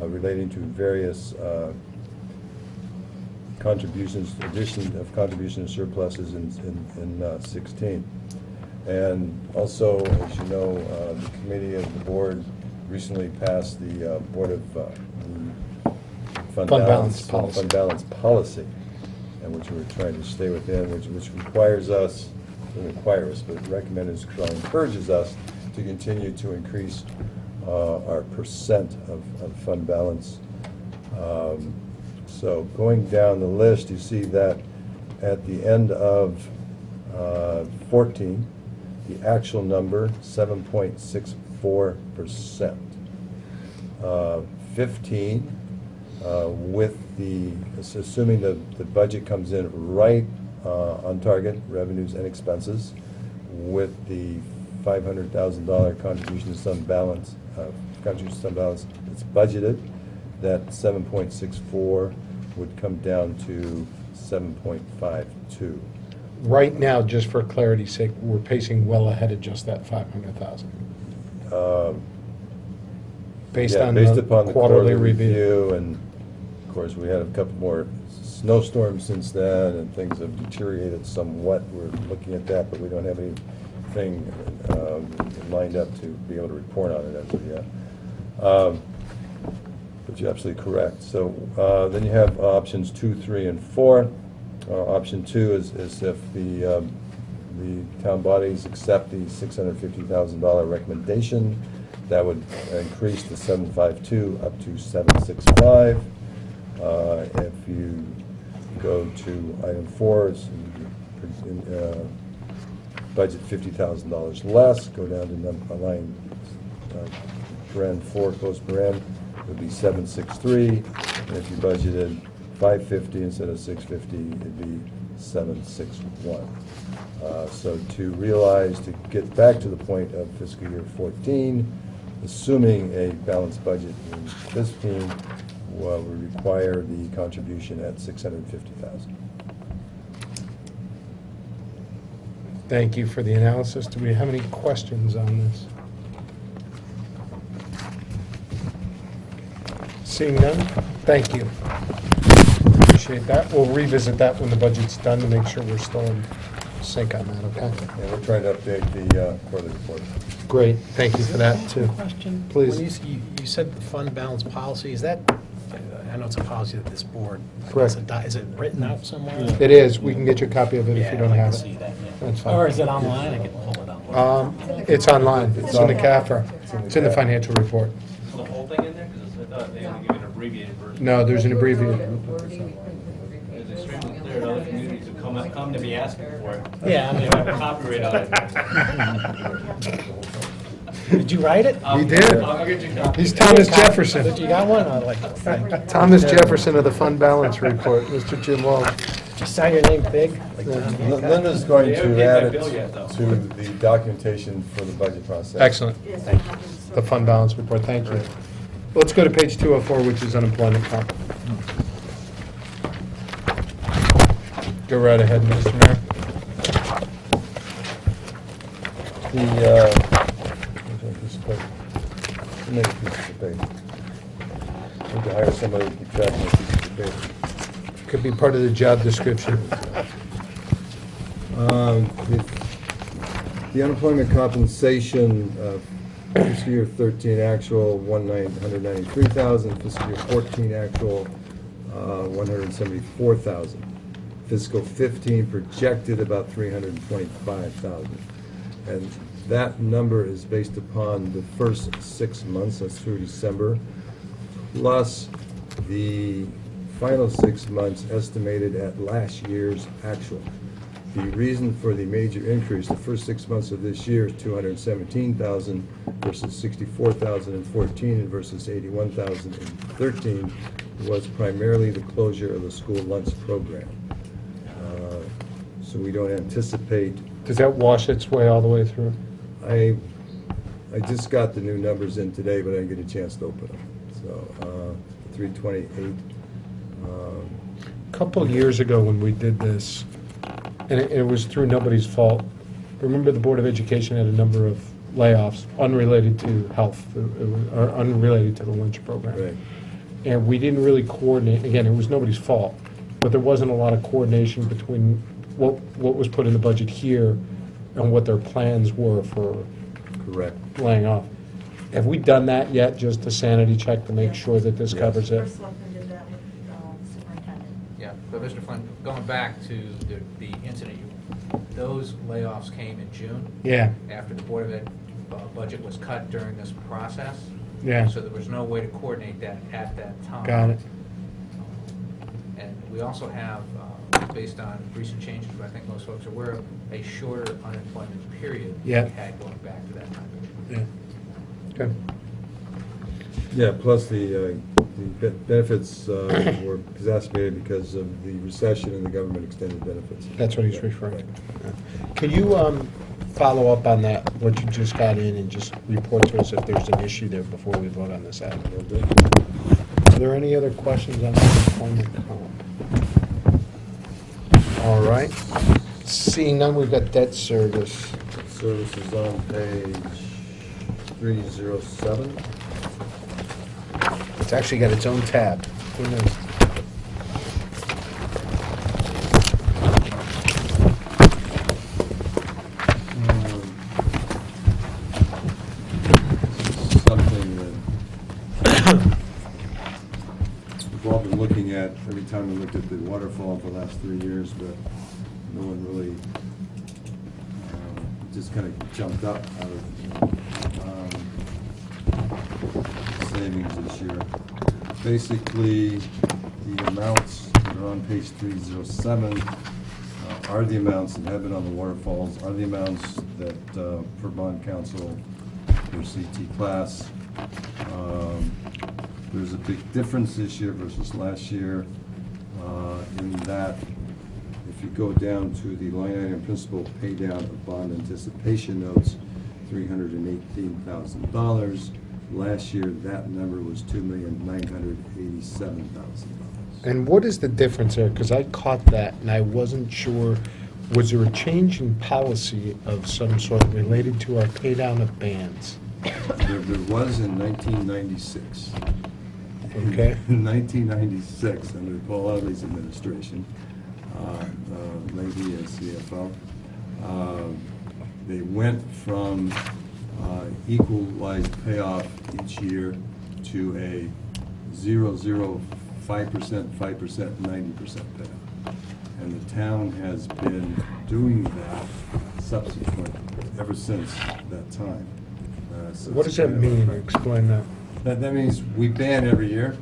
relating to various contributions, addition of contribution surpluses in 16. And also, as you know, the committee of the board recently passed the Board of the Fund Balance Policy, and which we're trying to stay within, which requires us, doesn't require us, but recommends, encourages us to continue to increase our percent of fund balance. So going down the list, you see that at the end of 14, The actual number, 7.64%. 15, with the, assuming the budget comes in right on target, revenues and expenses, with the $500,000 contribution to fund balance, it's budgeted, that 7.64 would come down to 7.52. Right now, just for clarity's sake, we're pacing well ahead of just that 500,000. Based Yeah, on based the upon the quarterly review. and of course, we had a couple more snowstorms since then, and things have deteriorated somewhat. We're looking at that, but we don't have anything lined up to be able to report on it as of yet. But you're absolutely correct. So then you have options 2, 3, and 4. Option 2 is if the town bodies accept the $650,000 recommendation. That would increase the 752 up to 765. If you go to item 4, it's budget $50,000 less, go down to line paren 4, close paren, it would be 763. And if you budgeted 550 instead of 650, it'd be 761. So to realize, to get back to the point of fiscal year 14, assuming a balanced budget in 15, we require the contribution at $650,000. Thank you for the analysis. Do we have any questions on this? Seeing none, thank you. Appreciate that. We'll revisit that when the budget's done to make sure we're still in sync on that, okay? And we're trying to update the quarterly report. Great, thank you for that, too. Question? Please. When you said the fund balance policy, is that, I know it's a policy of this board. Correct. Is it written out somewhere? It is. We can get you a copy of it if you don't have it. That's fine. Or is it online? I can pull it online. It's online. It's in the CAFR. It's in the financial report. Is the whole thing in there? Because I thought they only give an abbreviated version. No, there's an abbreviated. It's extremely clear to other communities who come to me asking for it. Yeah, I mean- They have a copyright on it. Did you write it? He did. I'll get you a copy. He's Thomas Jefferson. Did you got one? I like it. Thomas Jefferson of the Fund Balance Report, Mr. Jim Wall. Just sign your name big. Like Linda's going They haven't to paid add my it bill yet, though. to the documentation for the budget process. Excellent. The Fund Balance Report, thank you. Let's go to page 204, which is unemployment comp. Go right ahead, Mr. Mayor. Make a piece of paper. Need to hire somebody to keep track of my pieces of paper. Could be part of the job description. The unemployment compensation, fiscal year 13 actual, $193,000, fiscal year 14 actual, $174,000. Fiscal 15 projected about $325,000. And that number is based upon the first 6 months, that's through December, plus the final 6 months estimated at last year's actual. The reason for the major increase, the first 6 months of this year is $217,000 versus $64,000 in 14 and versus $81,000 in 13, was primarily the closure of the school lunch program. So we don't anticipate. Does that wash its way all the way through? I just got the new numbers in today, but I didn't get a chance to open them. So 328. A couple of years ago when we did this, and it was through nobody's fault, remember the Board of Education had a number of layoffs unrelated to health, or unrelated to the lunch program. Right. And we didn't really coordinate, again, it was nobody's fault, but there wasn't a lot of coordination between what was put in the budget here and what their plans were for Correct. laying off. Have we done that yet, just a sanity check to make sure that this covers it? First selectman did that with superintendent. Yeah, but Mr. Flynn, going back to the incident, those layoffs came in June. Yeah. After the Board of Ed budget was cut during this process. Yeah. So there was no way to coordinate that at that time. Got it. And we also have based on recent changes, but I think most folks are aware of, a shorter unemployment period Yeah. we had going back to that time. Yeah. Okay. Yeah, plus the benefits were exacerbated because of the recession and the government extended benefits. That's what he's referring to. Can you follow up on that, what you just got in, and just report to us if there's an issue there before we vote on this item? Are there any other questions on the employment column? All right. Seeing none, we've got debt service. Service is on page 307. It's actually got its own tab. Who knows? Something that we've all been looking at every time we looked at the waterfall for the last 3 years, but no one really just kind of jumped up out of savings this year. Basically, the amounts that are on page 307 are the amounts that have been on the waterfalls, are the amounts that per bond council for CT class. There's a big difference this year versus last year in that if you go down to the line item principal pay down of bond anticipation notes, $318,000. Last year, that number was $2,987,000. And what is the difference there? Because I caught that and I wasn't sure, was there a change in policy of some sort related to our pay down of bands? There was in 1996. Okay. In 1996, under Paul Audley's administration, lady as CFO, they went from equalized payoff each year to a 0, 5%, 5%, 90% payoff. And the town has been doing that subsequent ever since that time. So What does that mean? Explain that. That means we ban every year,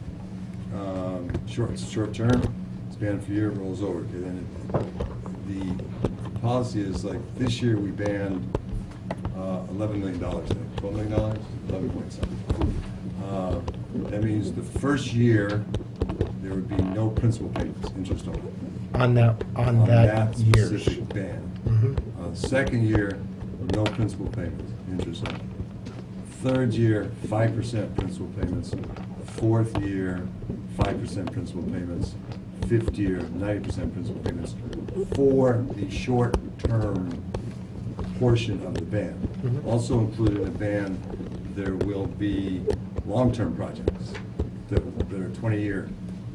short term, it's banned for a year, it rolls over. And then the policy is like, this year we banned $11 million, I think, $12 million, 11 point something. That means the first year, there would be no principal payments, interest only. On that year's. Specific ban. The second year, no principal payments, interest only. Third year, 5% principal payments. Fourth year, 5% principal payments. Fifth year, 90% principal payments for the short-term portion of the ban. Also included in the ban, there will be long-term projects that are 20-year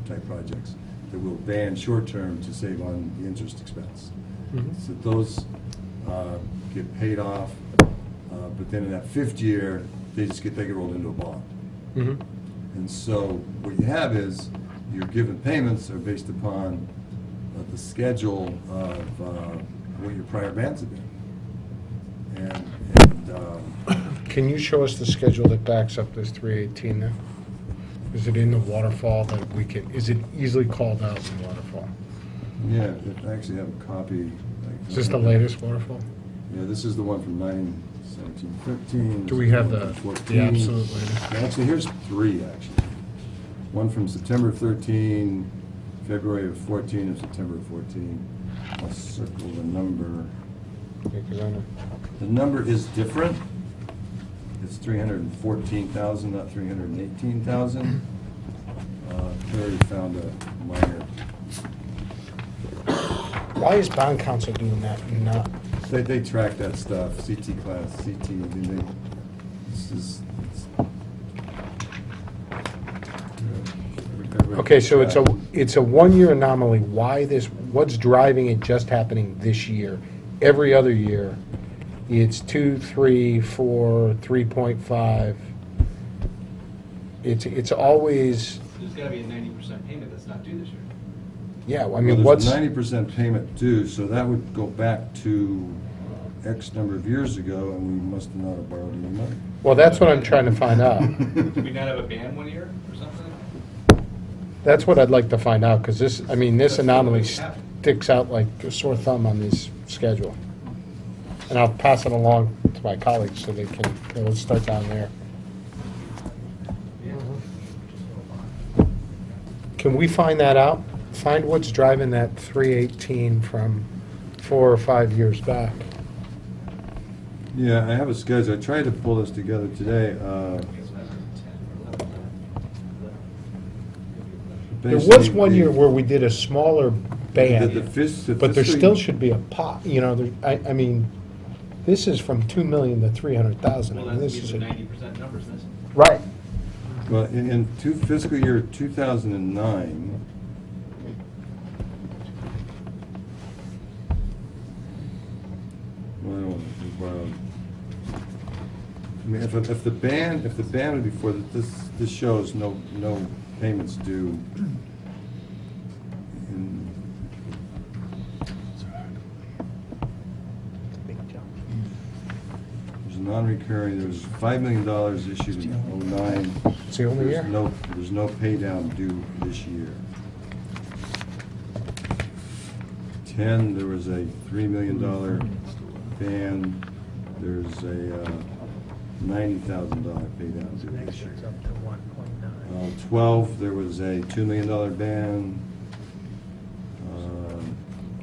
type projects that will ban short-term to save on the interest expense. So those get paid off, but then in that fifth year, they get rolled into a bond. And so what you have is your given payments are based upon the schedule of what your prior bans have been. Can you show us the schedule that backs up this 318 now? Is it in the waterfall that we can, is it easily called out in the waterfall? Yeah, I actually have a copy. Is this the latest waterfall? Yeah, this is the one from 9/17/13. Do we have the 14. absolute latest? Actually, here's three, actually. One from September 13, February of 14, and September of 14. I'll circle the number. The number is different. It's 314,000, not 318,000. Clearly found a minor. Why is bond council doing that and not? They track that stuff, CT class, CT, Okay, so it's a one-year anomaly. Why this, what's driving it just happening this year? Every other year, it's 2, 3, 4, 3.5. It's always, There's got to be a 90% payment that's not due this year. yeah, I mean, Well, what's, there's a 90% payment due, so that would go back to X number of years ago, and we must not have borrowed any money. well, that's what I'm trying to find out. Did we not have a ban one year or something? That's what I'd like to find out, because this, I mean, this anomaly sticks out like a sore thumb on this schedule. And I'll pass it along to my colleagues so they can, let's start down there. Can we find that out? Find what's driving that 318 from 4 or 5 years back. Yeah, I have a schedule. I tried to pull this together today. There was one year where we did a smaller band, The but there fiscal- still should be a pot, I mean, this is from 2 million to 300,000. I Well, mean, that's this is the a- 90% numbers missing. Right. Well, in fiscal year 2009, well, I mean, if the band would be for this shows no payments due. In, there's a non-recurring. There was $5 million issued in 2009. It's the only year? There's no pay down due this year. 10, there was a $3 million ban. There's a $90,000 pay down due this year. 12, there was a $2 million ban.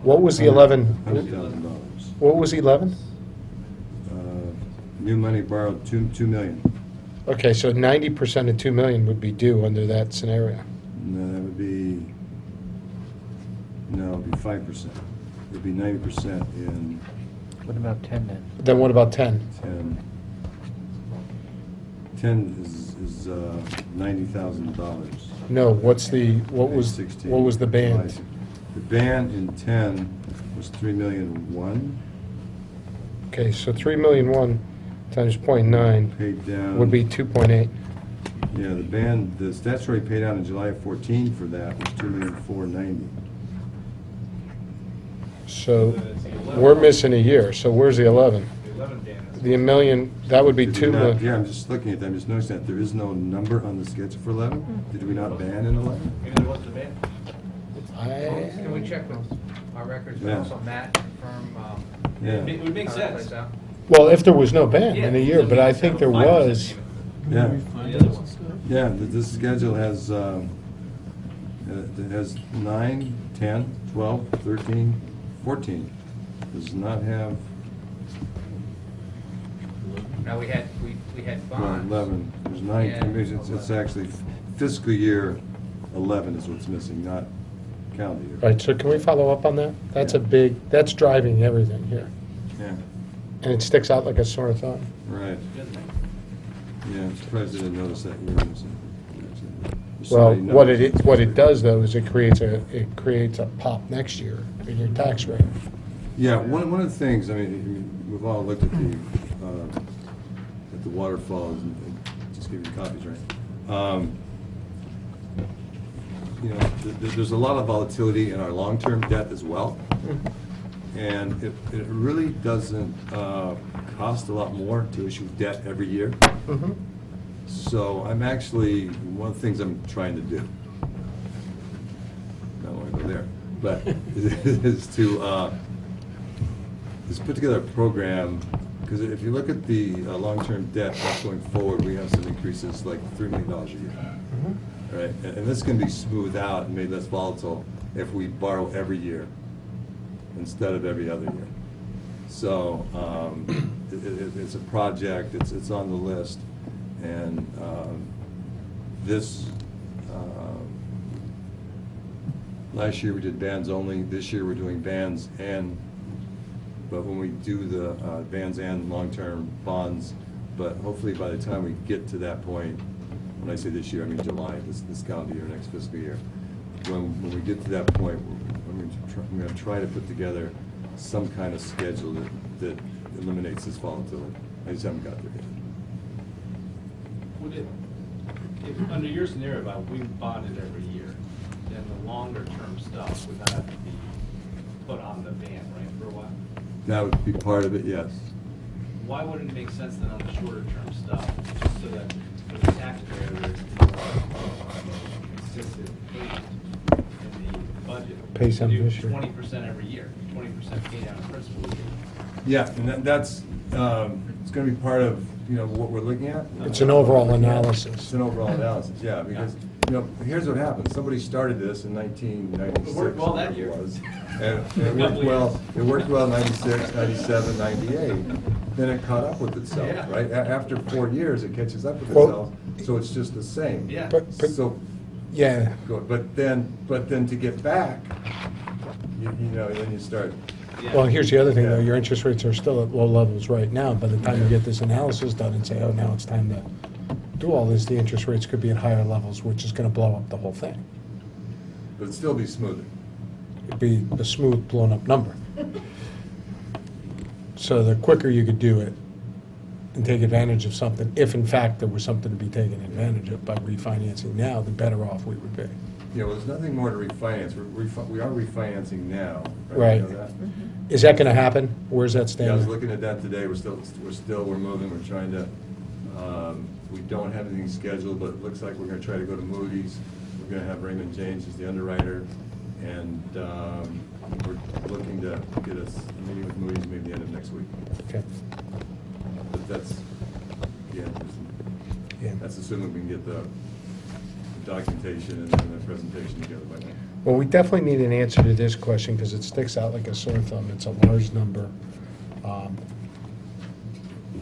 What was the 11? $100,000. What was 11? New money borrowed, $2 million. Okay, so 90% of 2 million would be due under that scenario. No, that would be, no, it'd be 5%. It'd be 90% in What about 10 then? Then what about 10? 10. 10 is $90,000. No, what was 16. the band? The band in 10 was 3,000,001. Okay, so 3,000,001 times 0.9 Paid down. would be 2.8. Yeah, the band, the statutory pay down in July of 14 for that was 2,490,000. So we're missing a year, so where's the 11? The 11 ban is. The million, that would be Did we 2 not- million. Yeah, I'm just looking at that, I'm just noticing that there is no number on the schedule for 11. Did we not ban in 11? Maybe there wasn't a ban. Can we check with our records, but Yeah. also Matt from? Yeah. It would make sense. Well, if there was no ban in a Yeah, year, but I think there 5% was. payment. Yeah. The other ones. Yeah, this schedule has, it has 9, 10, 12, 13, 14. Does not have, No, we had well, bonds. 11. There's 9, Yeah. it's actually fiscal year 11 is what's missing, not calendar year. Right, so can we follow up on that? That's a big, that's driving everything here. Yeah, And it sticks out like a sore thumb. right. Yeah, I'm surprised I didn't notice that. You were missing. Well, Somebody what noticed. it does though is it creates a pop next year in your tax rate. Yeah, one of the things, I mean, we've all looked at the waterfalls and just give you copies, right? You know, there's a lot of volatility in our long-term debt as well. And it really doesn't cost a lot more to issue debt every year. Mhm. So I'm actually, one of the things I'm trying to do, I don't want to go there, but is to put together a program, because if you look at the long-term debt going forward, we have some increases like $3 million a year. Right, and this can be smoothed out and made less volatile if we borrow every year instead of every other year. So it's a project, it's on the list, and this, last year we did bands only, this year we're doing bands but when we do the bands and long-term bonds, but hopefully by the time we get to that point, when I say this year, I mean July, this calendar year, next fiscal year, when we get to that point, I'm going to try to put together some kind of schedule that eliminates this volatility. I just haven't got there yet. Would it, if, under your scenario about we bonded every year, then the longer term stuff would not have to be put on the ban, right, for a while? That would be part of it, yes. Why wouldn't it make sense then on the shorter term stuff, just so that for the taxpayer, there's more consistent payment in the budget? pay some to do this year. 20% every year, 20% pay down of principal. Yeah, and that's, it's gonna be part of, what we're looking at. It's an overall analysis. It's an overall analysis, yeah, because, here's what happened. Somebody started this in 1996. It worked well that year. It was. And it worked well, 96, 97, 98. Then it caught up with itself, Yeah. right? After 4 years, it catches up with Well- itself, so it's just the same. Yeah. But- So, Yeah, but then to get back, then you start. Yeah. well, here's the other thing, though, Yeah. your interest rates are still at low levels right now. By the time you get this analysis done and say, oh, now it's time to do all this, the interest rates could be at higher levels, which is gonna blow up the whole thing. But it'd still be smoother. It'd be a smooth, blown-up number. So the quicker you could do it and take advantage of something, if in fact there was something to be taken advantage of by refinancing now, the better off we would be. Yeah, well, there's nothing more to refinance. We are refinancing now. Right. You know that? Is that gonna happen? Where's that Yeah, I was stand? looking at that today. We're moving. We're trying to, we don't have anything scheduled, but it looks like we're gonna try to go to Moody's. We're gonna have Raymond James as the underwriter, and, we're looking to get us a meeting with Moody's maybe the end of next week. Okay. But that's, yeah, that's assuming we can get the documentation and then the presentation together by then. Well, we definitely need an answer to this question, because it sticks out like a sore thumb. It's a large number.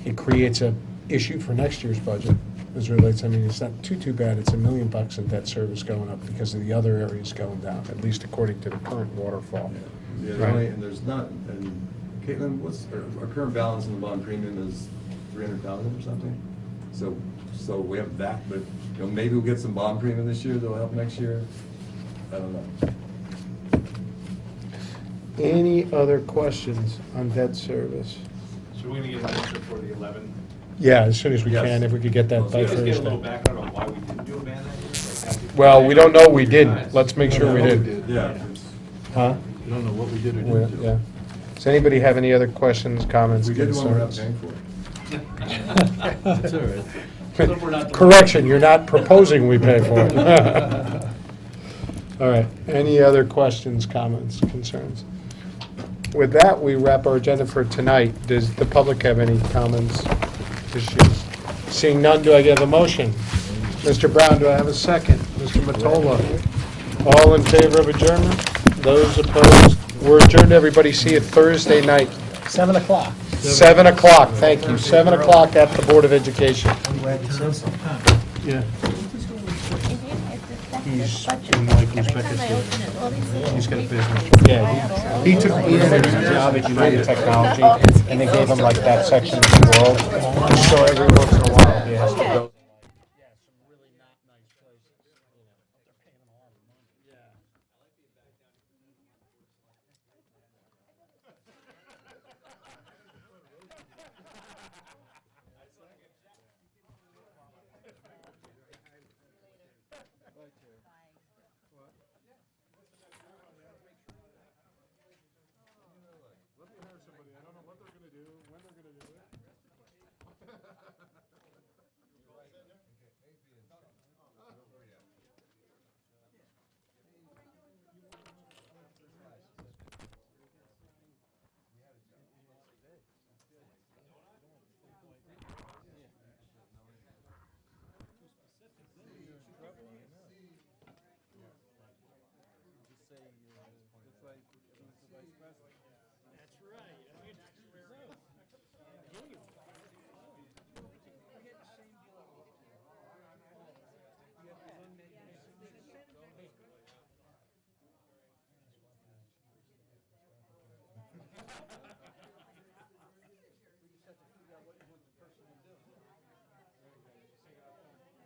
It creates a issue for next year's budget as it relates, I mean, it's not too bad. It's $1 million in debt service going up because of the other areas going down, at least according to the current waterfall. Yeah, Right. and there's not, and Caitlin, what's, our current balance in the bond premium is 300,000 or something? So we have that, but, maybe we'll get some bond premium this year that'll help next year. I don't know. Any other questions on debt service? So we're gonna get an answer for the 11. Yeah, as soon as we Yes. can, if we could get that So by you guys get a little Thursday. background on why we didn't do a ban that year? Like, how did- Well, we don't know we didn't. Let's make sure we did. Yeah. Huh? You don't know what we did or Well, didn't do. yeah. Does anybody have any other questions, comments, We did one we're not concerns? paying for. That's all right. So we're not- Correction, you're not proposing we pay for it. All right, any other questions, comments, concerns? With that, we wrap our agenda for tonight. Does the public have any comments, issues? Seeing none, do I get a motion? Mr. Brown, do I have a second? Mr. Matola? All in favor of adjournment? Those opposed? We're adjourned, everybody. See you Thursday night. 7 o'clock. 7 o'clock, thank you. 7 o'clock at the Board of Education. Yeah. He's Budget. like Every time I open it, all these little He's got a green business. things Yeah, fly out. he took a job at United Technology, and they gave him like that section of the world. And so every once in a while, he has to go.